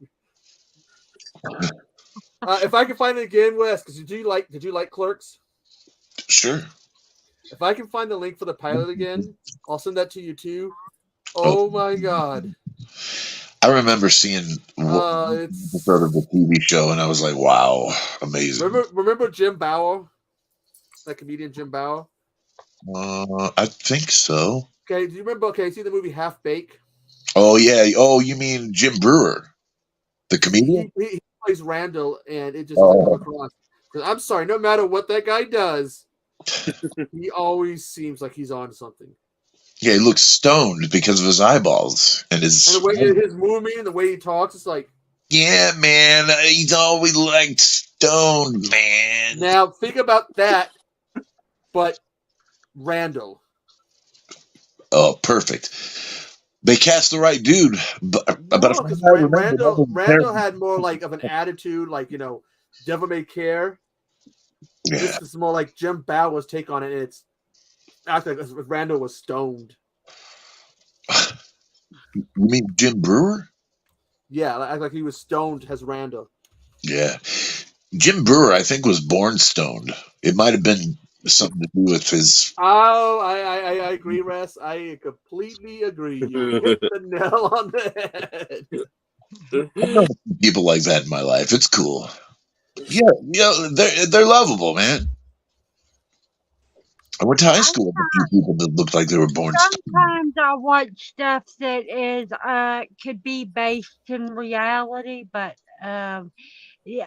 [SPEAKER 2] If I can find it again, Wes, because did you like Clerks?
[SPEAKER 4] sure.
[SPEAKER 2] If I can find the link for the pilot again, I'll send that to you too. Oh my god.
[SPEAKER 4] I remember seeing
[SPEAKER 2] It's
[SPEAKER 4] episode of the TV show, and I was like, "Wow, amazing!"
[SPEAKER 2] remember Jim Bauer, that comedian Jim Bauer.
[SPEAKER 4] I think so.
[SPEAKER 2] Okay, do you remember? Okay, see the movie Half Baked?
[SPEAKER 4] Oh yeah. Oh, you mean Jim Brewer, the comedian?
[SPEAKER 2] He plays Randall, and it just doesn't come
[SPEAKER 4] Oh,
[SPEAKER 2] across. Because I'm sorry, no matter what that guy does, he always seems like he's on something.
[SPEAKER 4] yeah. He looks stoned because of his eyeballs and his.
[SPEAKER 2] And the way his movement and the way he talks, it's like.
[SPEAKER 4] Yeah, man. He's always like stoned, man.
[SPEAKER 2] Now think about that, but Randall.
[SPEAKER 4] Oh, perfect. They cast the right dude, but
[SPEAKER 2] No, because Randall had more like of an attitude, like devil may care.
[SPEAKER 4] Yeah.
[SPEAKER 2] This is more like Jim Bauer's take on it. And it's actually Randall was stoned.
[SPEAKER 4] You mean Jim Brewer?
[SPEAKER 2] Yeah, like he was stoned as Randall.
[SPEAKER 4] Yeah. Jim Brewer, I think, was born stoned. It might have been something to do with his.
[SPEAKER 2] Oh, I agree, Russ. I completely agree. You hit the nail on the head.
[SPEAKER 4] I've known people like that in my life. It's cool. Yeah, they're lovable, man. I went to high school with a few people that looked like they were born stoned.
[SPEAKER 3] Sometimes I watch stuff that is could be based in reality, but yeah,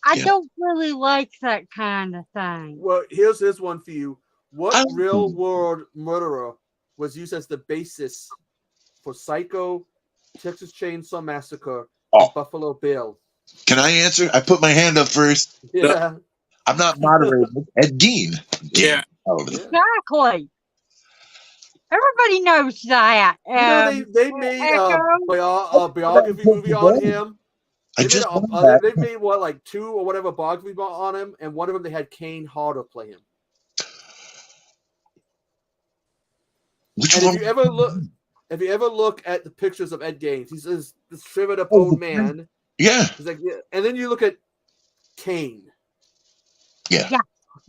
[SPEAKER 3] I
[SPEAKER 4] Yeah.
[SPEAKER 3] don't really like that kind of thing.
[SPEAKER 2] Well, here's this one for you. What
[SPEAKER 4] I-
[SPEAKER 2] real world murderer was used as the basis for Psycho, Texas Chainsaw Massacre, and
[SPEAKER 4] Oh.
[SPEAKER 2] Buffalo Bill?
[SPEAKER 4] Can I answer? I put my hand up first.
[SPEAKER 2] Yeah.
[SPEAKER 4] I'm not moderating. Ed Gein.
[SPEAKER 1] Yeah.
[SPEAKER 3] Exactly. Everybody knows that.
[SPEAKER 2] They made
[SPEAKER 3] Echo.
[SPEAKER 2] a biography movie on him.
[SPEAKER 4] I just
[SPEAKER 2] They made what, like 2 or whatever biography on him, and one of them they had Kane Hodder play him.
[SPEAKER 4] Which
[SPEAKER 2] And
[SPEAKER 4] one?
[SPEAKER 2] if you ever look at the pictures of Ed Gaines, he's this shriveled up old man.
[SPEAKER 4] Yeah.
[SPEAKER 2] He's like, yeah. And then you look at Kane.
[SPEAKER 4] Yeah.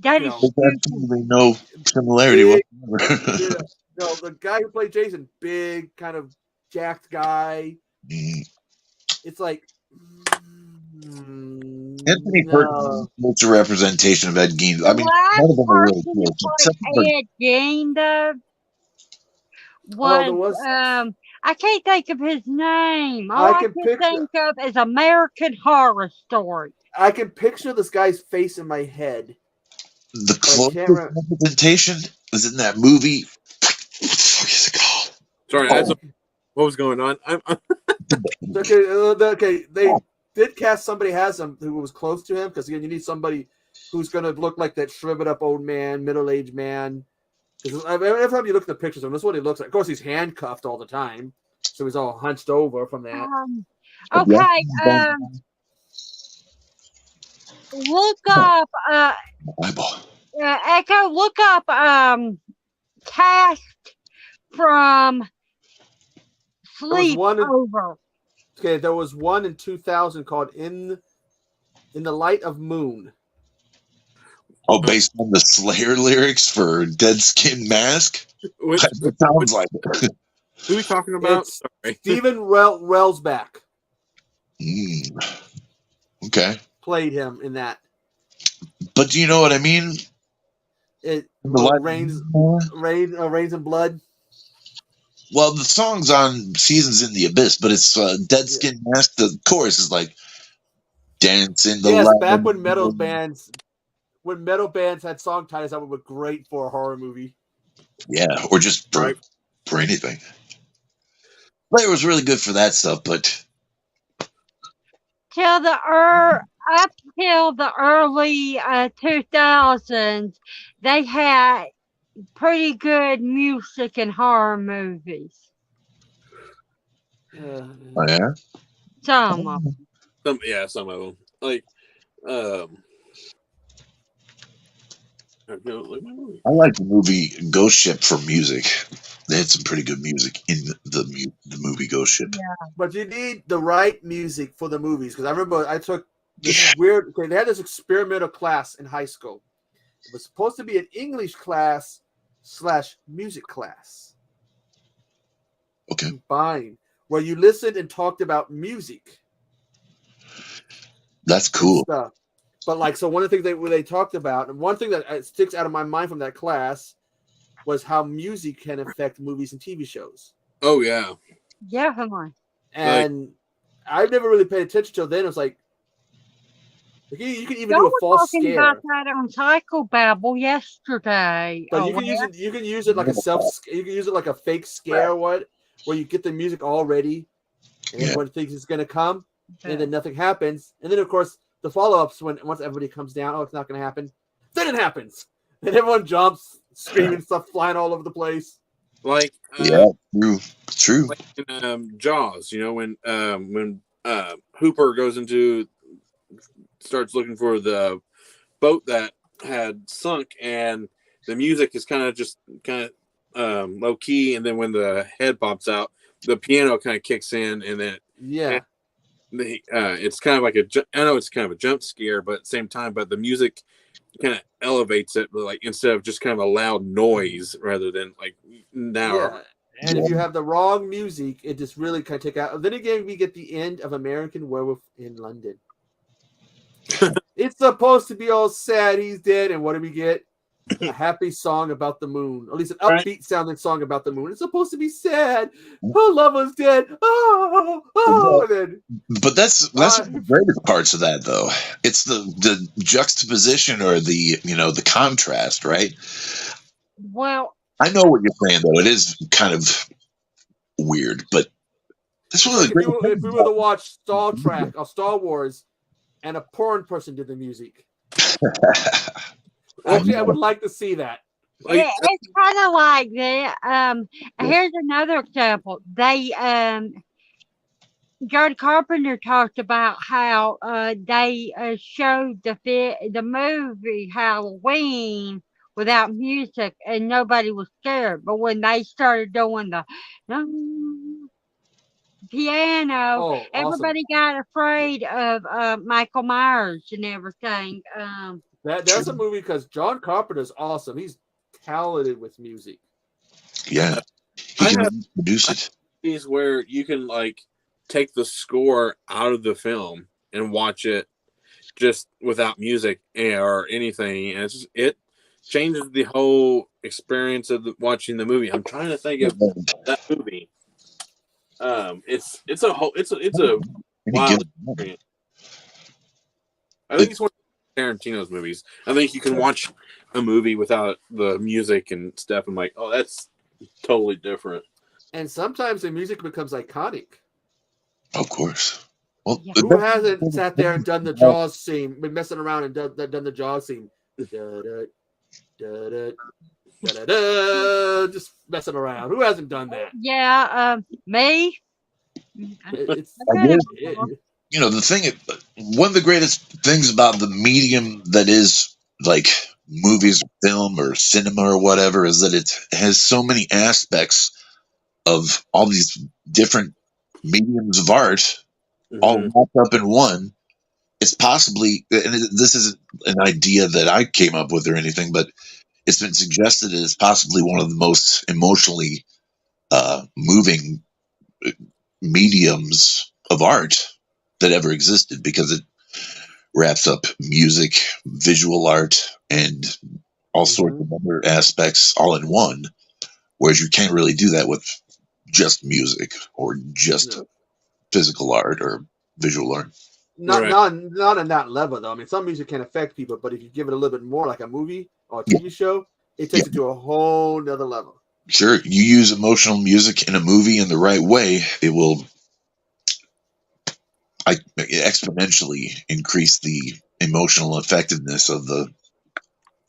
[SPEAKER 3] That is
[SPEAKER 4] There's absolutely no similarity whatsoever.
[SPEAKER 2] No, the guy who played Jason, big, kind of jacked guy. It's like
[SPEAKER 4] Anthony Perkins is a representation of Ed Gein. I mean, none of them are really cool.
[SPEAKER 3] Ed Gein, though, was I can't think of his name. All I can think of is American Horror Story.
[SPEAKER 2] I can picture this guy's face in my head.
[SPEAKER 4] The closest representation is in that movie. What the fuck is it called?
[SPEAKER 1] Sorry, what was going on?
[SPEAKER 2] Okay, they did cast somebody who was close to him, because again, you need somebody who's going to look like that shriveled up old man, middle-aged man. Because every time you look at the pictures of him, that's what he looks like. Of course, he's handcuffed all the time, so he's all hunched over from that.
[SPEAKER 3] Okay. Look up.
[SPEAKER 4] Eyeball.
[SPEAKER 3] Echo. Look up. Cast from Sleep Over.
[SPEAKER 2] Okay, there was one in 2000 called "In the Light of Moon."
[SPEAKER 4] Oh, based on the Slayer lyrics for Dead Skin Mask?
[SPEAKER 1] Which
[SPEAKER 4] It sounds like it.
[SPEAKER 1] who are we talking about?
[SPEAKER 2] It's
[SPEAKER 1] Sorry.
[SPEAKER 2] Stephen Rellsback
[SPEAKER 4] Okay.
[SPEAKER 2] played him in that.
[SPEAKER 4] But do you know what I mean?
[SPEAKER 2] It rains and blood.
[SPEAKER 4] Well, the song's on Seasons in the Abyss, but it's Dead Skin Mask. The chorus is like Dance in the Light.
[SPEAKER 2] Back when metal bands had song titles that were great for a horror movie.
[SPEAKER 4] Yeah, or just for anything. Slayer was really good for that stuff, but
[SPEAKER 3] Up till the early 2000s, they had pretty good music in horror movies.
[SPEAKER 4] Oh yeah,
[SPEAKER 3] Some of them.
[SPEAKER 1] Some of them. Like,
[SPEAKER 4] I like the movie Ghost Ship for music. They had some pretty good music in the movie Ghost Ship.
[SPEAKER 3] Yeah.
[SPEAKER 2] But you need the right music for the movies, because I remember I took this weird. Okay, they had this experimental class in high school. It was supposed to be an English class / music class.
[SPEAKER 4] Okay.
[SPEAKER 2] Combined, where you listened and talked about music.
[SPEAKER 4] That's cool.
[SPEAKER 2] Stuff. But like, so one of the things they talked about, and one thing that sticks out of my mind from that class was how music can affect movies and TV shows.
[SPEAKER 1] Oh yeah.
[SPEAKER 3] Yeah, come on.
[SPEAKER 2] And I've never really paid attention till then. It was like you can even do a false scare.
[SPEAKER 3] We were talking about that on Psychobabble yesterday.
[SPEAKER 2] But you can use it like you can use it like a fake scare, where you get the music all ready, and everyone thinks it's going to come, and then nothing happens, and then of course the follow-ups once everybody comes down, it's not going to happen, then it happens, and everyone jumps, screaming, stuff flying all over the place.
[SPEAKER 1] Like
[SPEAKER 4] true.
[SPEAKER 1] Like in, Jaws, when Hooper goes starts looking for the boat that had sunk, and the music is kind of low key, and then when the head pops out, the piano kind of kicks in, and then it's kind of like I know it's kind of a jump scare, but at the same time, but the music kind of elevates it, like instead of just kind of a loud noise, rather than like now.
[SPEAKER 2] Yeah. And if you have the wrong music, it just really kind of take out. Then again, we get the end of American Werewolf in London. It's supposed to be all sad, he's dead, and what do we get? A happy song about the moon, or at least an upbeat sounding song about the moon. It's supposed to be sad. Her lover's dead.
[SPEAKER 4] But that's the greatest parts of that, though. It's the juxtaposition, or the contrast, right?
[SPEAKER 3] Well,
[SPEAKER 4] I know what you're saying, though. It is kind of weird, but that's one of the great things.
[SPEAKER 2] If we were to watch Star Trek or Star Wars, and a porn person did the music. Actually, I would like to see that.
[SPEAKER 3] It's kind of like that. Here's another example. John Carpenter talked about how they showed the movie Halloween without music, and nobody was scared. But when they started doing the piano, everybody got afraid of Michael Myers and everything.
[SPEAKER 2] That's a movie because John Carpenter's awesome. He's talented with music.
[SPEAKER 4] Yeah, he can produce it.
[SPEAKER 1] Is where you can take the score out of the film and watch it just without music or anything, and it changes the whole experience of watching the movie. I'm trying to think of that movie. It's a wild experience. I think it's one of Tarantino's movies. I think you can watch a movie without the music and stuff. I'm like, oh, that's totally different.
[SPEAKER 2] And sometimes the music becomes iconic.
[SPEAKER 4] Of course. Well,
[SPEAKER 3] Yeah.
[SPEAKER 2] Who hasn't sat there and done the Jaws scene, been messing around and done the Jaws scene? Just messing around. Who hasn't done that?
[SPEAKER 3] Yeah, me.
[SPEAKER 2] It's
[SPEAKER 3] I've done it
[SPEAKER 2] it,
[SPEAKER 3] before.
[SPEAKER 4] you know, one of the greatest things about the medium that is like movies or film or cinema or whatever is that it has so many aspects of all these different mediums of art all
[SPEAKER 1] Mm-hmm.
[SPEAKER 4] wrapped up in one. It's possibly, and this isn't an idea that I came up with or anything, but it's been suggested that it's possibly one of the most emotionally moving mediums of art that ever existed because it wraps up music, visual art, and all sorts of other aspects all in one. Whereas you can't really do that with just music or just
[SPEAKER 2] no.
[SPEAKER 4] physical art or visual art.
[SPEAKER 2] Not
[SPEAKER 1] Right.
[SPEAKER 2] not on that level though. I mean, some music can affect people, but if you give it a little bit more, like a movie or a
[SPEAKER 4] Yeah,
[SPEAKER 2] TV show, it
[SPEAKER 4] yeah,
[SPEAKER 2] takes it to a whole nother level.
[SPEAKER 4] sure. You use emotional music in a movie in the right way, it will exponentially increase the emotional effectiveness of the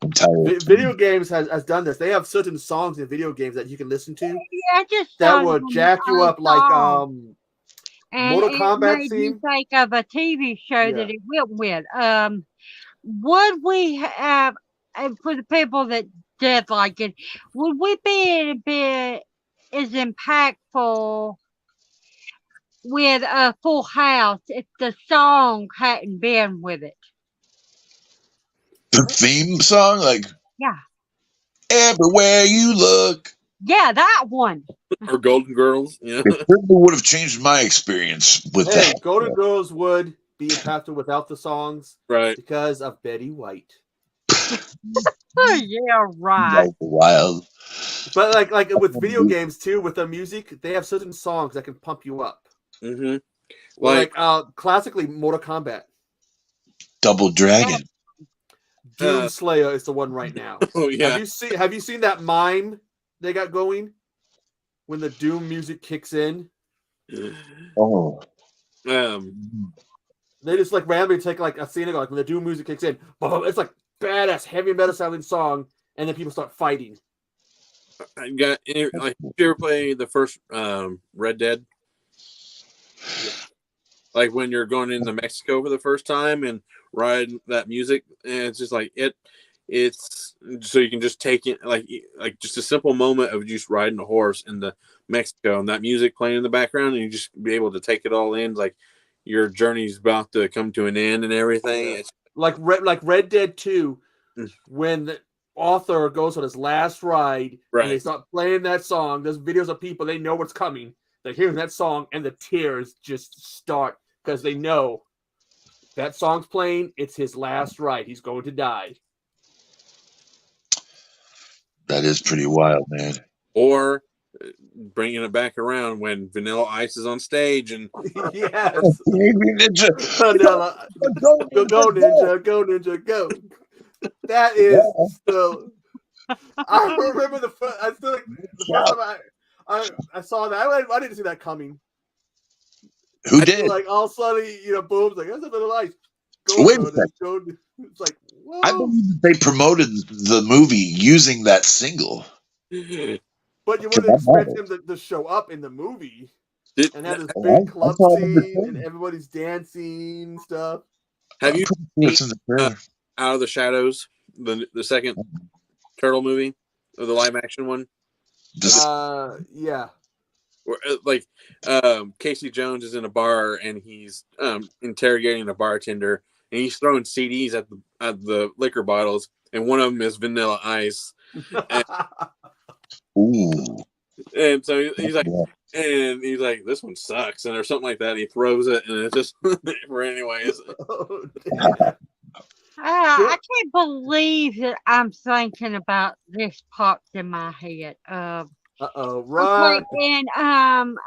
[SPEAKER 4] entire
[SPEAKER 2] Video games has done this. They have certain songs in video games that you can listen to
[SPEAKER 3] Yeah, I just
[SPEAKER 2] that
[SPEAKER 3] started
[SPEAKER 2] will
[SPEAKER 3] on the
[SPEAKER 2] jack you up, like
[SPEAKER 3] song, and
[SPEAKER 2] Mortal
[SPEAKER 3] it
[SPEAKER 2] Kombat
[SPEAKER 3] made me
[SPEAKER 2] theme.
[SPEAKER 3] think of a TV show
[SPEAKER 2] Yeah.
[SPEAKER 3] that it went with. Would we have, and for the people that did like it, would we be a bit as impactful with a Full House if the song hadn't been with it?
[SPEAKER 4] the theme song, like
[SPEAKER 3] Yeah,
[SPEAKER 4] everywhere you look.
[SPEAKER 3] yeah, that one.
[SPEAKER 1] Or Golden Girls. Yeah.
[SPEAKER 4] It certainly would have changed my experience with
[SPEAKER 2] Hey,
[SPEAKER 4] that.
[SPEAKER 2] Golden Girls would be impactful without the songs
[SPEAKER 1] Right.
[SPEAKER 2] because of Betty White.
[SPEAKER 3] Oh, yeah, right.
[SPEAKER 4] Wild.
[SPEAKER 2] But like with video games too, with the music, they have certain songs that can pump you up.
[SPEAKER 1] Mm-hmm.
[SPEAKER 2] Well,
[SPEAKER 1] Like,
[SPEAKER 2] classically Mortal Kombat.
[SPEAKER 4] Double
[SPEAKER 3] Yeah,
[SPEAKER 4] Dragon.
[SPEAKER 2] Doom Slayer is the one right now.
[SPEAKER 1] oh yeah.
[SPEAKER 2] Have you seen that mime they got going when the Doom music kicks in?
[SPEAKER 4] Oh.
[SPEAKER 2] They just like randomly take like a scene, like when the Doom music kicks in, it's like badass heavy metal sounding song, and then people start fighting.
[SPEAKER 1] I got like, did you ever play the first Red Dead?
[SPEAKER 2] Yeah.
[SPEAKER 1] Like when you're going into Mexico for the first time and riding that music, and it's just like it's so you can just take it like just a simple moment of just riding a horse into Mexico and that music playing in the background, and you just be able to take it all in, like your journey's about to come to an end and everything.
[SPEAKER 2] Yeah.
[SPEAKER 1] It's,
[SPEAKER 2] Like Red Dead 2,
[SPEAKER 1] Mm.
[SPEAKER 2] when the author goes on his last ride and they
[SPEAKER 1] right.
[SPEAKER 2] start playing that song, there's videos of people, they know what's coming. They're hearing that song and the tears just start because they know that song's playing. It's his last ride. He's going to die.
[SPEAKER 4] That is pretty wild, man.
[SPEAKER 1] Or bringing it back around when Vanilla Ice is on stage and
[SPEAKER 2] Yes.
[SPEAKER 4] Ninja.
[SPEAKER 2] Vanilla.
[SPEAKER 4] Go,
[SPEAKER 2] Go Ninja, go Ninja, go. That is still. I remember the first. I still like the first time I saw that. I didn't see that coming.
[SPEAKER 4] Who did?
[SPEAKER 2] Like all suddenly, boom, like that's a little nice.
[SPEAKER 4] Wait a second.
[SPEAKER 2] Go. It's like, whoa.
[SPEAKER 4] I believe that they promoted the movie using that single.
[SPEAKER 2] But you wouldn't expect him to show up in the movie and have this big club scene and everybody's dancing and stuff.
[SPEAKER 1] Have you
[SPEAKER 4] seen
[SPEAKER 1] Out of the Shadows, the second Turtle movie, or the live action one?
[SPEAKER 2] Yeah.
[SPEAKER 1] Where, like Casey Jones is in a bar and he's interrogating a bartender and he's throwing CDs at the liquor bottles, and one of them is Vanilla Ice.
[SPEAKER 4] Ooh.
[SPEAKER 1] And so he's like, this one sucks, and or something like that. He throws it, and it's just for anyways.
[SPEAKER 3] I can't believe that I'm thinking about this popped in my head.
[SPEAKER 2] Right.
[SPEAKER 3] And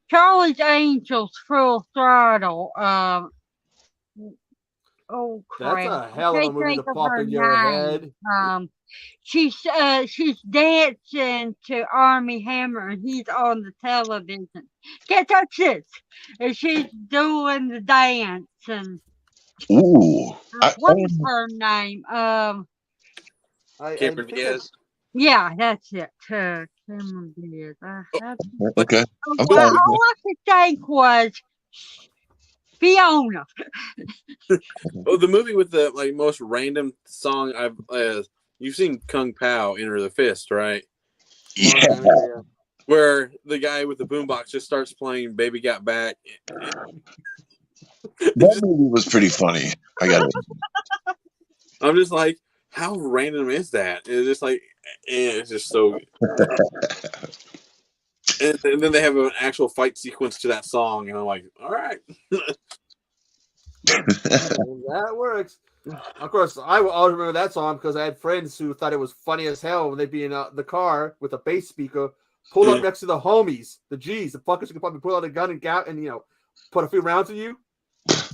[SPEAKER 3] Charlie's Angels Full Throttle. oh
[SPEAKER 2] That's
[SPEAKER 3] crap!
[SPEAKER 2] a
[SPEAKER 3] I
[SPEAKER 2] hell of a
[SPEAKER 3] can't
[SPEAKER 2] movie
[SPEAKER 3] think
[SPEAKER 2] to
[SPEAKER 3] of
[SPEAKER 2] pop
[SPEAKER 3] her
[SPEAKER 2] in your
[SPEAKER 3] name.
[SPEAKER 2] head.
[SPEAKER 3] She's dancing to Army Hammer, and he's on the television. Can't touch this, and she's doing the dance. And
[SPEAKER 4] Ooh.
[SPEAKER 3] what is her name?
[SPEAKER 2] I
[SPEAKER 1] Cameron
[SPEAKER 2] think
[SPEAKER 1] Diaz.
[SPEAKER 3] Yeah, that's it. Cameron Diaz.
[SPEAKER 4] Okay. I'm
[SPEAKER 3] Well,
[SPEAKER 4] sorry.
[SPEAKER 3] all I could think was Fiona.
[SPEAKER 1] Oh, the movie with the like most random song I've you've seen Kung Pao Enter the Fist, right?
[SPEAKER 4] Yeah.
[SPEAKER 2] Long time ago, yeah.
[SPEAKER 1] Where the guy with the boombox just starts playing "Baby Got Back."
[SPEAKER 4] That movie was pretty funny. I got it.
[SPEAKER 1] I'm just like, how random is that? It's just like, it's just so. And then they have an actual fight sequence to that song, and I'm like, all right.
[SPEAKER 2] That works. Of course, I will always remember that song because I had friends who thought it was funny as hell when they'd be in the car with a bass speaker, pull up next to the homies, the G's, the fuckers who could probably pull out a gun and gap and put a few rounds in you.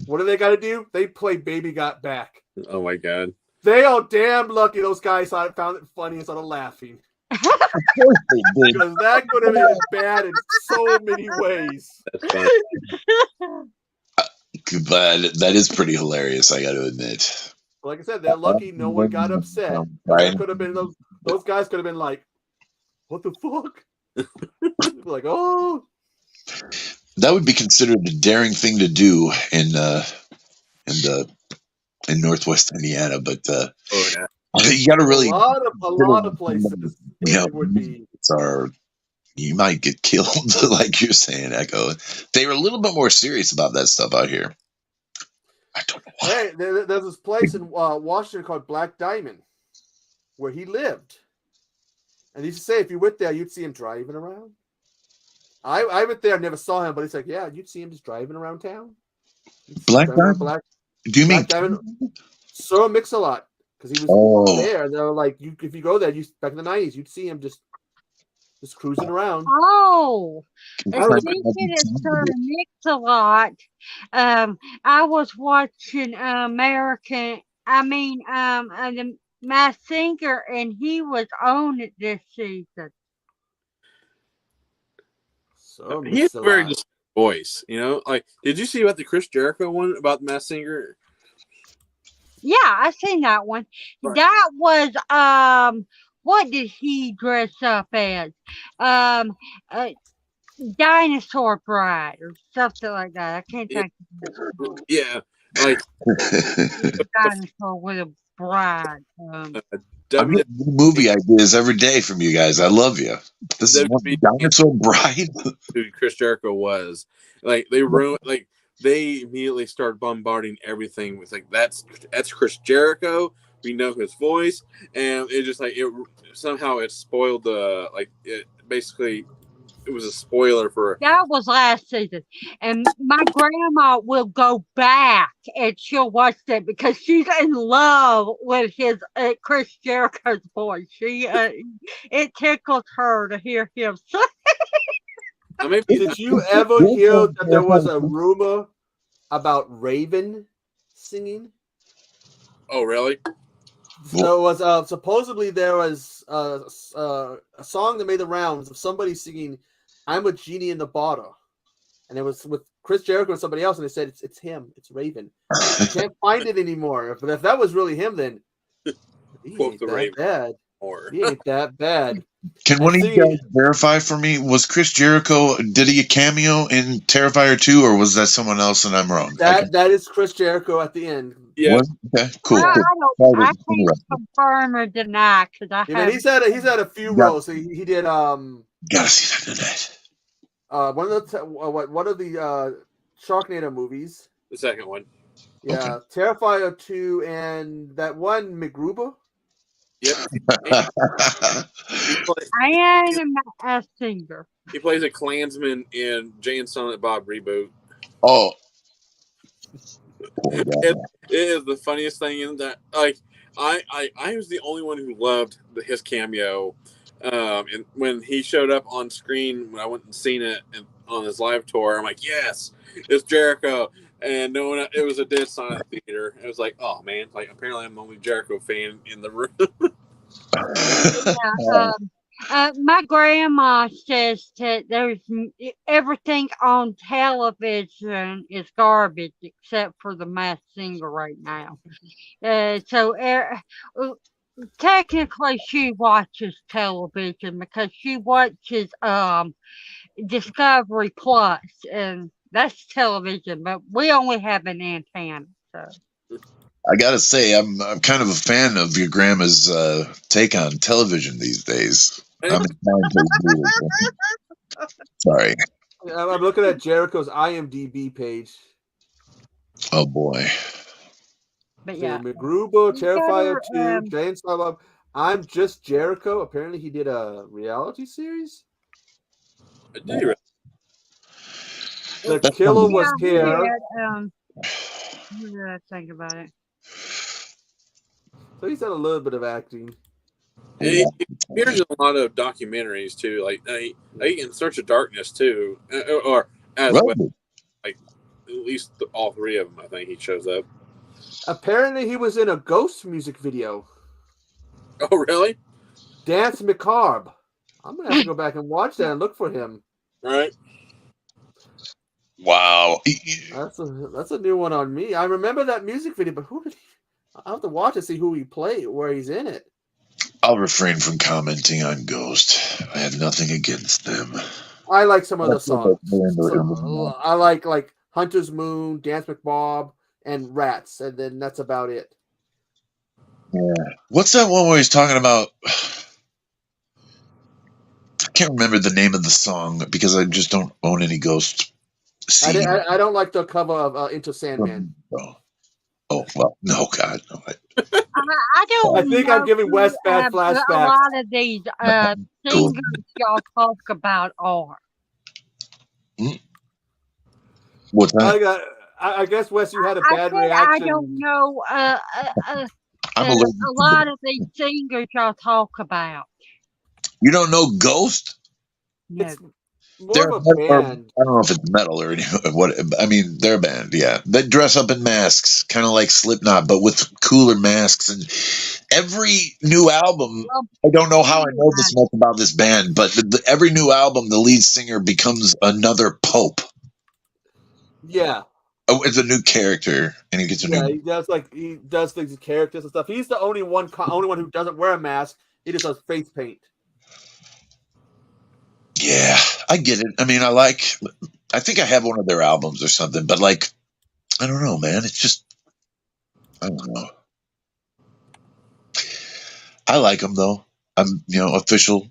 [SPEAKER 2] What do they got to do? They play "Baby Got Back."
[SPEAKER 1] Oh my god.
[SPEAKER 2] They are damn lucky those guys found it funny and started laughing.
[SPEAKER 4] Of course they did.
[SPEAKER 2] Because that could have been bad in so many ways.
[SPEAKER 1] That's funny.
[SPEAKER 4] But that is pretty hilarious, I got to admit.
[SPEAKER 2] Like I said, they're lucky no one got upset. That could have been those guys could have been like, "What the fuck?" Like, oh,
[SPEAKER 4] That would be considered a daring thing to do in Northwest Indiana, but
[SPEAKER 1] Oh yeah.
[SPEAKER 4] you got to really
[SPEAKER 2] a lot of places it would be.
[SPEAKER 4] You might get killed, like you're saying, Echo. They were a little bit more serious about that stuff out here. I don't know why.
[SPEAKER 2] Hey, there's this place in Washington called Black Diamond, where he lived, and he used to say if you went there, you'd see him driving around. I went there, never saw him, but he's like, yeah, you'd see him just driving around town.
[SPEAKER 4] Black Diamond? Do you mean
[SPEAKER 2] Diamond? Sir Mix-a-Lot, because he was there. They were like, if you go there, back in the 90s, you'd see him just cruising around.
[SPEAKER 3] Oh, speaking of Sir Mix-a-Lot, I was watching the Masked Singer, and he was on it this season.
[SPEAKER 2] So
[SPEAKER 1] He has a very distinct voice, Like, did you see about the Chris Jericho one about the Masked Singer?
[SPEAKER 3] Yeah, I seen that one.
[SPEAKER 1] Right.
[SPEAKER 3] That was what did he dress up as? Dinosaur Bride or something like that. I can't think of it.
[SPEAKER 1] Yeah, like
[SPEAKER 3] a dinosaur with a bride.
[SPEAKER 4] I'm getting new movie ideas every day from you guys. I love you. This is what Dinosaur Bride.
[SPEAKER 1] Who Chris Jericho was. Like they ruined. Like they immediately started bombarding everything with like that's Chris Jericho. We know his voice, and it just like it somehow it spoiled the like it basically. It was a spoiler for
[SPEAKER 3] that was last season, and my grandma will go back and she'll watch that because she's in love with his Chris Jericho's voice. She it tickles her to hear him say.
[SPEAKER 2] Did you ever hear that there was a rumor about Raven singing?
[SPEAKER 1] Oh, really?
[SPEAKER 2] So it was supposedly there was a song that made the rounds of somebody singing "I'm a Genie in the Bottle," and it was with Chris Jericho and somebody else, and they said it's him, it's Raven. I can't find it anymore. But if that was really him, then he ain't that bad. He ain't that bad.
[SPEAKER 4] Can one of you guys verify for me? Was Chris Jericho, did he a cameo in Terrifier 2, or was that someone else and I'm wrong?
[SPEAKER 2] That is Chris Jericho at the end.
[SPEAKER 1] Yeah.
[SPEAKER 4] Okay, cool.
[SPEAKER 3] I can't confirm or deny because I
[SPEAKER 2] have. He's had a few roles. He did
[SPEAKER 4] gotta see that tonight.
[SPEAKER 2] One of the Sharknado movies.
[SPEAKER 1] The second one.
[SPEAKER 2] Yeah, okay. Terrifier 2 and that one McGruber.
[SPEAKER 1] Yep.
[SPEAKER 3] I am a singer.
[SPEAKER 1] He plays a Klansman in Jay and Silent Bob reboot.
[SPEAKER 4] Oh.
[SPEAKER 1] It is the funniest thing in that. Like, I was the only one who loved his cameo. And when he showed up on screen, when I went and seen it on his live tour, I'm like, yes, it's Jericho. and no one. It was a dead silent theater. It was like, oh man, like apparently I'm the only Jericho fan in the room.
[SPEAKER 3] Yeah. My grandma says that everything on television is garbage except for the Masked Singer right now. So technically she watches television because she watches Discovery Plus, and that's television, but we only have an antenna. So
[SPEAKER 4] I gotta say, I'm kind of a fan of your grandma's take on television these days. I'm inclined to agree with her. Sorry.
[SPEAKER 2] I'm looking at Jericho's IMDb page.
[SPEAKER 4] Oh boy.
[SPEAKER 3] but
[SPEAKER 2] See,
[SPEAKER 3] yeah,
[SPEAKER 2] MacGruber,
[SPEAKER 3] you
[SPEAKER 2] Terrifier 2,
[SPEAKER 3] gotta,
[SPEAKER 2] Giant Love. I'm Just Jericho. Apparently, he did a reality series.
[SPEAKER 1] I do.
[SPEAKER 2] The
[SPEAKER 4] That's
[SPEAKER 2] Killer
[SPEAKER 4] not
[SPEAKER 2] Was
[SPEAKER 3] yeah, he
[SPEAKER 2] Here.
[SPEAKER 3] did. What did I think about it?
[SPEAKER 2] So he's done a little bit of acting.
[SPEAKER 1] And he appears in a lot of documentaries too, like In Search of Darkness too, or as well.
[SPEAKER 4] Really?
[SPEAKER 1] Like at least all three of them, I think he shows up.
[SPEAKER 2] Apparently, he was in a Ghost music video.
[SPEAKER 1] Oh, really?
[SPEAKER 2] Dance Macabre. I'm gonna have to go back and watch that and look for him.
[SPEAKER 1] Right.
[SPEAKER 4] Wow.
[SPEAKER 2] That's a new one on me. I remember that music video, but who did he? I'll have to watch to see who he played, where he's in it.
[SPEAKER 4] I'll refrain from commenting on Ghost. I have nothing against them.
[SPEAKER 2] I like some of the
[SPEAKER 4] That's what
[SPEAKER 2] songs.
[SPEAKER 4] they're in
[SPEAKER 2] I like Hunter's Moon, Dance McBob, and Rats, and then that's about it.
[SPEAKER 4] Yeah. What's that one where he's talking about? I can't remember the name of the song because I just don't own any Ghost CD.
[SPEAKER 2] I don't like the cover of Into Sandman.
[SPEAKER 4] Oh well, no, God, no.
[SPEAKER 3] I don't.
[SPEAKER 2] I think I'm giving Wes bad
[SPEAKER 3] a
[SPEAKER 2] flashbacks.
[SPEAKER 3] lot of these
[SPEAKER 4] Cool.
[SPEAKER 3] singers y'all talk about are.
[SPEAKER 4] What's that?
[SPEAKER 2] I guess Wes, you had a bad
[SPEAKER 3] I
[SPEAKER 2] reaction.
[SPEAKER 3] don't know.
[SPEAKER 4] I'm
[SPEAKER 3] a
[SPEAKER 4] allergic to
[SPEAKER 3] lot of these singers y'all talk about.
[SPEAKER 4] You don't know Ghost?
[SPEAKER 3] No.
[SPEAKER 2] It's more
[SPEAKER 4] They're
[SPEAKER 2] of a band.
[SPEAKER 4] I don't know if it's metal or what. I mean, they're a band. Yeah, they dress up in masks, kind of like Slipknot, but with cooler masks. And every new album, I don't know how I know this much about this band, but every new album, the lead singer becomes another pope.
[SPEAKER 2] Yeah.
[SPEAKER 4] Oh, it's a new character, and he gets a new.
[SPEAKER 2] He does things with characters and stuff. He's the only one who doesn't wear a mask. He just does face paint.
[SPEAKER 4] Yeah, I get it. I mean, I think I have one of their albums or something, but like, I don't know, man. It's just, I don't know. I like them though. I'm, official.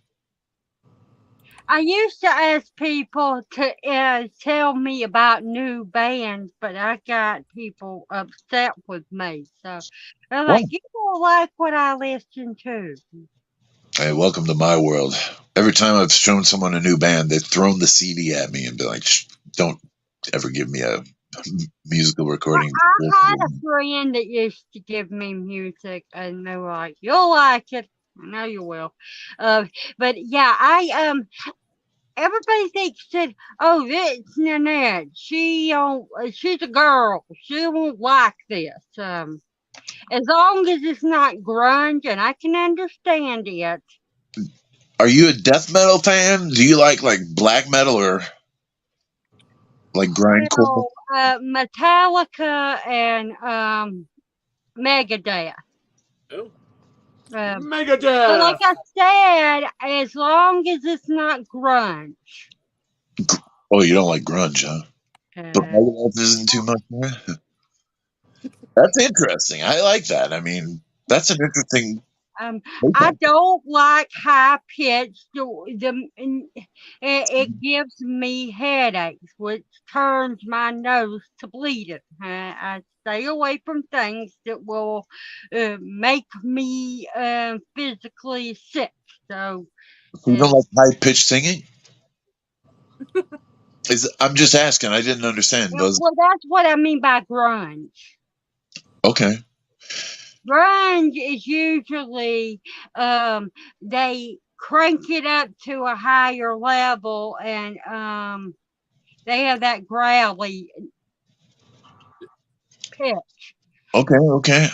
[SPEAKER 3] I used to ask people to tell me about new bands, but I got people upset with me. So they're like, you don't like what I listen to.
[SPEAKER 4] Hey, welcome to my world. Every time I've shown someone a new band, they've thrown the CD at me and been like, don't ever give me a musical recording.
[SPEAKER 3] I had a friend that used to give me music, and they were like, you'll like it. I know you will. But yeah, everybody thinks that, oh, that's Nanette. She's a girl. She won't like this. As long as it's not grunge, and I can understand it.
[SPEAKER 4] Are you a death metal fan? Do you like black metal or like grindcore?
[SPEAKER 3] Metallica and Megadeth.
[SPEAKER 1] Oh.
[SPEAKER 2] Megadeth.
[SPEAKER 3] But like I said, as long as it's not grunge.
[SPEAKER 4] Oh, you don't like grunge, huh? But Megadeth isn't too much. That's interesting. I like that. I mean, that's an interesting.
[SPEAKER 3] I don't like high pitched. It gives me headaches, which turns my nose to bleeding. I stay away from things that will make me physically sick. So
[SPEAKER 4] you don't like high pitched singing? I'm just asking. I didn't understand.
[SPEAKER 3] well, that's what I mean by grunge.
[SPEAKER 4] Okay.
[SPEAKER 3] Grunge is usually they crank it up to a higher level, and they have that growly pitch.
[SPEAKER 4] Okay.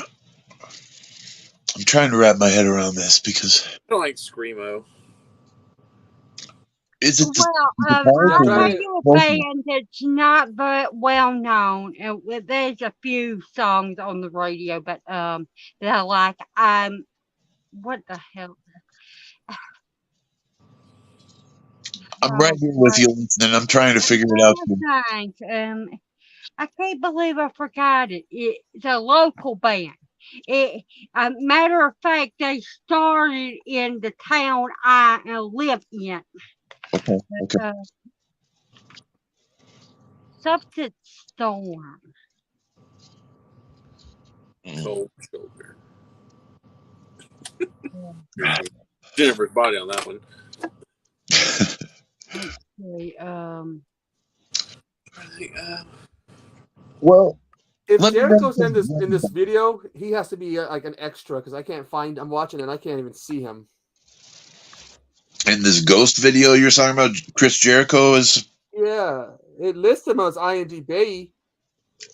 [SPEAKER 4] I'm trying to wrap my head around this because
[SPEAKER 1] I don't like screamo.
[SPEAKER 4] is it the
[SPEAKER 3] Well,
[SPEAKER 2] Yeah,
[SPEAKER 3] I'll
[SPEAKER 2] try
[SPEAKER 3] tell
[SPEAKER 2] to.
[SPEAKER 3] you a band that's not very well known, and there's a few songs on the radio, but that I like. What the hell?
[SPEAKER 4] I'm right
[SPEAKER 3] Oh,
[SPEAKER 4] here with you, and I'm trying to figure it out.
[SPEAKER 3] thanks. I can't believe I forgot it. It's a local band. Matter of fact, they started in the town I live in.
[SPEAKER 4] Okay.
[SPEAKER 3] Uh, Substance Storm.
[SPEAKER 1] Cold shoulder. Jennifer's body on that one.
[SPEAKER 3] Let's see.
[SPEAKER 4] Well,
[SPEAKER 2] If
[SPEAKER 4] let me
[SPEAKER 2] Jericho's
[SPEAKER 4] know.
[SPEAKER 2] in this video, he has to be like an extra because I can't find. I'm watching and I can't even see him.
[SPEAKER 4] In this ghost video you're talking about, Chris Jericho is.
[SPEAKER 2] Yeah, it lists him as IMDb.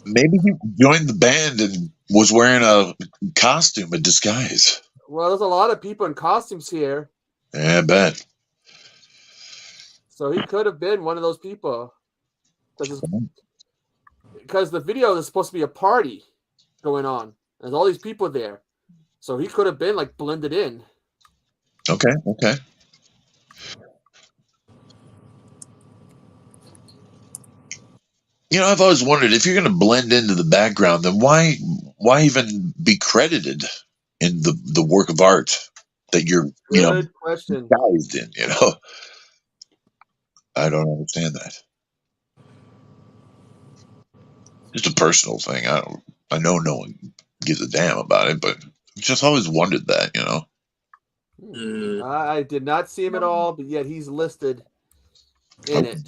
[SPEAKER 4] Maybe he joined the band and was wearing a costume, a disguise.
[SPEAKER 2] Well, there's a lot of people in costumes here,
[SPEAKER 4] Yeah, I bet.
[SPEAKER 2] so he could have been one of those people. Because the video is supposed to be a party going on. There's all these people there, so he could have been like blended in.
[SPEAKER 4] Okay. You know, I've always wondered if you're going to blend into the background, then why even be credited in the work of art that you're
[SPEAKER 2] Good question.
[SPEAKER 4] disguised in? I don't understand that. Just a personal thing. I know no one gives a damn about it, but I've just always wondered that.
[SPEAKER 2] I did not see him at all, but yet he's listed in it.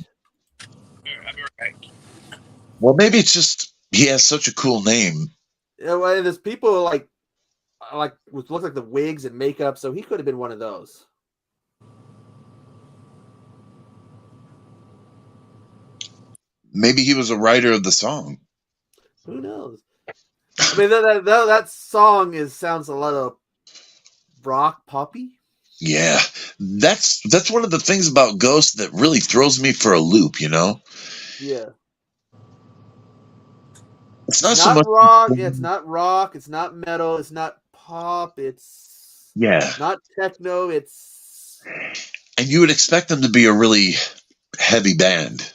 [SPEAKER 4] Well, maybe it's just he has such a cool name.
[SPEAKER 2] Yeah, well, there's people like look like the wigs and makeup, so he could have been one of those.
[SPEAKER 4] Maybe he was a writer of the song.
[SPEAKER 2] Who knows? I mean, that song sounds a lot of rock poppy.
[SPEAKER 4] Yeah, that's one of the things about Ghost that really throws me for a loop.
[SPEAKER 2] Yeah.
[SPEAKER 4] It's not so much
[SPEAKER 2] rock. It's not rock. It's not metal. It's not pop. It's not techno. It's
[SPEAKER 4] and you would expect them to be a really heavy band.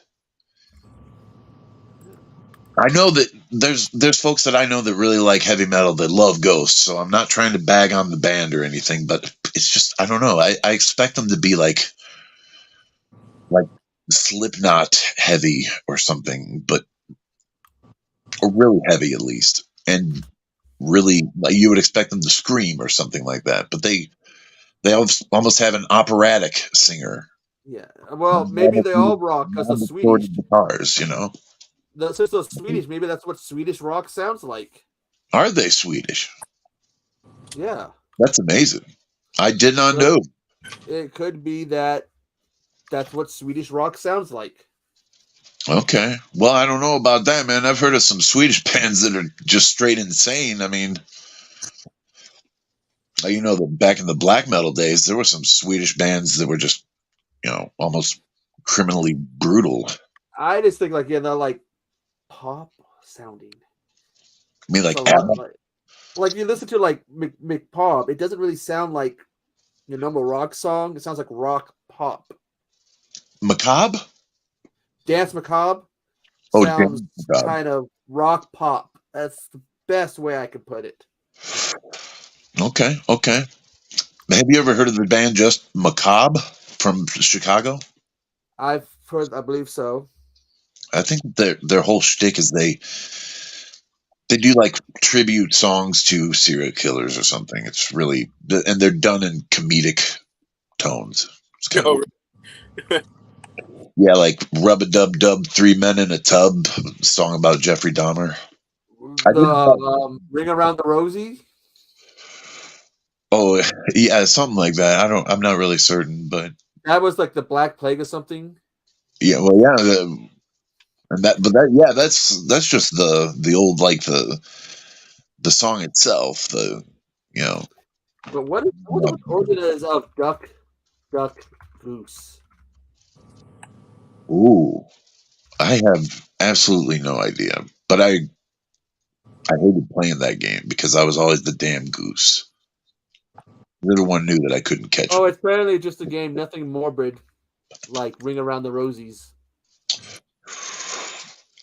[SPEAKER 4] I know that there's folks that I know that really like heavy metal that love Ghost, so I'm not trying to bag on the band or anything, but it's just I don't know. I expect them to be like Slipknot heavy or something, or really heavy at least, and really you would expect them to scream or something like that, but they almost have an operatic singer.
[SPEAKER 2] Yeah, well, maybe they all rock because the Swedish
[SPEAKER 4] guitars,
[SPEAKER 2] Since they're Swedish, maybe that's what Swedish rock sounds like.
[SPEAKER 4] Are they Swedish?
[SPEAKER 2] Yeah,
[SPEAKER 4] that's amazing. I did not know.
[SPEAKER 2] It could be that's what Swedish rock sounds like.
[SPEAKER 4] Okay. Well, I don't know about that, man. I've heard of some Swedish bands that are just straight insane. I mean, that back in the black metal days, there were some Swedish bands that were just, almost criminally brutal.
[SPEAKER 2] I just think they're like pop sounding.
[SPEAKER 4] I mean,
[SPEAKER 2] like you listen to like McPop, it doesn't really sound like your normal rock song. It sounds like rock pop.
[SPEAKER 4] Macabre?
[SPEAKER 2] Dance Macabre sounds kind of rock pop. That's the best way I could put it.
[SPEAKER 4] Okay. Have you ever heard of the band Just Macabre from Chicago?
[SPEAKER 2] I've heard, I believe so.
[SPEAKER 4] I think their whole shtick is they do like tribute songs to serial killers or something. It's really, and they're done in comedic tones. It's kind of yeah, like Rub-a-Dub-Dub, 3 Men in a Tub, song about Jeffrey Dahmer.
[SPEAKER 2] Ring Around the Rosie?
[SPEAKER 4] Oh, yeah, something like that. I'm not really certain, but
[SPEAKER 2] that was like the Black Plague or something.
[SPEAKER 4] Yeah, well, yeah. And that's just the old like the song itself.
[SPEAKER 2] But what the origin is of duck, goose?
[SPEAKER 4] Ooh, I have absolutely no idea. But I hated playing that game because I was always the damn goose. Everyone knew that I couldn't catch
[SPEAKER 2] Oh,
[SPEAKER 4] him.
[SPEAKER 2] it's apparently just a game, nothing morbid, like Ring Around the Rosies.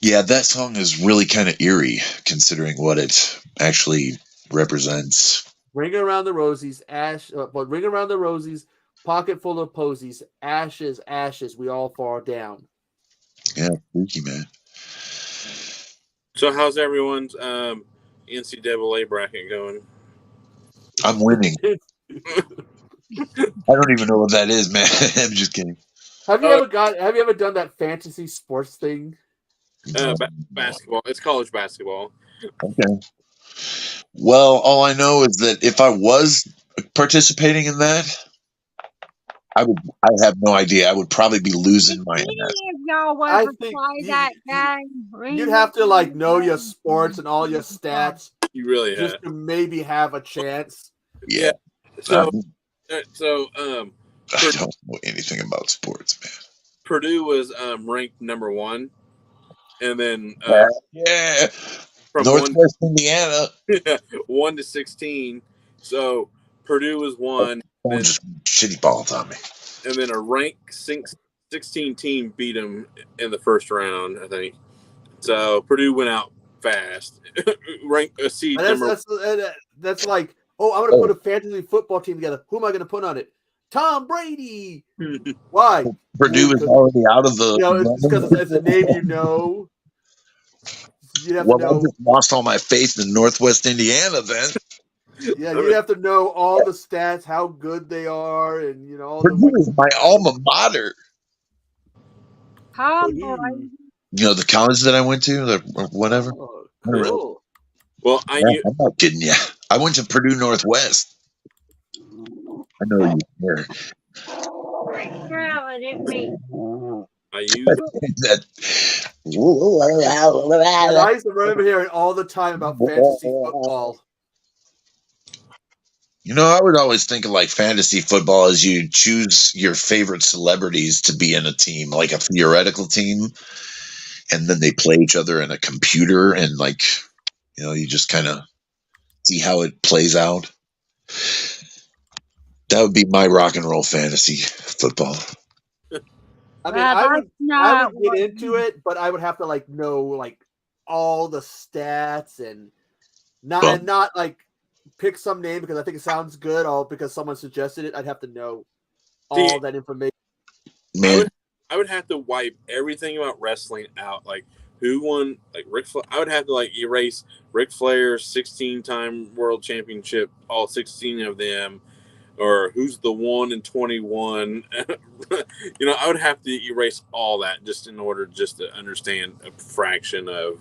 [SPEAKER 4] Yeah, that song is really kind of eerie considering what it actually represents.
[SPEAKER 2] Ring Around the Rosies, but Ring Around the Rosies, pocket full of posies, ashes, ashes, we all fall down.
[SPEAKER 4] Yeah, spooky, man.
[SPEAKER 1] So how's everyone's NCAA bracket going?
[SPEAKER 4] I'm winning. I don't even know what that is, man. I'm just kidding.
[SPEAKER 2] Have you ever done that fantasy sports thing?
[SPEAKER 1] Basketball. It's college basketball.
[SPEAKER 4] Okay. Well, all I know is that if I was participating in that, I have no idea. I would probably be losing my ass.
[SPEAKER 3] If y'all
[SPEAKER 2] I
[SPEAKER 3] ever
[SPEAKER 2] think
[SPEAKER 3] play that game,
[SPEAKER 2] You'd have to like know your sports and all your stats
[SPEAKER 1] You really
[SPEAKER 2] just
[SPEAKER 1] have.
[SPEAKER 2] to maybe have a chance.
[SPEAKER 4] Yeah.
[SPEAKER 1] So
[SPEAKER 4] I don't know anything about sports, man.
[SPEAKER 1] Purdue was ranked number 1, and then
[SPEAKER 4] Yeah.
[SPEAKER 1] from
[SPEAKER 4] Northwest Indiana.
[SPEAKER 1] 1 to 16. So Purdue was 1.
[SPEAKER 4] Then, just shitty balls on me.
[SPEAKER 1] And then a ranked 16 team beat them in the first round, I think. So Purdue went out fast. Rank a seed
[SPEAKER 2] That's like, oh, I'm going to put a fantasy football team together. Who am I going to put on it? Tom Brady. Why?
[SPEAKER 4] Purdue is already out of the.
[SPEAKER 2] It's because it's a name you know. You have to know.
[SPEAKER 4] I just lost all my faith in Northwest Indiana then.
[SPEAKER 2] Yeah, you have to know all the stats, how good they are, and all
[SPEAKER 4] Purdue is my alma mater.
[SPEAKER 3] Tom Brady.
[SPEAKER 4] The college that I went to, whatever.
[SPEAKER 2] Oh, cool.
[SPEAKER 1] Well,
[SPEAKER 4] I'm not kidding you. I went to Purdue Northwest. I know you here.
[SPEAKER 3] I didn't mean.
[SPEAKER 1] I used
[SPEAKER 2] that. I used to remember hearing all the time about fantasy football.
[SPEAKER 4] I would always think of like fantasy football as you choose your favorite celebrities to be in a team, like a theoretical team, and then they play each other in a computer, and you just kind of see how it plays out. That would be my rock and roll fantasy football.
[SPEAKER 2] I mean, I would get into it, but I would have to know all the stats and not pick some name because I think it sounds good or because someone suggested it. I'd have to know all that information.
[SPEAKER 4] Man,
[SPEAKER 1] I would have to wipe everything about wrestling out, like who won, like Ric Flair. I would have to erase Ric Flair's 16-time world championship, all 16 of them. Or who's the 1 and 21? I would have to erase all that just in order just to understand a fraction of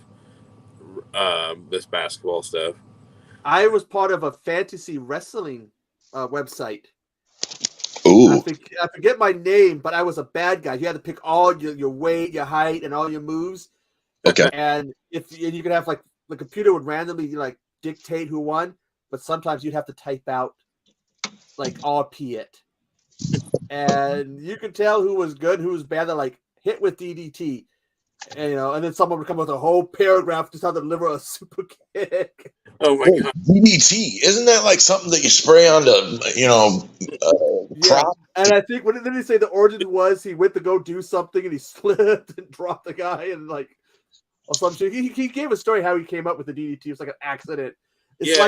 [SPEAKER 1] this basketball stuff.
[SPEAKER 2] I was part of a fantasy wrestling website.
[SPEAKER 4] Ooh.
[SPEAKER 2] I forget my name, but I was a bad guy. You had to pick all your weight, your height, and all your moves.
[SPEAKER 4] Okay.
[SPEAKER 2] And you could have the computer would randomly dictate who won, but sometimes you'd have to type out RP it. And you could tell who was good, who was bad. They're hit with DDT. And then someone would come with a whole paragraph just how to deliver a super kick.
[SPEAKER 1] Oh my god!
[SPEAKER 4] DDT, isn't that something that you spray onto crop?
[SPEAKER 2] And I think what did he say? The origin was he went to go do something and he slipped and dropped the guy and or some shit. He gave a story how he came up with the DDT. It was like an accident. It's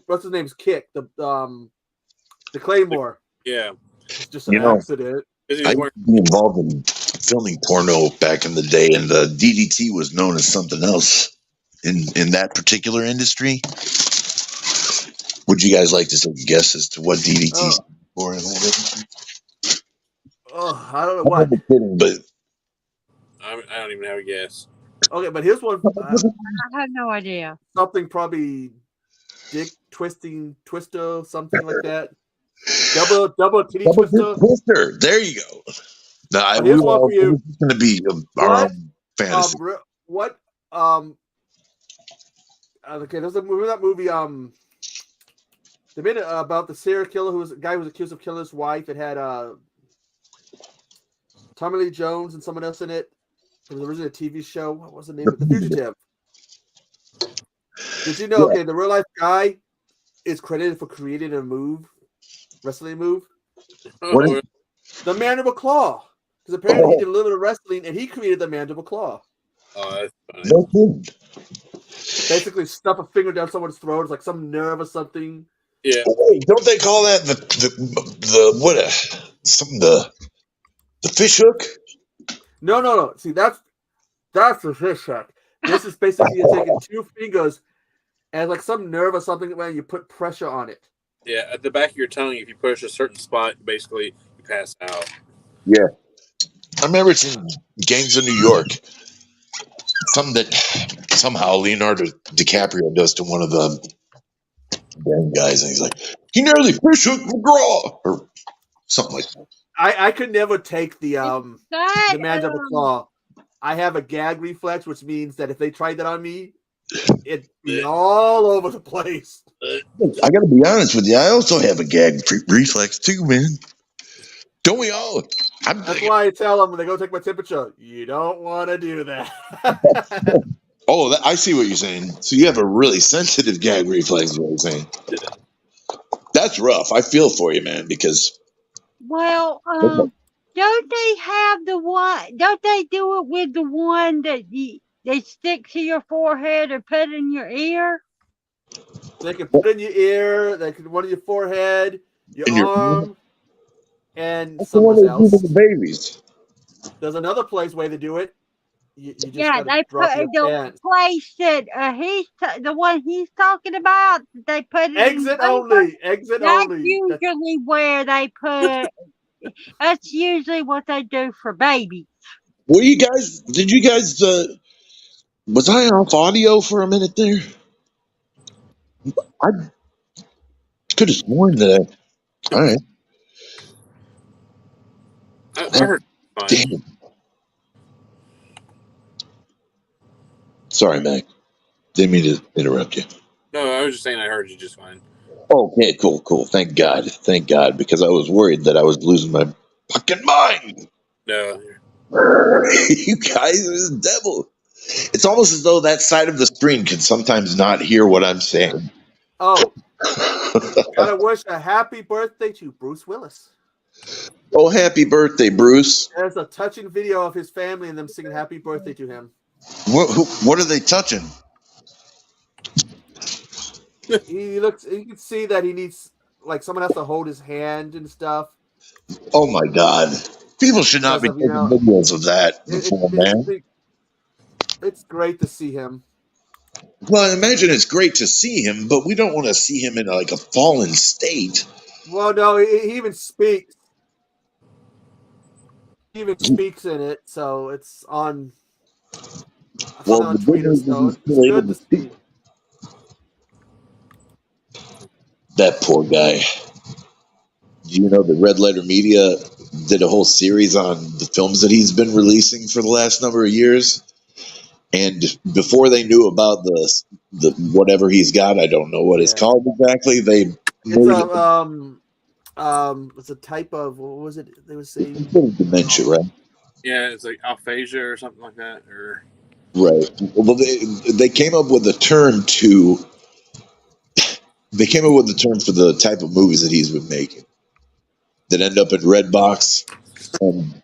[SPEAKER 2] what's his name's kick the Claymore.
[SPEAKER 1] Yeah,
[SPEAKER 2] it's just an accident.
[SPEAKER 4] I used to be involved in filming porno back in the day, and the DDT was known as something else in that particular industry. Would you guys like to take a guess as to what DDT is for in that industry?
[SPEAKER 2] Oh, I don't know what.
[SPEAKER 4] I'm kidding, but
[SPEAKER 1] I don't even have a guess.
[SPEAKER 2] Okay, but here's one.
[SPEAKER 3] I have no idea.
[SPEAKER 2] Something probably dick twister, something like that. Double titty twister.
[SPEAKER 4] There you go. No,
[SPEAKER 2] Here's one for you.
[SPEAKER 4] It's going to be our
[SPEAKER 2] What?
[SPEAKER 4] own fantasy.
[SPEAKER 2] What? Okay, there's a movie. That movie. They made it about the serial killer who was a guy who was accused of killing his wife. It had Tommy Lee Jones and someone else in it. It was originally a TV show. What was the name of it? The Fugitive. Did you know?
[SPEAKER 4] Yeah.
[SPEAKER 2] Okay, the real life guy is credited for creating a wrestling move.
[SPEAKER 4] What is
[SPEAKER 2] The Mandible Claw. Because apparently he did a little bit of wrestling and he created the Mandible Claw.
[SPEAKER 1] Oh, that's funny.
[SPEAKER 4] no kidding.
[SPEAKER 2] Basically, stuff a finger down someone's throat. It's like some nerve or something.
[SPEAKER 1] Yeah.
[SPEAKER 4] Wait, don't they call that the fish hook?
[SPEAKER 2] No. See, that's the fish hook. This is basically you're taking two fingers and like some nerve or something when you put pressure on it.
[SPEAKER 1] Yeah, at the back of your tongue, if you push a certain spot, basically you pass out.
[SPEAKER 4] Yeah. I remember seeing Gangs of New York. Something that somehow Leonardo DiCaprio does to one of the gang guys, and he's like, he nearly fish hooked McGraw, or something like that.
[SPEAKER 2] I could never take the Mandible Claw. I have a gag reflex, which means that if they tried that on me, it'd be all over the place.
[SPEAKER 4] I got to be honest with you. I also have a gag reflex too, man. Don't we all?
[SPEAKER 2] That's why I tell them when they go take my temperature, you don't want to do that.
[SPEAKER 4] Oh, I see what you're saying. So you have a really sensitive gag reflex, is what you're saying. That's rough. I feel for you, man, because...
[SPEAKER 3] Well, don't they have the one? Don't they do it with the one that they stick to your forehead or put in your ear?
[SPEAKER 2] They can put it in your ear. They can one in your forehead, your arm, and somewhere else.
[SPEAKER 4] The babies.
[SPEAKER 2] There's another place where they do it. You just
[SPEAKER 3] they put the place that the one he's talking about. They put it
[SPEAKER 2] exit only. Exit
[SPEAKER 3] that's
[SPEAKER 2] only.
[SPEAKER 3] Usually where they put. That's usually what they do for babies.
[SPEAKER 4] Were you guys? Did you guys? Was I off audio for a minute there? I could have sworn that. All right.
[SPEAKER 1] I heard.
[SPEAKER 4] Damn. Sorry, Mac. Didn't mean to interrupt you.
[SPEAKER 1] No, I was just saying I heard you just fine.
[SPEAKER 4] Okay, cool. Thank God, because I was worried that I was losing my fucking mind.
[SPEAKER 1] No.
[SPEAKER 4] You guys are the devil. It's almost as though that side of the screen can sometimes not hear what I'm saying.
[SPEAKER 2] Oh, gotta wish a happy birthday to Bruce Willis.
[SPEAKER 4] Oh, happy birthday, Bruce.
[SPEAKER 2] There's a touching video of his family and them singing happy birthday to him.
[SPEAKER 4] What are they touching?
[SPEAKER 2] You can see that he needs, like, someone has to hold his hand and stuff.
[SPEAKER 4] Oh my God. People should not be taking videos of that before, man.
[SPEAKER 2] It's great to see him.
[SPEAKER 4] Well, I imagine it's great to see him, but we don't want to see him in like a fallen state.
[SPEAKER 2] Well, no, he even speaks. He even speaks in it, so it's on.
[SPEAKER 4] Well,
[SPEAKER 2] on Twitter, so it's good to see.
[SPEAKER 4] That poor guy. Do you know that Red Letter Media did a whole series on the films that he's been releasing for the last number of years? And before they knew about the whatever he's got, I don't know what it's called exactly.
[SPEAKER 2] It's a type of, what was it they would say?
[SPEAKER 4] Dementia, right?
[SPEAKER 1] Yeah, it's like aphasia or something like that, or
[SPEAKER 4] right. Well, they came up with a term for the type of movies that he's been making that end up in Redbox, and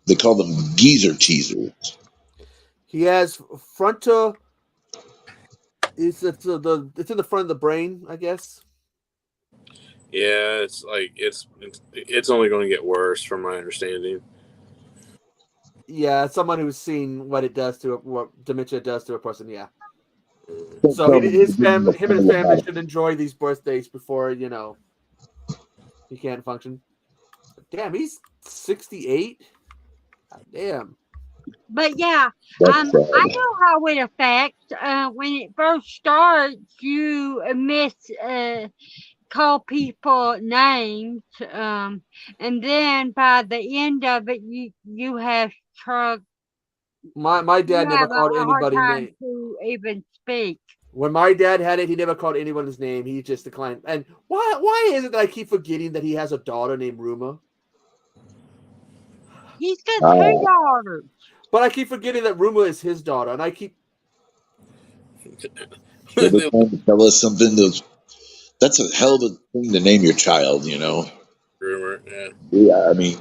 [SPEAKER 4] they call them geezer teasers.
[SPEAKER 2] He has frontal. It's in the front of the brain, I guess.
[SPEAKER 1] Yeah, it's like it's only going to get worse, from my understanding.
[SPEAKER 2] Yeah, someone who's seen what dementia does to a person. Yeah. So him and his family should enjoy these birthdays before he can't function. Damn, he's 68. God damn.
[SPEAKER 3] But yeah, I know how it affects when it first starts. You miss call people names, and then by the end of it, you have truck.
[SPEAKER 2] My dad
[SPEAKER 3] You
[SPEAKER 2] never
[SPEAKER 3] have a
[SPEAKER 2] called
[SPEAKER 3] hard
[SPEAKER 2] anybody
[SPEAKER 3] time
[SPEAKER 2] name.
[SPEAKER 3] to even speak.
[SPEAKER 2] When my dad had it, he never called anyone his name. He just declined. And why is it that I keep forgetting that he has a daughter named Ruma?
[SPEAKER 3] He's got two daughters.
[SPEAKER 2] But I keep forgetting that Ruma is his daughter, and I keep.
[SPEAKER 4] They're trying to tell us something. That's a hell of a thing to name your child, you know.
[SPEAKER 1] Rumor, yeah.
[SPEAKER 4] Yeah, I mean,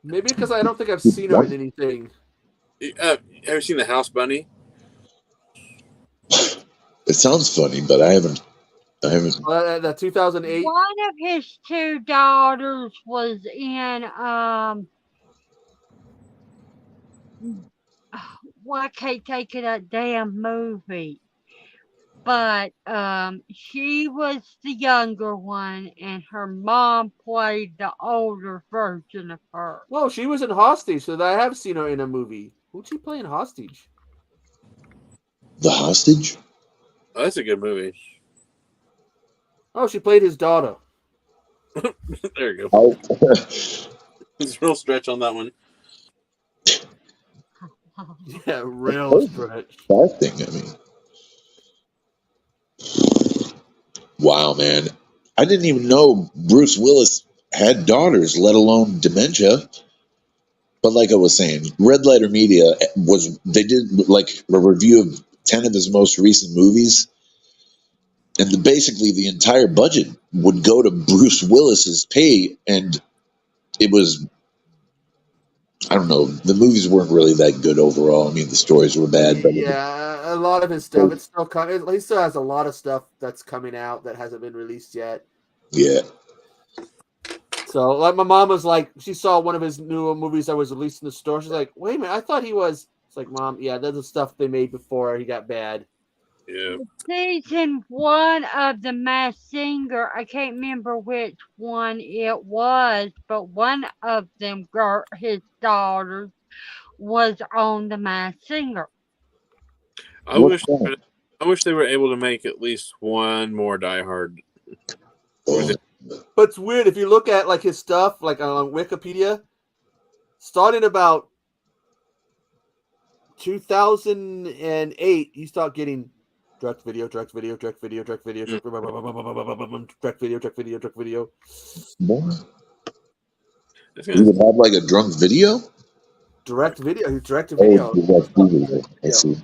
[SPEAKER 2] Maybe because I don't think I've seen her in anything.
[SPEAKER 1] Have you seen the House Bunny?
[SPEAKER 4] it sounds funny, but I haven't.
[SPEAKER 2] That 2008.
[SPEAKER 3] One of his two daughters was in why I can't think of that damn movie. But she was the younger one, and her mom played the older version of her.
[SPEAKER 2] Oh, she was in Hostage, so I have seen her in a movie. Who'd she play in Hostage?
[SPEAKER 4] The Hostage?
[SPEAKER 1] Oh, that's a good movie.
[SPEAKER 2] Oh, she played his daughter.
[SPEAKER 1] There you go.
[SPEAKER 4] Oh.
[SPEAKER 1] It's a real stretch on that one.
[SPEAKER 2] Yeah, real stretch.
[SPEAKER 4] That thing, I mean. Wow, man. I didn't even know Bruce Willis had daughters, let alone dementia. But like I was saying, Red Letter Media they did like a review of 10 of his most recent movies. And basically the entire budget would go to Bruce Willis's pay. And it was, I don't know, the movies weren't really that good overall. I mean, the stories were bad. But
[SPEAKER 2] Yeah, a lot of his stuff. It's still coming. He still has a lot of stuff that's coming out that hasn't been released yet.
[SPEAKER 4] yeah.
[SPEAKER 2] So, like, my mom was like, she saw one of his new movies that was released in the store. She's like, wait a minute, I thought he was. It's like, Mom, yeah, that's the stuff they made before he got bad.
[SPEAKER 1] Yeah.
[SPEAKER 3] Season one of The Masked Singer, I can't remember which one it was, but one of them, his daughters, was on The Masked Singer.
[SPEAKER 1] I wish they were able to make at least one more Die Hard.
[SPEAKER 2] But it's weird if you look at like his stuff, like on Wikipedia, starting about 2008, you start getting direct video.
[SPEAKER 4] More? You would have like a drunk video?
[SPEAKER 2] Direct video. Direct video.
[SPEAKER 4] I see.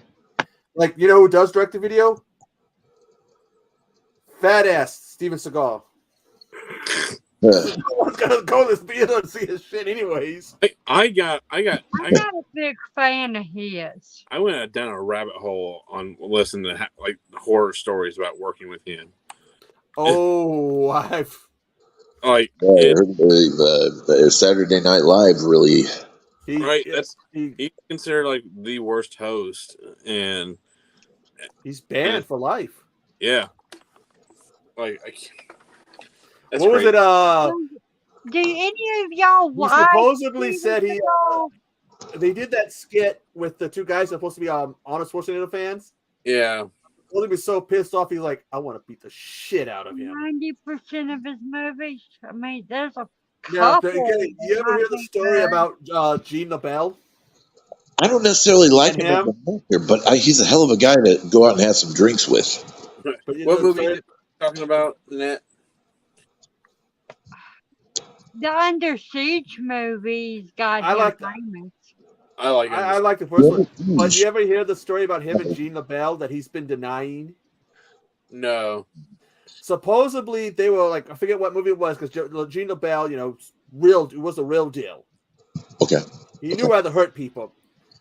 [SPEAKER 2] Like, you know who does direct to video? Fat ass Steven Seagal. No one's gonna go to this theater and see his shit anyways.
[SPEAKER 1] I'm not
[SPEAKER 3] a big fan of his.
[SPEAKER 1] I went down a rabbit hole on listening to like horror stories about working with him.
[SPEAKER 2] Oh, I've
[SPEAKER 1] like
[SPEAKER 4] Saturday Night Live really.
[SPEAKER 1] He's considered like the worst host, and
[SPEAKER 2] he's banned for life.
[SPEAKER 1] Yeah, like
[SPEAKER 2] what was it?
[SPEAKER 3] Do any of y'all
[SPEAKER 2] watch? He supposedly said they did that skit with the two guys that are supposed to be Arnold Schwarzenegger fans.
[SPEAKER 1] Yeah.
[SPEAKER 2] Well, he was so pissed off. He's like, I want to beat the shit out of him.
[SPEAKER 3] 90% of his movies. I mean, there's a couple.
[SPEAKER 2] You ever hear the story about Gene LaBelle?
[SPEAKER 4] I don't necessarily like him as an actor, but he's a hell of a guy to go out and have some drinks with.
[SPEAKER 1] What movie are you talking about, Annette?
[SPEAKER 3] The Under Siege movies got him famous.
[SPEAKER 1] I like
[SPEAKER 2] the first one. But do you ever hear the story about him and Gene LaBelle that he's been denying?
[SPEAKER 1] No.
[SPEAKER 2] Supposedly they were like, I forget what movie it was, because Gene LaBelle, it was the real deal.
[SPEAKER 4] Okay.
[SPEAKER 2] He knew how to hurt people.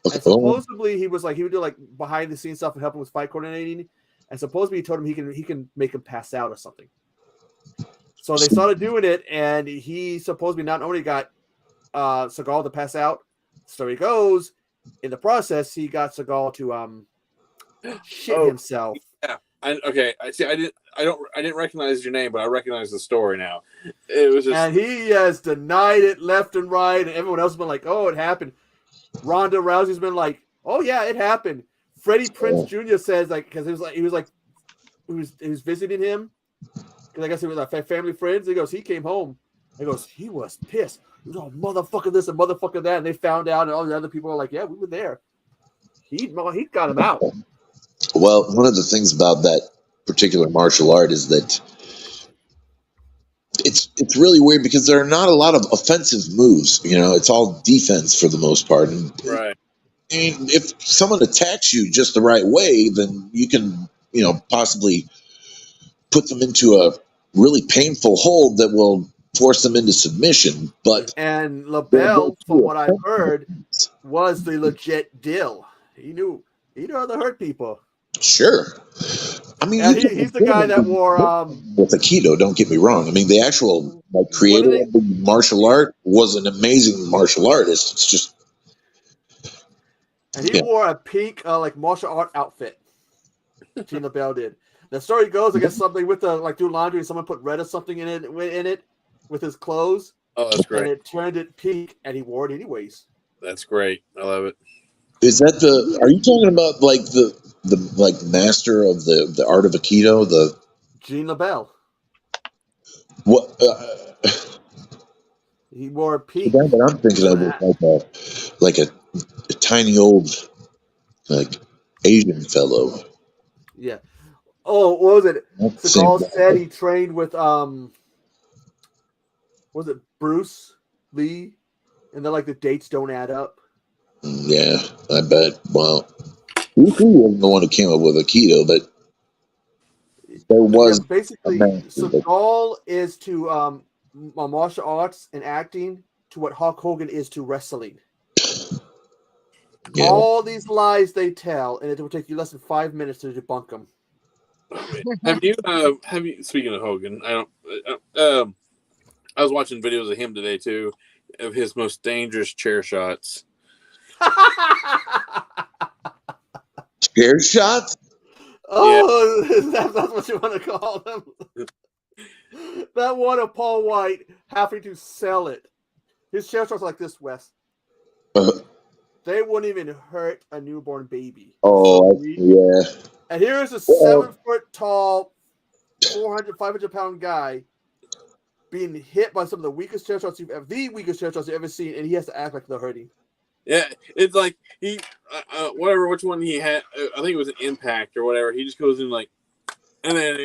[SPEAKER 2] Okay. And supposedly he was like, he would do like behind the scenes stuff and help him with fight coordinating. And supposedly he told him he can make him pass out or something. So they started doing it, and he supposedly not only got Seagal to pass out. Story goes, in the process, he got Seagal to shit himself.
[SPEAKER 1] Yeah. I didn't recognize your name, but I recognize the story now. It was just,
[SPEAKER 2] and he has denied it left and right, and everyone else has been like, "Oh, it happened." Ronda Rousey's been like, "Oh yeah, it happened." Freddie Prinze Jr. says like, because he was visiting him, because I guess he was like family friends. He goes, he came home. He goes, he was pissed. He was, oh, motherfucker this and motherfucker that. And they found out, and all the other people are like, yeah, we were there. He got him out.
[SPEAKER 4] Well, one of the things about that particular martial art is that it's really weird because there are not a lot of offensive moves. You know, it's all defense for the most part. And
[SPEAKER 1] Right.
[SPEAKER 4] if someone attacks you just the right way, then you can, possibly put them into a really painful hold that will force them into submission. But
[SPEAKER 2] And
[SPEAKER 4] they're
[SPEAKER 2] LaBelle, from
[SPEAKER 4] too
[SPEAKER 2] what I've
[SPEAKER 4] offensive.
[SPEAKER 2] heard, was the legit deal. He knew how to hurt people.
[SPEAKER 4] Sure. I mean,
[SPEAKER 2] And
[SPEAKER 4] you can
[SPEAKER 2] he's the guy that wore
[SPEAKER 4] with Aikido. Don't get me wrong. I mean, the actual
[SPEAKER 2] what
[SPEAKER 4] creator
[SPEAKER 2] did
[SPEAKER 4] of the martial art was an amazing martial artist. It's just,
[SPEAKER 2] and he wore a pink like martial art outfit. Gene LaBelle did. The story goes, I guess something with the do laundry, someone put red or something in it with his clothes.
[SPEAKER 1] Oh, that's
[SPEAKER 2] And
[SPEAKER 1] great.
[SPEAKER 2] it turned it pink, and he wore it anyways.
[SPEAKER 1] That's great. I love it.
[SPEAKER 4] Is that the? Are you talking about like the master of the art of Aikido? The
[SPEAKER 2] Gene LaBelle.
[SPEAKER 4] what?
[SPEAKER 2] He wore
[SPEAKER 4] The
[SPEAKER 2] pink.
[SPEAKER 4] guy that I'm thinking of is like a tiny old like Asian fellow.
[SPEAKER 2] Yeah. Oh, what was it?
[SPEAKER 4] Same
[SPEAKER 2] Seagal
[SPEAKER 4] guy.
[SPEAKER 2] said he trained with was it Bruce Lee? And then the dates don't add up.
[SPEAKER 4] Yeah, I bet. Well, Bruce Lee wasn't the one who came up with Aikido, but there was
[SPEAKER 2] basically,
[SPEAKER 4] a master.
[SPEAKER 2] Seagal is to martial arts and acting to what Hulk Hogan is to wrestling.
[SPEAKER 4] Yeah.
[SPEAKER 2] All these lies they tell, and it will take you less than 5 minutes to debunk them.
[SPEAKER 1] Have you? Speaking of Hogan, I was watching videos of him today too, of his most dangerous chair shots.
[SPEAKER 4] Chair shots?
[SPEAKER 2] Oh, that's what you want to call them. That one of Paul White having to sell it. His chair shots are like this, Wes. They wouldn't even hurt a newborn baby.
[SPEAKER 4] Oh, yeah.
[SPEAKER 2] And here is a 7 foot tall, 400, 500-pound guy being hit by some of the weakest chair shots you've ever seen, and he has to act like they're hurting.
[SPEAKER 1] Yeah, it's like he, which one he had, I think it was an Impact or whatever. He just goes in and then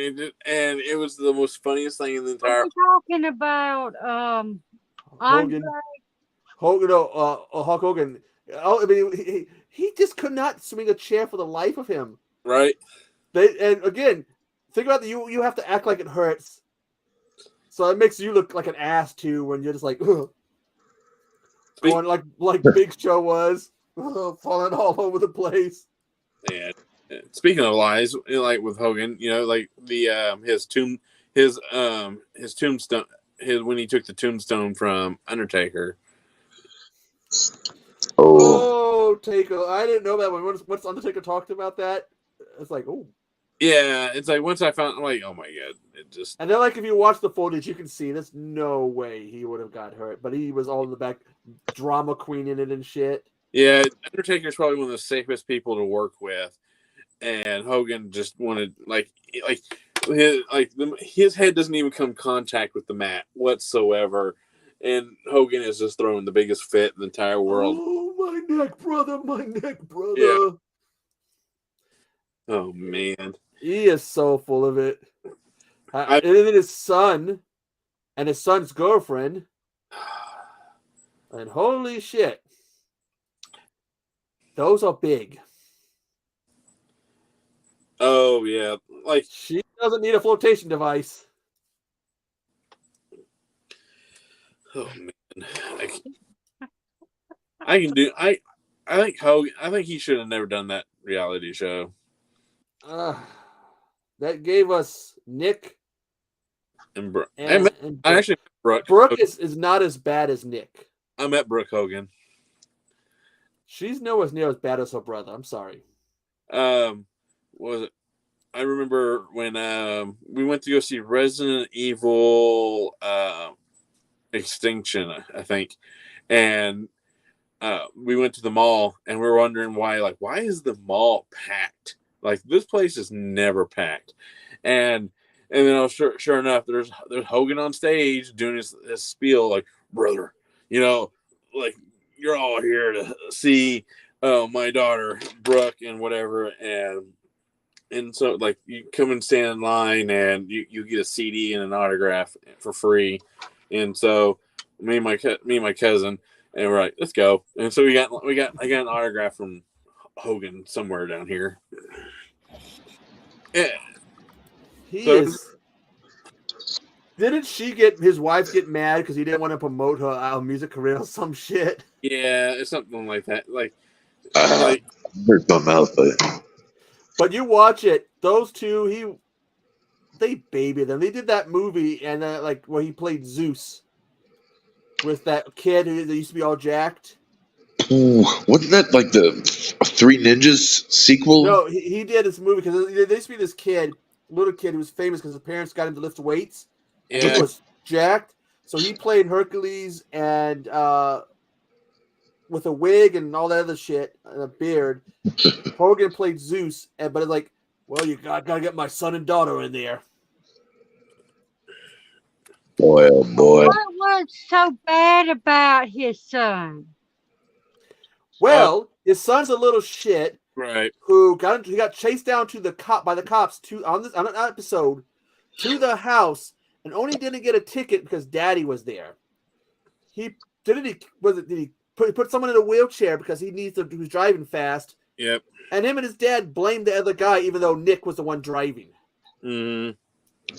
[SPEAKER 1] it was the most funniest thing in the entire.
[SPEAKER 3] What are you talking about?
[SPEAKER 2] Hogan, Hulk Hogan. Oh, I mean, he just could not swing a chair for the life of him.
[SPEAKER 1] Right.
[SPEAKER 2] And again, think about you have to act like it hurts, so it makes you look like an ass too when you're just like, going like Big Show was, falling all over the place.
[SPEAKER 1] Yeah. Speaking of lies, like with Hogan, like the his tombstone, when he took the tombstone from Undertaker.
[SPEAKER 2] Oh, Taker! I didn't know that when once Undertaker talked about that, it's like, oh.
[SPEAKER 1] Yeah, it's like once I found, I'm like, oh my god, it just.
[SPEAKER 2] And then, if you watch the footage, you can see there's no way he would have got hurt, but he was all in the back, drama queen in it and shit.
[SPEAKER 1] Yeah, Undertaker's probably one of the safest people to work with, and Hogan just wanted his head doesn't even come in contact with the mat whatsoever, and Hogan is just throwing the biggest fit in the entire world.
[SPEAKER 2] Oh, my neck, brother! My neck, brother!
[SPEAKER 1] Yeah. Oh man,
[SPEAKER 2] he is so full of it. And then his son and his son's girlfriend, and holy shit, those are big.
[SPEAKER 1] Oh yeah, like
[SPEAKER 2] she doesn't need a flotation device.
[SPEAKER 1] Oh man, I can do. I think Hogan. I think he should have never done that reality show.
[SPEAKER 2] That gave us Nick
[SPEAKER 1] and Brooke.
[SPEAKER 2] I
[SPEAKER 1] actually met
[SPEAKER 2] Brooke is not as bad as Nick.
[SPEAKER 1] I met Brooke Hogan.
[SPEAKER 2] She's nowhere near as bad as her brother. I'm sorry.
[SPEAKER 1] Was it? I remember when we went to go see Resident Evil Extinction, I think, and we went to the mall and we were wondering why is the mall packed? Like, this place is never packed. And And then sure enough, there's Hogan on stage doing his spiel, like, brother, like, you're all here to see my daughter Brooke and whatever, and so, like, you come and stand in line and you get a CD and an autograph for free. And so me and my cousin, and we're like, let's go. And so I got an autograph from Hogan somewhere down here. Yeah.
[SPEAKER 2] Didn't his wife get mad because he didn't want to promote her music career or some shit?
[SPEAKER 1] Yeah, it's something like that. Like
[SPEAKER 4] hurt my mouth,
[SPEAKER 2] but you watch it. Those two, they baby them. They did that movie and like where he played Zeus with that kid who used to be all jacked.
[SPEAKER 4] Ooh, wasn't that like the Three Ninjas sequel?
[SPEAKER 2] No, he did this movie because there used to be this little kid who was famous because his parents got him to lift weights. And he was jacked. So he played Hercules and with a wig and all that other shit and a beard. Hogan played Zeus, but it's like, well, you gotta get my son and daughter in there.
[SPEAKER 4] Boy, oh boy.
[SPEAKER 3] What was so bad about his son?
[SPEAKER 2] Well, his son's a little shit,
[SPEAKER 1] right?
[SPEAKER 2] Who got chased down by the cops on an episode to the house, and only didn't get a ticket because Daddy was there. Did he put someone in a wheelchair because he was driving fast?
[SPEAKER 1] Yep.
[SPEAKER 2] And him and his dad blamed the other guy, even though Nick was the one driving.
[SPEAKER 1] Mm.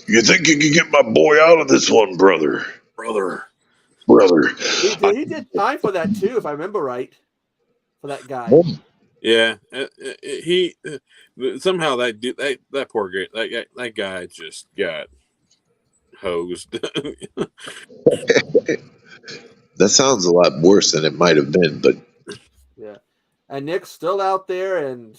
[SPEAKER 4] You think you can get my boy out of this one, brother?
[SPEAKER 1] Brother.
[SPEAKER 2] He did time for that too, if I remember right. For that guy.
[SPEAKER 1] Yeah, he somehow that poor guy that guy just got hosed.
[SPEAKER 4] That sounds a lot worse than it might have been, but
[SPEAKER 2] yeah. And Nick's still out there, and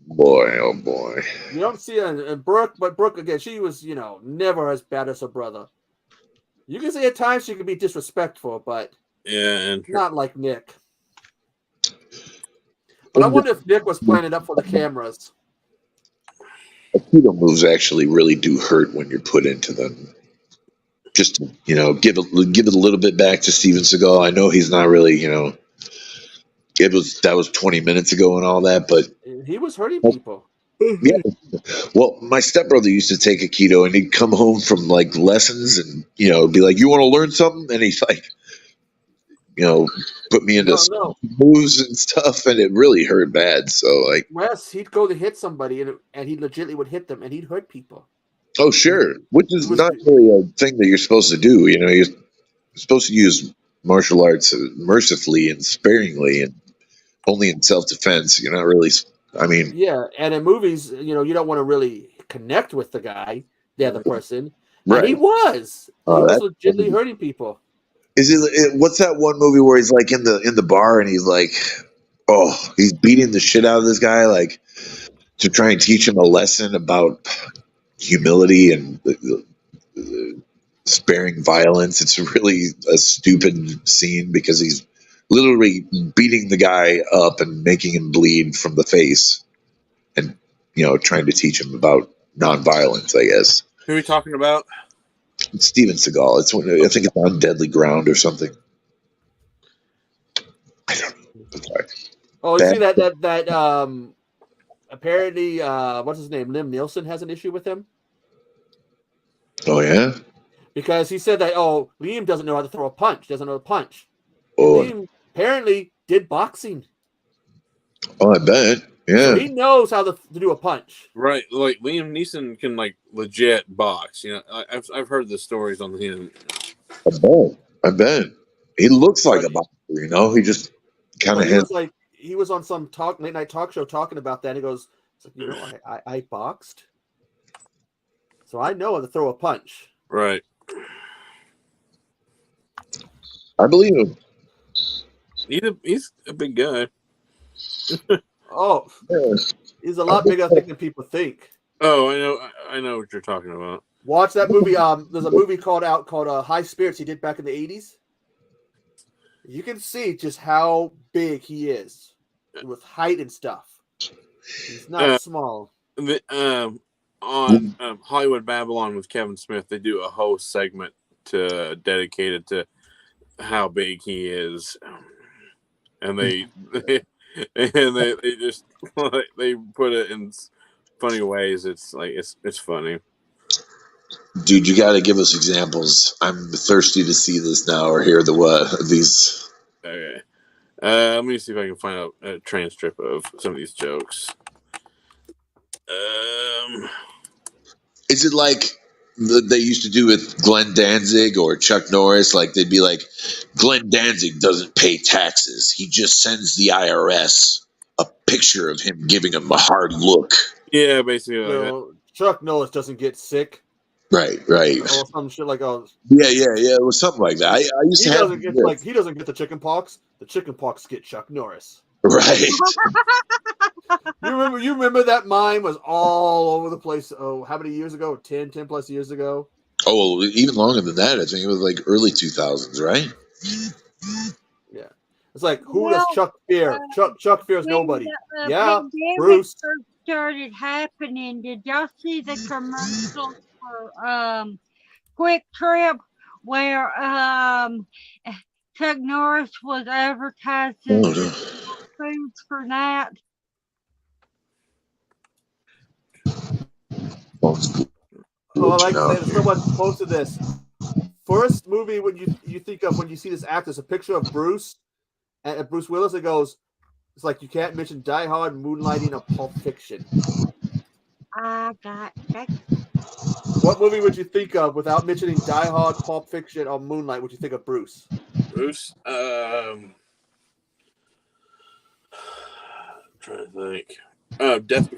[SPEAKER 4] boy, oh boy,
[SPEAKER 2] you don't see Brooke, but Brooke again, she was never as bad as her brother. You can say at times she can be disrespectful, but
[SPEAKER 1] and
[SPEAKER 2] not like Nick. But I wonder if Nick was playing it up for the cameras.
[SPEAKER 4] Aikido moves actually really do hurt when you're put into them. Just to, give it a little bit back to Steven Seagal. I know he's not really, that was 20 minutes ago and all that, but
[SPEAKER 2] he was hurting people.
[SPEAKER 4] Yeah. Well, my stepbrother used to take Aikido, and he'd come home from like lessons, and be like, "You want to learn something?" And he's like, put me into moves and stuff, and it really hurt bad. So like,
[SPEAKER 2] Wes, he'd go to hit somebody, and he legitimately would hit them, and he'd hurt people.
[SPEAKER 4] Oh sure, which is not really a thing that you're supposed to do. You're supposed to use martial arts mercifully and sparingly, and only in self-defense. You're not really. I mean,
[SPEAKER 2] yeah, and in movies, you don't want to really connect with the guy, the other person,
[SPEAKER 4] right?
[SPEAKER 2] And he was legitimately hurting people.
[SPEAKER 4] Is it? What's that one movie where he's like in the bar and he's like, he's beating the shit out of this guy, like to try and teach him a lesson about humility and sparing violence. It's really a stupid scene because he's literally beating the guy up and making him bleed from the face, and trying to teach him about nonviolence. I guess.
[SPEAKER 1] Who are we talking about?
[SPEAKER 4] It's Steven Seagal. I think it's On Deadly Ground or something. I don't know. Sorry.
[SPEAKER 2] Oh, you see that apparently what's his name? Liam Nielsen has an issue with him.
[SPEAKER 4] Oh yeah.
[SPEAKER 2] Because he said that Liam doesn't know how to throw a punch, doesn't know to punch.
[SPEAKER 4] Oh.
[SPEAKER 2] Liam apparently did boxing.
[SPEAKER 4] Oh, I bet. Yeah.
[SPEAKER 2] So he knows how to do a punch.
[SPEAKER 1] Right, like Liam Neeson can like legit box. I've heard the stories on him.
[SPEAKER 4] I bet. He looks like a boxer. He just kind of has.
[SPEAKER 2] He was on some late night talk show talking about that. He goes, I boxed, so I know how to throw a punch.
[SPEAKER 1] Right.
[SPEAKER 4] I believe him.
[SPEAKER 1] He's a big guy.
[SPEAKER 2] Oh, he's a lot bigger, I think, than people think.
[SPEAKER 1] Oh, I know what you're talking about.
[SPEAKER 2] Watch that movie. There's a movie called High Spirits. He did back in the 80s. You can see just how big he is with height and stuff. He's not small.
[SPEAKER 1] on Hollywood Babylon with Kevin Smith, they do a whole segment dedicated to how big he is, and they just they put it in funny ways. It's like it's funny.
[SPEAKER 4] Dude, you got to give us examples. I'm thirsty to see this now or hear these.
[SPEAKER 1] Okay, let me see if I can find a transcript of some of these jokes.
[SPEAKER 4] Is it like they used to do with Glenn Danzig or Chuck Norris? Like they'd be like, Glenn Danzig doesn't pay taxes. He just sends the IRS a picture of him giving him a hard look.
[SPEAKER 1] Yeah, basically like that.
[SPEAKER 2] Chuck Norris doesn't get sick.
[SPEAKER 4] Right.
[SPEAKER 2] Or some shit like
[SPEAKER 4] Yeah. It was something like that. I used to have
[SPEAKER 2] he doesn't get the chicken pox. The chicken pox get Chuck Norris.
[SPEAKER 4] Right.
[SPEAKER 2] You remember that mime was all over the place. Oh, how many years ago? 10 plus years ago?
[SPEAKER 4] Oh, even longer than that. I think it was like early 2000s, right?
[SPEAKER 2] Yeah. It's like, who does Chuck fear? Chuck fears nobody. Yeah,
[SPEAKER 3] pandemic
[SPEAKER 2] Bruce.
[SPEAKER 3] first started happening. Did y'all see the commercials for Quick Trip where Chuck Norris was advertising foods for that?
[SPEAKER 2] Oh, I like to say that someone posted this. First movie when you think of when you see this actor, it's a picture of Bruce and Bruce Willis. It goes, it's like you can't mention Die Hard, Moonlighting, or Pulp Fiction.
[SPEAKER 3] I got that.
[SPEAKER 2] What movie would you think of without mentioning Die Hard, Pulp Fiction, or Moonlight? Would you think of Bruce?
[SPEAKER 1] Bruce, I'm trying to think. Death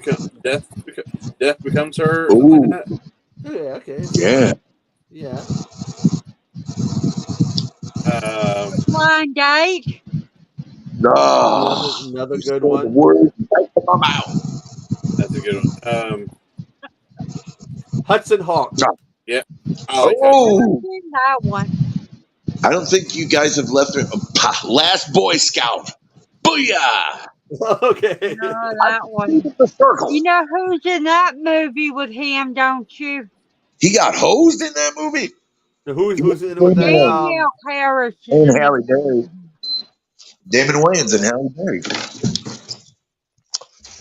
[SPEAKER 1] becomes her. Or something like that.
[SPEAKER 2] Yeah. Okay.
[SPEAKER 4] Yeah.
[SPEAKER 3] Blind Date.
[SPEAKER 2] Another good one.
[SPEAKER 1] That's a good one.
[SPEAKER 2] Hudson Hawk.
[SPEAKER 1] Yeah.
[SPEAKER 3] That one.
[SPEAKER 4] I don't think you guys have left it. Last Boy Scout. Booyah!
[SPEAKER 2] Okay.
[SPEAKER 3] No, that one. You know who's in that movie with him, don't you?
[SPEAKER 4] He got hosed in that movie?
[SPEAKER 2] Who's in it with that?
[SPEAKER 3] Danielle Harris is
[SPEAKER 4] And
[SPEAKER 3] in
[SPEAKER 4] Halle
[SPEAKER 3] it.
[SPEAKER 4] Berry. Damon Wayans and Halle Berry.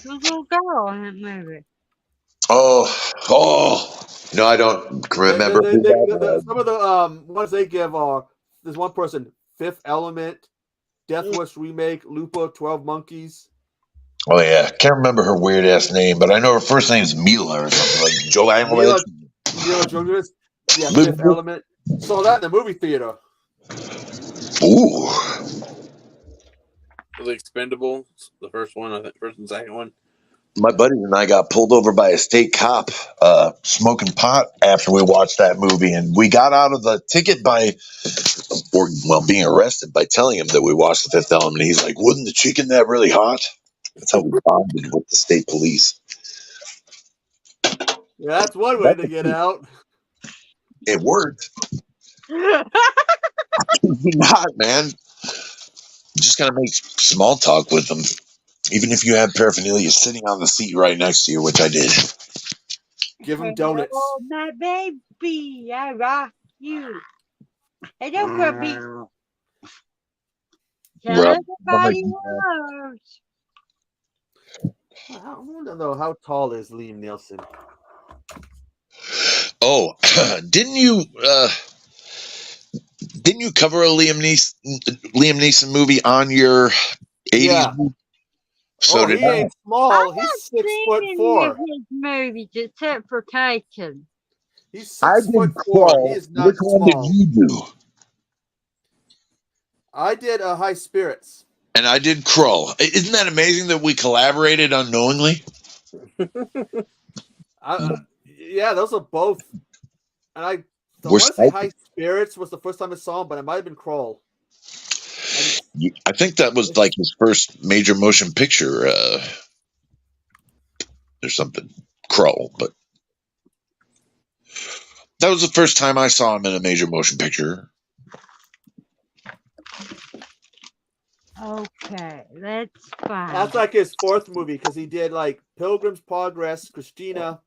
[SPEAKER 3] Who's a little girl in that movie?
[SPEAKER 4] Oh. No, I don't remember.
[SPEAKER 2] Some of the ones they give are, there's one person, Fifth Element, Death Wish remake, Lupo, 12 Monkeys.
[SPEAKER 4] Oh yeah, can't remember her weird ass name, but I know her first name is Mila or something like Joanne.
[SPEAKER 2] Mila Jovovich. Yeah, Fifth Element. Saw that in the movie theater.
[SPEAKER 4] Ooh.
[SPEAKER 1] The Expendables, the first one, I think, first and second one.
[SPEAKER 4] My buddies and I got pulled over by a state cop smoking pot after we watched that movie, and we got out of the ticket being arrested by telling him that we watched The Fifth Element. He's like, "Wasn't the chicken that really hot?" That's how we bonded with the state police.
[SPEAKER 2] Yeah, that's one way to get out.
[SPEAKER 4] It worked. Not, man. You just gotta make small talk with them, even if you have paraphernalia sitting on the seat right next to you, which I did.
[SPEAKER 2] Give them donuts.
[SPEAKER 3] Oh, my baby, I rock you. Hey, don't puppy. Tell everybody loves.
[SPEAKER 2] I want to know, how tall is Liam Neeson?
[SPEAKER 4] Oh, didn't you cover a Liam Neeson movie on your 80s?
[SPEAKER 2] Yeah.
[SPEAKER 4] So
[SPEAKER 2] he ain't small. He's 6'4".
[SPEAKER 3] His movies, except for Taken.
[SPEAKER 2] He's 6'4". He is not
[SPEAKER 4] Which
[SPEAKER 2] small.
[SPEAKER 4] one did you do?
[SPEAKER 2] I did High Spirits.
[SPEAKER 4] And I did Krull. Isn't that amazing that we collaborated unknowingly?
[SPEAKER 2] Yeah, those are both. And I want to say High Spirits was the first time I saw him, but it might have been Krull.
[SPEAKER 4] I think that was like his first major motion picture or something. Krull, but that was the first time I saw him in a major motion picture.
[SPEAKER 3] Okay, that's fine.
[SPEAKER 2] That's like his fourth movie, because he did like Pilgrim's Progress, Christina,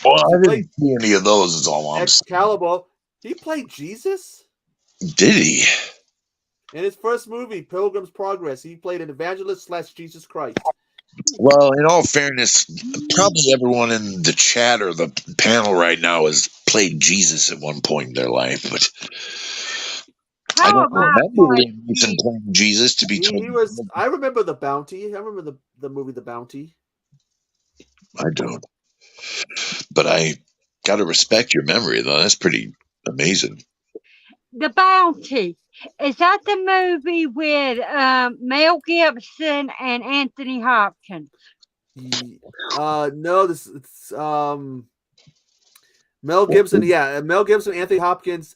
[SPEAKER 4] Well, I
[SPEAKER 2] He
[SPEAKER 4] didn't see any of those. Is all I'm saying.
[SPEAKER 2] Excalibur. He played Jesus
[SPEAKER 4] Did he?
[SPEAKER 2] in his first movie, Pilgrim's Progress. He played an evangelist / Jesus Christ.
[SPEAKER 4] Well, in all fairness, probably everyone in the chat or the panel right now has played Jesus at one point in their life, but I
[SPEAKER 3] How
[SPEAKER 4] don't
[SPEAKER 3] am I
[SPEAKER 4] remember Liam Neeson
[SPEAKER 3] playing?
[SPEAKER 4] playing Jesus to be
[SPEAKER 2] He
[SPEAKER 4] told.
[SPEAKER 2] was. I remember The Bounty. I remember the movie The Bounty.
[SPEAKER 4] I don't. But I got to respect your memory, though. That's pretty amazing.
[SPEAKER 3] The Bounty. Is that the movie with Mel Gibson and Anthony Hopkins?
[SPEAKER 2] No, it's Mel Gibson. Yeah, Mel Gibson, Anthony Hopkins,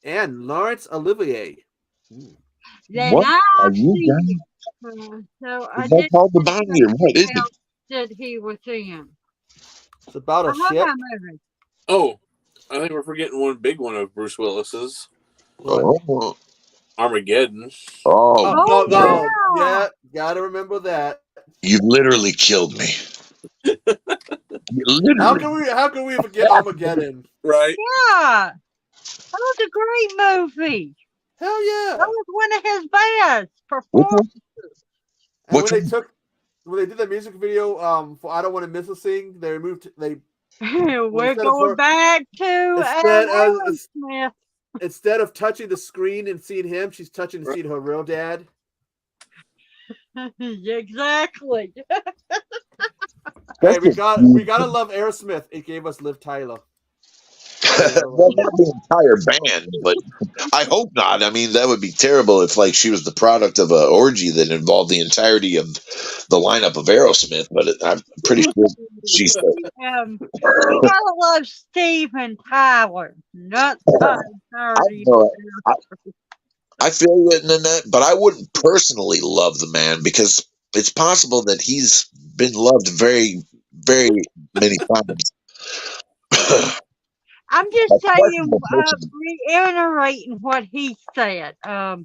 [SPEAKER 2] and Laurence Olivier.
[SPEAKER 3] Then
[SPEAKER 4] What are
[SPEAKER 3] I've
[SPEAKER 4] you
[SPEAKER 3] seen
[SPEAKER 4] guys?
[SPEAKER 3] it. So I
[SPEAKER 4] Is that
[SPEAKER 3] didn't
[SPEAKER 4] called the
[SPEAKER 3] know
[SPEAKER 4] bounty or what is
[SPEAKER 3] what
[SPEAKER 4] it?
[SPEAKER 3] else that he was in.
[SPEAKER 2] It's about
[SPEAKER 3] I
[SPEAKER 2] a
[SPEAKER 3] love
[SPEAKER 2] ship.
[SPEAKER 3] that movie.
[SPEAKER 1] Oh, I think we're forgetting one big one of Bruce Willis's.
[SPEAKER 2] What?
[SPEAKER 4] Oh,
[SPEAKER 1] Armageddon.
[SPEAKER 4] oh,
[SPEAKER 3] Oh,
[SPEAKER 2] No,
[SPEAKER 3] yeah.
[SPEAKER 2] yeah, gotta remember that.
[SPEAKER 4] you've literally killed me. You
[SPEAKER 2] How
[SPEAKER 4] literally.
[SPEAKER 2] can we forget Armageddon?
[SPEAKER 1] Right?
[SPEAKER 3] Yeah. That was a great movie.
[SPEAKER 2] Hell
[SPEAKER 3] That
[SPEAKER 2] yeah!
[SPEAKER 3] was one of his best
[SPEAKER 4] Which one?
[SPEAKER 3] performances.
[SPEAKER 2] And
[SPEAKER 4] Which
[SPEAKER 2] when they did the music video for "I Don't Want to Miss a Thing," they removed
[SPEAKER 3] We're
[SPEAKER 2] instead of
[SPEAKER 3] going
[SPEAKER 2] her
[SPEAKER 3] back to Aerosmith.
[SPEAKER 2] instead of touching the screen and seeing him, she's touching and seeing her real dad.
[SPEAKER 3] Exactly.
[SPEAKER 2] Hey,
[SPEAKER 4] That's
[SPEAKER 2] we gotta love Aerosmith. It gave us Liv Tyler.
[SPEAKER 4] well, not the entire band, but I hope not. I mean, that would be terrible if, like, she was the product of an orgy that involved the entirety of the lineup of Aerosmith. But I'm pretty sure she's.
[SPEAKER 3] We gotta love Steven Tyler, not
[SPEAKER 4] I
[SPEAKER 3] entirety.
[SPEAKER 4] know. I feel you in that, but I wouldn't personally love the man because it's possible that he's been loved very, very many times.
[SPEAKER 3] I'm just
[SPEAKER 4] That's
[SPEAKER 3] saying,
[SPEAKER 4] questionable person.
[SPEAKER 3] reiterating what he said.
[SPEAKER 4] I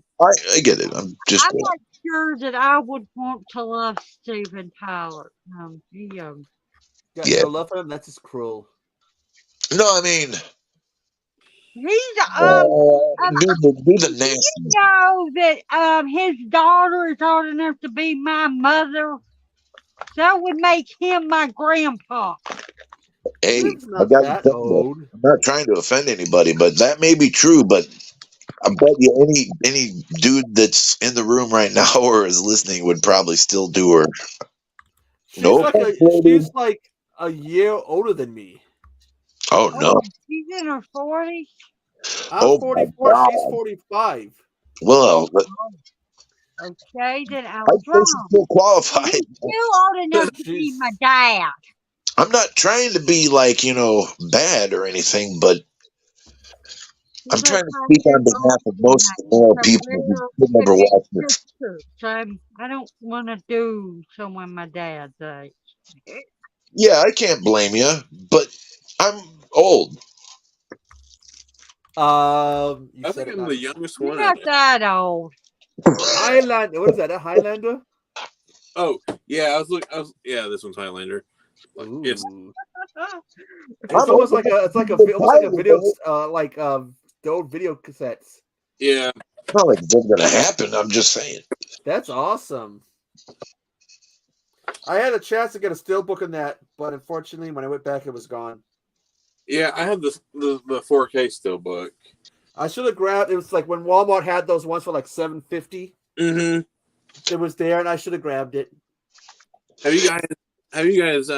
[SPEAKER 4] get it. I'm just.
[SPEAKER 3] I'm not sure that I would want to love Steven Tyler.
[SPEAKER 2] Got
[SPEAKER 4] Yeah.
[SPEAKER 2] no love for him. That's just cruel.
[SPEAKER 4] No, I mean,
[SPEAKER 3] he's
[SPEAKER 4] do the nasty.
[SPEAKER 3] You know that his daughter is old enough to be my mother. That would make him my grandpa.
[SPEAKER 4] Hey,
[SPEAKER 2] He's
[SPEAKER 4] I
[SPEAKER 2] not
[SPEAKER 4] got
[SPEAKER 2] that
[SPEAKER 4] to
[SPEAKER 2] old.
[SPEAKER 4] I'm not trying to offend anybody, but that may be true. But I bet you any dude that's in the room right now or is listening would probably still do her.
[SPEAKER 2] She's
[SPEAKER 4] No
[SPEAKER 2] like
[SPEAKER 4] offense, lady.
[SPEAKER 2] she's like a year older than me.
[SPEAKER 4] Oh no!
[SPEAKER 3] She's in her 40s.
[SPEAKER 2] I'm
[SPEAKER 4] Oh,
[SPEAKER 2] 44.
[SPEAKER 4] my
[SPEAKER 2] She's
[SPEAKER 4] God.
[SPEAKER 2] 45.
[SPEAKER 4] Well, but
[SPEAKER 3] Okay, then I
[SPEAKER 4] I
[SPEAKER 3] was
[SPEAKER 4] think she's
[SPEAKER 3] wrong.
[SPEAKER 4] still qualified.
[SPEAKER 3] He's still old enough to be my dad.
[SPEAKER 4] I'm not trying to be like, bad or anything, but I'm trying to speak on behalf of most male people who could never watch this.
[SPEAKER 3] I don't want to do someone my dad's age.
[SPEAKER 4] Yeah, I can't blame you, but I'm old.
[SPEAKER 2] You
[SPEAKER 1] I
[SPEAKER 2] said
[SPEAKER 1] think
[SPEAKER 2] it
[SPEAKER 1] I'm
[SPEAKER 2] not.
[SPEAKER 1] the youngest
[SPEAKER 3] You're
[SPEAKER 1] one.
[SPEAKER 3] not that old.
[SPEAKER 2] Highlander. What is that? A Highlander?
[SPEAKER 1] Oh, yeah, yeah, this one's Highlander. It's
[SPEAKER 2] It's almost like a video, the old video cassettes.
[SPEAKER 1] yeah.
[SPEAKER 4] It's not like it's ever gonna happen. I'm just saying.
[SPEAKER 2] That's awesome. I had a chance to get a steelbook in that, but unfortunately, when I went back, it was gone.
[SPEAKER 1] Yeah, I have the 4K steelbook.
[SPEAKER 2] I should have grabbed. It was like when Walmart had those ones for like $7.50.
[SPEAKER 1] Mm-hmm.
[SPEAKER 2] It was there, and I should have grabbed it.
[SPEAKER 1] Have you guys?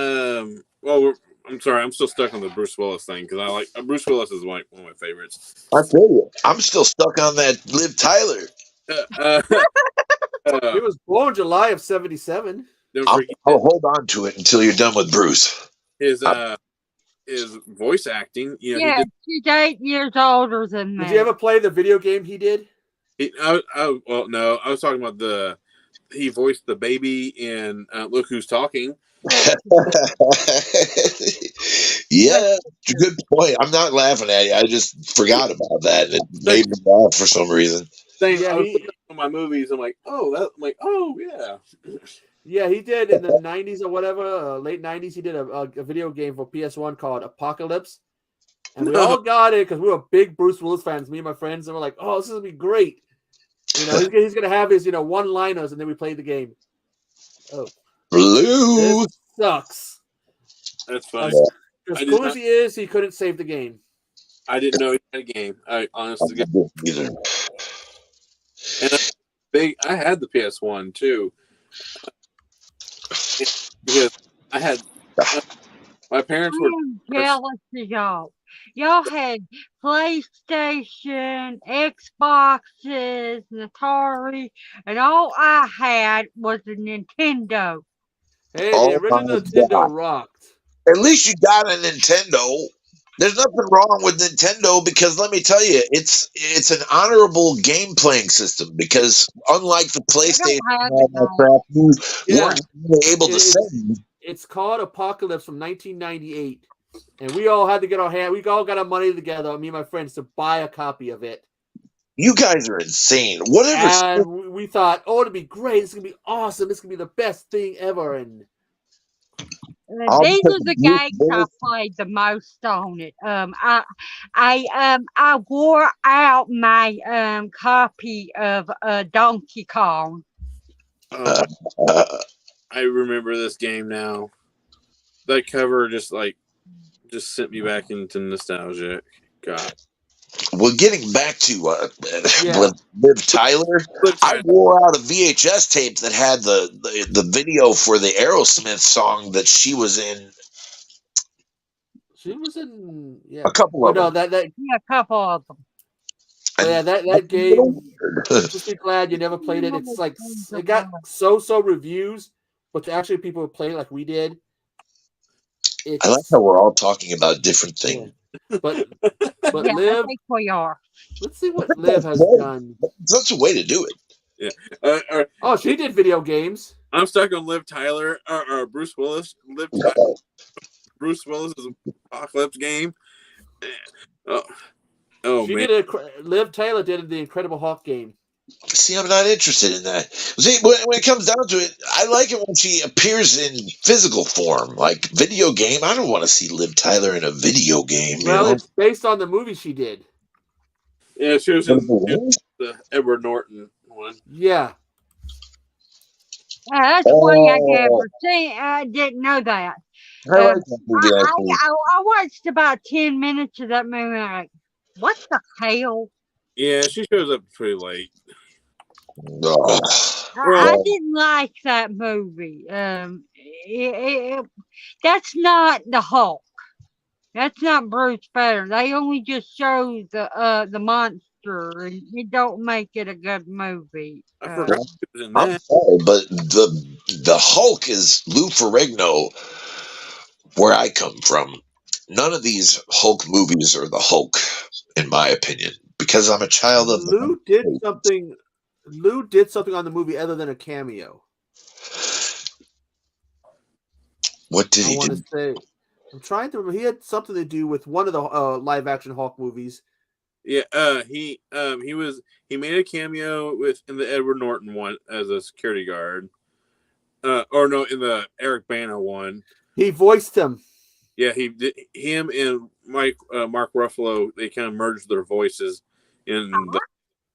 [SPEAKER 1] Well, I'm sorry, I'm still stuck on the Bruce Willis thing because I like Bruce Willis is like one of my favorites.
[SPEAKER 4] I feel you. I'm still stuck on that Liv Tyler.
[SPEAKER 2] He was born July of '77.
[SPEAKER 4] I'll hold on to it until you're done with Bruce.
[SPEAKER 1] His voice acting.
[SPEAKER 3] Yeah, she's 8 years older than me.
[SPEAKER 2] Did you ever play the video game he did?
[SPEAKER 1] Well, no, I was talking about he voiced the baby in Look Who's Talking.
[SPEAKER 4] Yeah, it's a good point. I'm not laughing at you. I just forgot about that. It made me laugh for some reason.
[SPEAKER 1] I was looking at my movies. I'm like, oh, yeah.
[SPEAKER 2] Yeah, he did in the 90s or whatever, late 90s. He did a video game for PS1 called Apocalypse. And we all got it because we were big Bruce Willis fans, me and my friends. And we're like, oh, this is going to be great. You know, he's going to have his, one-liners. And then we played the game. Oh,
[SPEAKER 4] Blue.
[SPEAKER 2] this sucks.
[SPEAKER 1] That's funny.
[SPEAKER 2] As cool as he is, he couldn't save the game.
[SPEAKER 1] I didn't know he had a game. I honestly
[SPEAKER 4] Either.
[SPEAKER 1] And I had the PS1 too. Because I had my parents were
[SPEAKER 3] jealous of y'all. Y'all had PlayStation, Xboxes, and Atari, and all I had was a Nintendo.
[SPEAKER 2] Hey, the original Nintendo rocked.
[SPEAKER 4] At least you got a Nintendo. There's nothing wrong with Nintendo because let me tell you, it's an honorable game playing system because unlike the PlayStation, you weren't able to save.
[SPEAKER 2] It's called Apocalypse from 1998, and we all had to get our hand. We all got our money together, me and my friends, to buy a copy of it.
[SPEAKER 4] You guys are insane. Whatever.
[SPEAKER 2] And we thought, oh, it'd be great. It's gonna be awesome. It's gonna be the best thing ever. And
[SPEAKER 3] these are the games I played the most on it. I wore out my copy of Donkey Kong.
[SPEAKER 1] I remember this game now. That cover just sent me back into nostalgia. God.
[SPEAKER 4] Well, getting back to Liv Tyler, I wore out a VHS tape that had the video for the Aerosmith song that she was in.
[SPEAKER 2] She was in
[SPEAKER 4] a couple of them.
[SPEAKER 3] A couple of them.
[SPEAKER 2] Oh, yeah, that game. Just be glad you never played it. It's like it got so reviews, but actually people play like we did.
[SPEAKER 4] I like how we're all talking about different things.
[SPEAKER 2] Yeah. But
[SPEAKER 3] yeah,
[SPEAKER 2] Liv,
[SPEAKER 3] I think we are.
[SPEAKER 2] Let's see what Liv has done.
[SPEAKER 4] That's a way to do
[SPEAKER 1] it. Yeah.
[SPEAKER 2] Oh, she did video games.
[SPEAKER 1] I'm stuck on Liv Tyler or Bruce Willis. Bruce Willis's Apocalypse game. Oh, man.
[SPEAKER 2] Liv Tyler did the Incredible Hulk game.
[SPEAKER 4] See, I'm not interested in that. See, when it comes down to it, I like it when she appears in physical form, like video game. I don't want to see Liv Tyler in a video game.
[SPEAKER 2] Well, it's based on the movie she did.
[SPEAKER 1] Yeah, she was in the Edward Norton one.
[SPEAKER 2] Yeah.
[SPEAKER 3] That's one I never seen. I didn't know that. I watched about 10 minutes of that movie. And I'm like, what the hell?
[SPEAKER 1] Yeah, she shows up pretty late.
[SPEAKER 3] I didn't like that movie. That's not the Hulk. That's not Bruce Banner. They only just show the monster, and it don't make it a good movie.
[SPEAKER 1] I forgot she was in that.
[SPEAKER 4] I'm sorry, but the Hulk is Lou Ferrigno. Where I come from, none of these Hulk movies are the Hulk, in my opinion, because I'm a child of.
[SPEAKER 2] Lou did something on the movie other than a cameo.
[SPEAKER 4] What did he do?
[SPEAKER 2] I'm trying to remember. He had something to do with one of the live action Hulk movies.
[SPEAKER 1] Yeah, he made a cameo in the Edward Norton one as a security guard. Or no, in the Eric Bana one.
[SPEAKER 2] He voiced him.
[SPEAKER 1] Yeah, him and Mark Ruffalo, they kind of merged their voices in the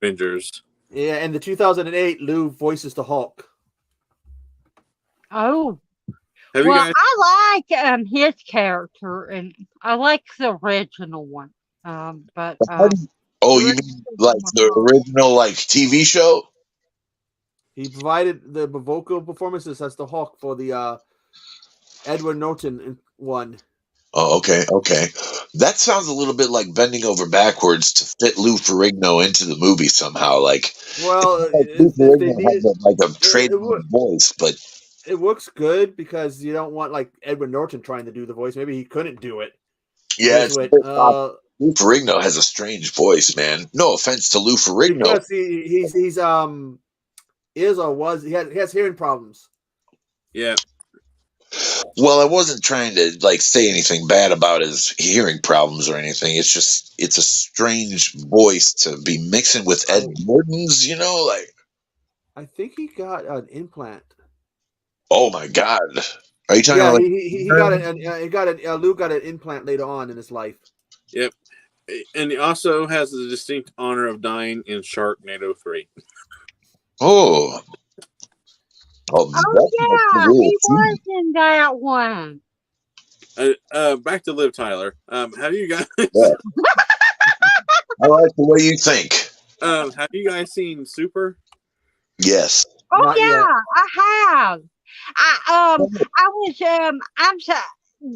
[SPEAKER 1] Avengers.
[SPEAKER 2] Yeah, in the 2008, Lou voices the Hulk.
[SPEAKER 3] Oh. I like his character, and I like the original one. You
[SPEAKER 4] mean like the original TV show?
[SPEAKER 2] He provided the vocal performances as the Hulk for the Edward Norton one.
[SPEAKER 4] Oh, okay. That sounds a little bit like bending over backwards to fit Lou Ferrigno into the movie somehow. Lou Ferrigno has a trademark voice, but
[SPEAKER 2] it works good because you don't want Edward Norton trying to do the voice. Maybe he couldn't do it.
[SPEAKER 4] Yeah, Lou Ferrigno has a strange voice, man. No offense to Lou Ferrigno.
[SPEAKER 2] Because he has hearing problems.
[SPEAKER 1] Yeah.
[SPEAKER 4] Well, I wasn't trying to say anything bad about his hearing problems or anything. It's just it's a strange voice to be mixing with Ed Norton's,
[SPEAKER 2] I think he got an implant.
[SPEAKER 4] Oh my God! Are you talking
[SPEAKER 2] Yeah,
[SPEAKER 4] about?
[SPEAKER 2] he got Lou got an implant later on in his life.
[SPEAKER 1] Yep. And he also has the distinct honor of dying in Sharknado 3.
[SPEAKER 4] Oh,
[SPEAKER 3] Oh
[SPEAKER 4] that's
[SPEAKER 3] yeah,
[SPEAKER 4] really
[SPEAKER 3] he was in that one.
[SPEAKER 1] Back to Liv Tyler. Have you guys
[SPEAKER 4] yeah. I like the way you think.
[SPEAKER 1] have you guys seen Super?
[SPEAKER 4] Yes.
[SPEAKER 3] Oh
[SPEAKER 2] Not yet.
[SPEAKER 3] yeah, I have. I was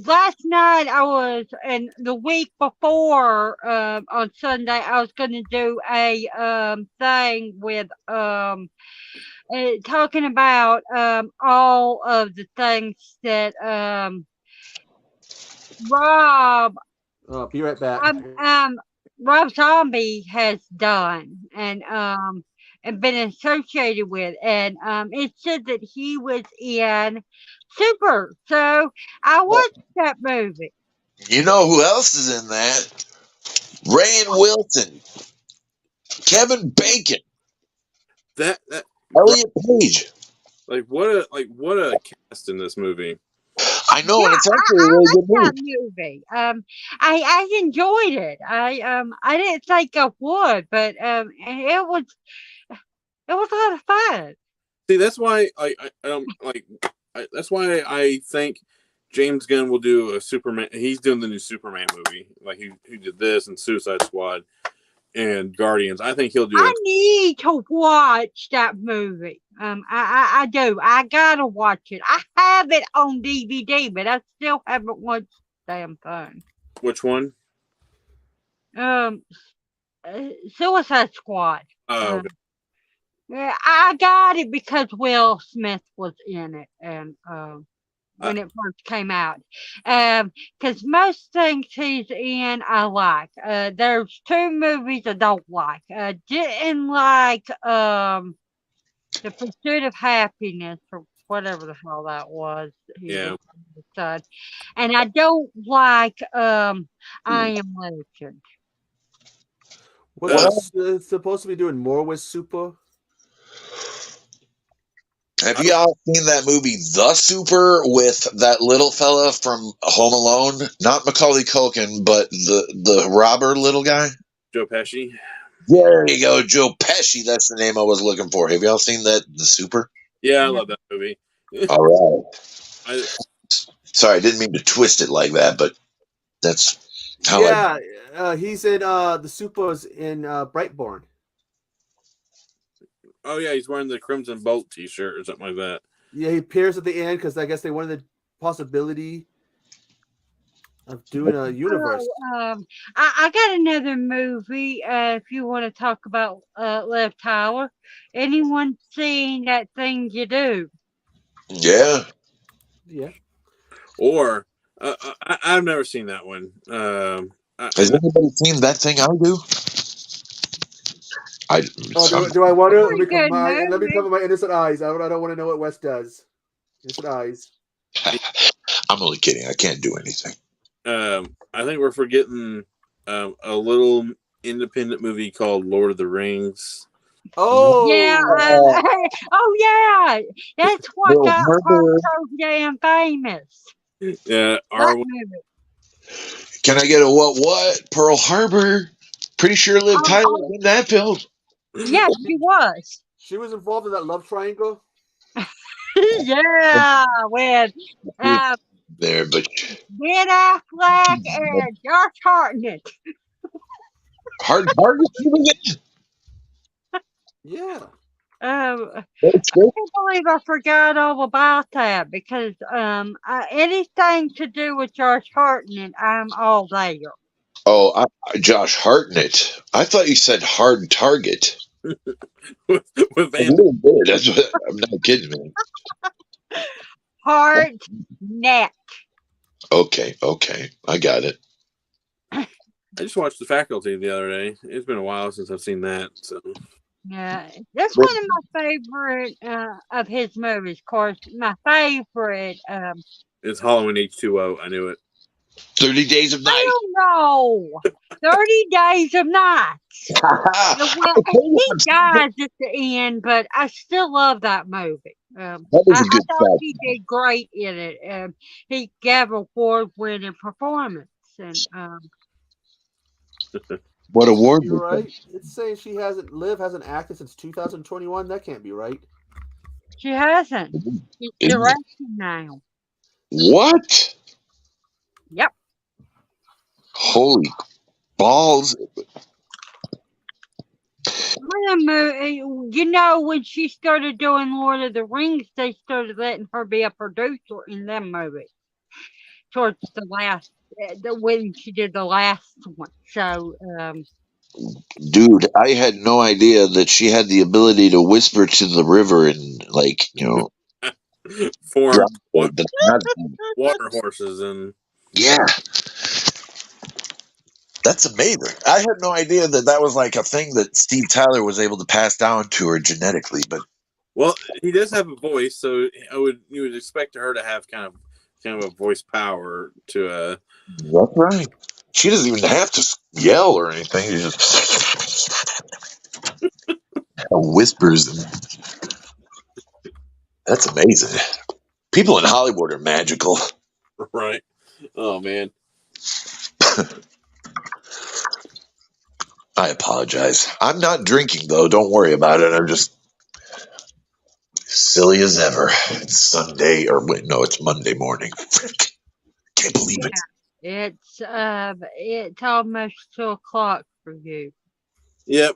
[SPEAKER 3] last night I was, and the week before on Sunday I was going to do a thing with talking about all of the things that Rob
[SPEAKER 2] Be right back.
[SPEAKER 3] Rob Zombie has done and been associated with, and it said that he was in Super. So I watched that movie.
[SPEAKER 4] You know who else is in that? Rainn Wilson, Kevin Bacon,
[SPEAKER 1] That
[SPEAKER 4] Elliot Page.
[SPEAKER 1] what a cast in this movie.
[SPEAKER 4] I know,
[SPEAKER 3] Yeah,
[SPEAKER 4] and it's
[SPEAKER 3] I,
[SPEAKER 4] actually a
[SPEAKER 3] I
[SPEAKER 4] really
[SPEAKER 3] like
[SPEAKER 4] good movie.
[SPEAKER 3] that movie. I enjoyed it. I didn't think I would, but it was a lot of fun.
[SPEAKER 1] See, that's why I don't like. That's why I think James Gunn will do a Superman. He's doing the new Superman movie, like he did this and Suicide Squad and Guardians. I think he'll do
[SPEAKER 3] I
[SPEAKER 1] it.
[SPEAKER 3] need to watch that movie. I do. I gotta watch it. I have it on DVD, but I still haven't watched the damn thing.
[SPEAKER 1] Which one?
[SPEAKER 3] Um, Suicide Squad.
[SPEAKER 1] Oh, okay.
[SPEAKER 3] Yeah, I got it because Will Smith was in it, and when it first came out, because most things he's in I like. There's two movies I don't like. Didn't like The Pursuit of Happiness or whatever the hell that was. He
[SPEAKER 1] Yeah.
[SPEAKER 3] was on the side. And I don't like I Am Legend.
[SPEAKER 2] What's supposed to be doing more with Super?
[SPEAKER 4] Have y'all seen that movie, The Super, with that little fella from Home Alone? Not Macaulay Culkin, but the robber little guy.
[SPEAKER 1] Joe Pesci.
[SPEAKER 4] There you go, Joe Pesci. That's the name I was looking for. Have y'all seen that, The Super?
[SPEAKER 1] Yeah, I
[SPEAKER 3] Yeah.
[SPEAKER 1] love that movie.
[SPEAKER 4] All right.
[SPEAKER 1] I,
[SPEAKER 4] Sorry, I didn't mean to twist it like that, but that's how
[SPEAKER 2] Yeah, he's in the Super's in Brightborn.
[SPEAKER 1] oh yeah, he's wearing the Crimson Bolt T-shirt or something like that.
[SPEAKER 2] Yeah, he appears at the end because I guess they wanted the possibility of doing a universe.
[SPEAKER 3] I got another movie. If you want to talk about Liv Tyler, anyone seen That Thing You Do?
[SPEAKER 4] Yeah.
[SPEAKER 2] Yeah.
[SPEAKER 1] Or I've never seen that one.
[SPEAKER 4] Has anybody seen That Thing I Do?
[SPEAKER 2] Do I want to?
[SPEAKER 3] Pretty good
[SPEAKER 2] Let me
[SPEAKER 3] movie.
[SPEAKER 2] cover my innocent eyes. I don't want to know what Wes does. Innocent eyes.
[SPEAKER 4] I'm only kidding. I can't do anything.
[SPEAKER 1] I think we're forgetting a little independent movie called Lord of the Rings.
[SPEAKER 2] Oh
[SPEAKER 3] Yeah. Oh yeah. That's what
[SPEAKER 4] Pearl
[SPEAKER 3] got her
[SPEAKER 4] Harbor.
[SPEAKER 3] so damn famous.
[SPEAKER 1] Yeah,
[SPEAKER 3] That movie.
[SPEAKER 4] Can I get a what? Pearl Harbor. Pretty sure Liv Tyler was in that film.
[SPEAKER 3] Yeah, she was.
[SPEAKER 2] She was involved in that love triangle.
[SPEAKER 3] Yeah, with
[SPEAKER 4] There, but
[SPEAKER 3] Ben Affleck and Josh Hartnett.
[SPEAKER 4] Hard Target. She was in.
[SPEAKER 2] Yeah.
[SPEAKER 3] I
[SPEAKER 4] That's good.
[SPEAKER 3] can't believe I forgot all about that because anything to do with Josh Hartnett, I'm all there.
[SPEAKER 4] Oh, Josh Hartnett. I thought you said Hard Target.
[SPEAKER 1] with
[SPEAKER 4] A
[SPEAKER 1] Van.
[SPEAKER 4] little bit. That's what. I'm not kidding, man.
[SPEAKER 3] Hartnett.
[SPEAKER 4] Okay, I got it.
[SPEAKER 1] I just watched The Faculty the other day. It's been a while since I've seen that. So
[SPEAKER 3] Yeah, that's one of my favorite of his movies. Of course, my favorite.
[SPEAKER 1] it's Halloween H2O. I knew it.
[SPEAKER 4] 30 Days of
[SPEAKER 3] I
[SPEAKER 4] Night.
[SPEAKER 3] don't know. 30 Days of Nights. Well, he dies at the end, but I still love that movie.
[SPEAKER 4] That was
[SPEAKER 3] I
[SPEAKER 4] a good
[SPEAKER 3] thought
[SPEAKER 4] shot.
[SPEAKER 3] he did great in it. He gave an award-winning performance, and
[SPEAKER 4] What award
[SPEAKER 2] You're
[SPEAKER 4] was that?
[SPEAKER 2] right. It's saying she hasn't acted since 2021. That can't be right.
[SPEAKER 3] she hasn't. She's
[SPEAKER 4] Isn't it?
[SPEAKER 3] directing now.
[SPEAKER 4] What?
[SPEAKER 3] Yep.
[SPEAKER 4] Holy balls.
[SPEAKER 3] You know, when she started doing Lord of the Rings, they started letting her be a producer in them movies. Towards the last, when she did the last one. So,
[SPEAKER 4] Dude, I had no idea that she had the ability to whisper to the river and, like,
[SPEAKER 1] For
[SPEAKER 4] but not,
[SPEAKER 1] water horses and
[SPEAKER 4] yeah, that's amazing. I had no idea that was like a thing that Steve Tyler was able to pass down to her genetically. But
[SPEAKER 1] well, he does have a voice, so you would expect her to have kind of a voice power to
[SPEAKER 4] that's right. She doesn't even have to yell or anything. She just whispers. That's amazing. People in Hollywood are magical.
[SPEAKER 1] right. Oh man.
[SPEAKER 4] I apologize. I'm not drinking though. Don't worry about it. I'm just silly as ever. It's Sunday, or wait, no, it's Monday morning. Can't believe it.
[SPEAKER 3] it's almost 2 o'clock for you.
[SPEAKER 1] Yeah,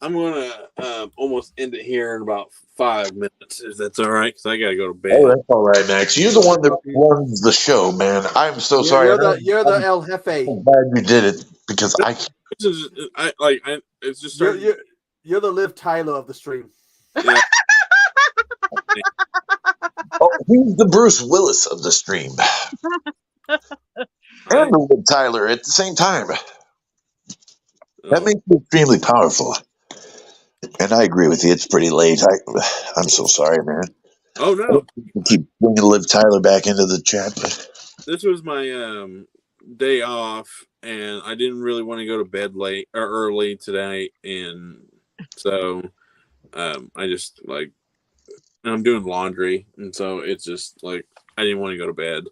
[SPEAKER 1] I'm gonna almost end it here in about 5 minutes, if that's all right, because I gotta go to bed.
[SPEAKER 4] Oh, that's all right, Max. You're the one that runs the show, man. I'm so sorry.
[SPEAKER 2] You're the El Jefe.
[SPEAKER 4] I'm glad you did it because
[SPEAKER 1] It's just starting.
[SPEAKER 2] You're the Liv Tyler of the stream.
[SPEAKER 1] Yeah.
[SPEAKER 4] Oh, he's the Bruce Willis of the stream. And the Liv Tyler at the same time. That makes me extremely powerful. And I agree with you. It's pretty late. I'm so sorry, man.
[SPEAKER 1] Oh no!
[SPEAKER 4] Keep bringing Liv Tyler back into the chat.
[SPEAKER 1] This was my day off, and I didn't really want to go to bed late or early today, and so I just I'm doing laundry, and so it's just like I didn't want to go to bed.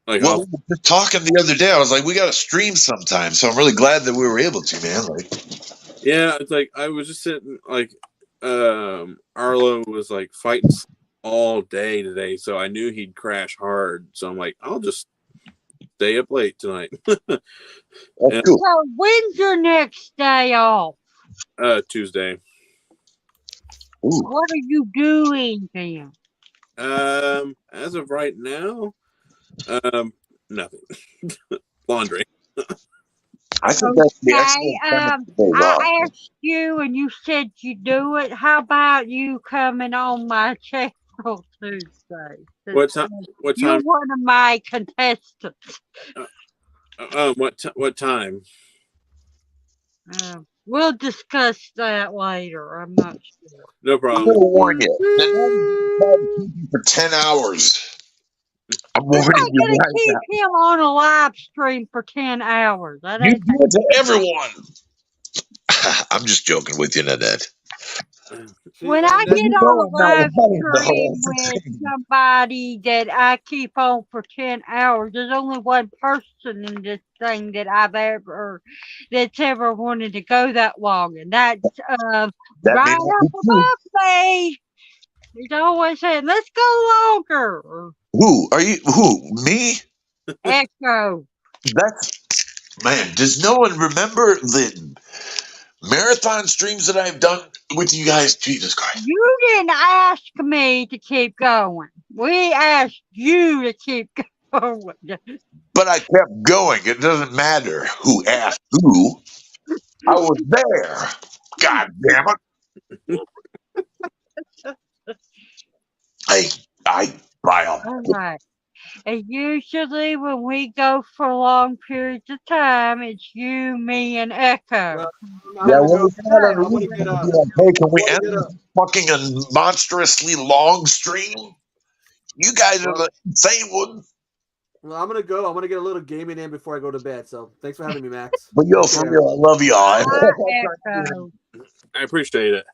[SPEAKER 4] Well, we were just talking the other day. I was like, we got to stream sometime, so I'm really glad that we were able to, man.
[SPEAKER 1] Yeah, it's like I was just sitting Arlo was like fighting all day today, so I knew he'd crash hard. So I'm like, I'll just stay up late tonight.
[SPEAKER 4] That's cool.
[SPEAKER 3] So when's your next day off?
[SPEAKER 1] Tuesday.
[SPEAKER 4] Ooh.
[SPEAKER 3] What are you doing then?
[SPEAKER 1] As of right now, nothing. Laundry.
[SPEAKER 4] I think that's the
[SPEAKER 3] I asked you and you said you do it. How about you coming on my channel Tuesday?
[SPEAKER 1] What time?
[SPEAKER 3] You're one of my contestants.
[SPEAKER 1] What time?
[SPEAKER 3] We'll discuss that later. I'm not sure.
[SPEAKER 4] I'm
[SPEAKER 1] No problem.
[SPEAKER 4] going to warn you. For 10 hours. I'm warning you
[SPEAKER 3] going to
[SPEAKER 4] right
[SPEAKER 3] keep
[SPEAKER 4] now.
[SPEAKER 3] him on a live stream for 10 hours.
[SPEAKER 4] You do it to everyone. I'm just joking with you, Nanette.
[SPEAKER 3] When I get on a live stream with somebody that I keep on for 10 hours, there's only one person in this thing that's ever wanted to go that long, and that's right up above me. He's always saying, "Let's go longer."
[SPEAKER 4] Who are you? Who? Me?
[SPEAKER 3] Echo.
[SPEAKER 4] Man, does no one remember the marathon streams that I've done with you guys? Jesus Christ.
[SPEAKER 3] You didn't ask me to keep going. We asked you to keep going.
[SPEAKER 4] But I kept going. It doesn't matter who asked who. I was there. God damn it.
[SPEAKER 3] All right. And usually when we go for long periods of time, it's you, me, and Echo.
[SPEAKER 4] Hey, can we end this fucking monstrously long stream? You guys are the insane ones.
[SPEAKER 2] Well, I'm gonna go. I'm gonna get a little gaming in before I go to bed. So thanks for having me, Max.
[SPEAKER 4] But yo,
[SPEAKER 2] Take
[SPEAKER 4] for
[SPEAKER 2] care.
[SPEAKER 4] real, I love y'all.
[SPEAKER 3] Echo.
[SPEAKER 1] I appreciate it.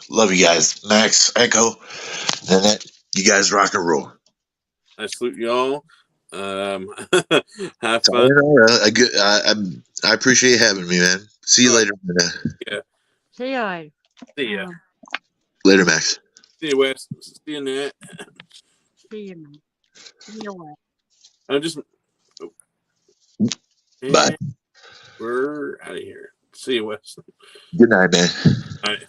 [SPEAKER 4] Love you guys. Max, Echo, Nanette, you guys rock and roll.
[SPEAKER 1] I salute y'all. Have fun.
[SPEAKER 4] Sayonara. I appreciate having me, man. See you later.
[SPEAKER 3] See you later.
[SPEAKER 1] See ya.
[SPEAKER 4] Later, Max.
[SPEAKER 1] See you, Wes. See you, Nat.
[SPEAKER 3] See you, man. See you later.
[SPEAKER 1] I'm just.
[SPEAKER 4] Bye.
[SPEAKER 1] We're out of here. See you, Wes.
[SPEAKER 4] Good night, man.
[SPEAKER 1] All right.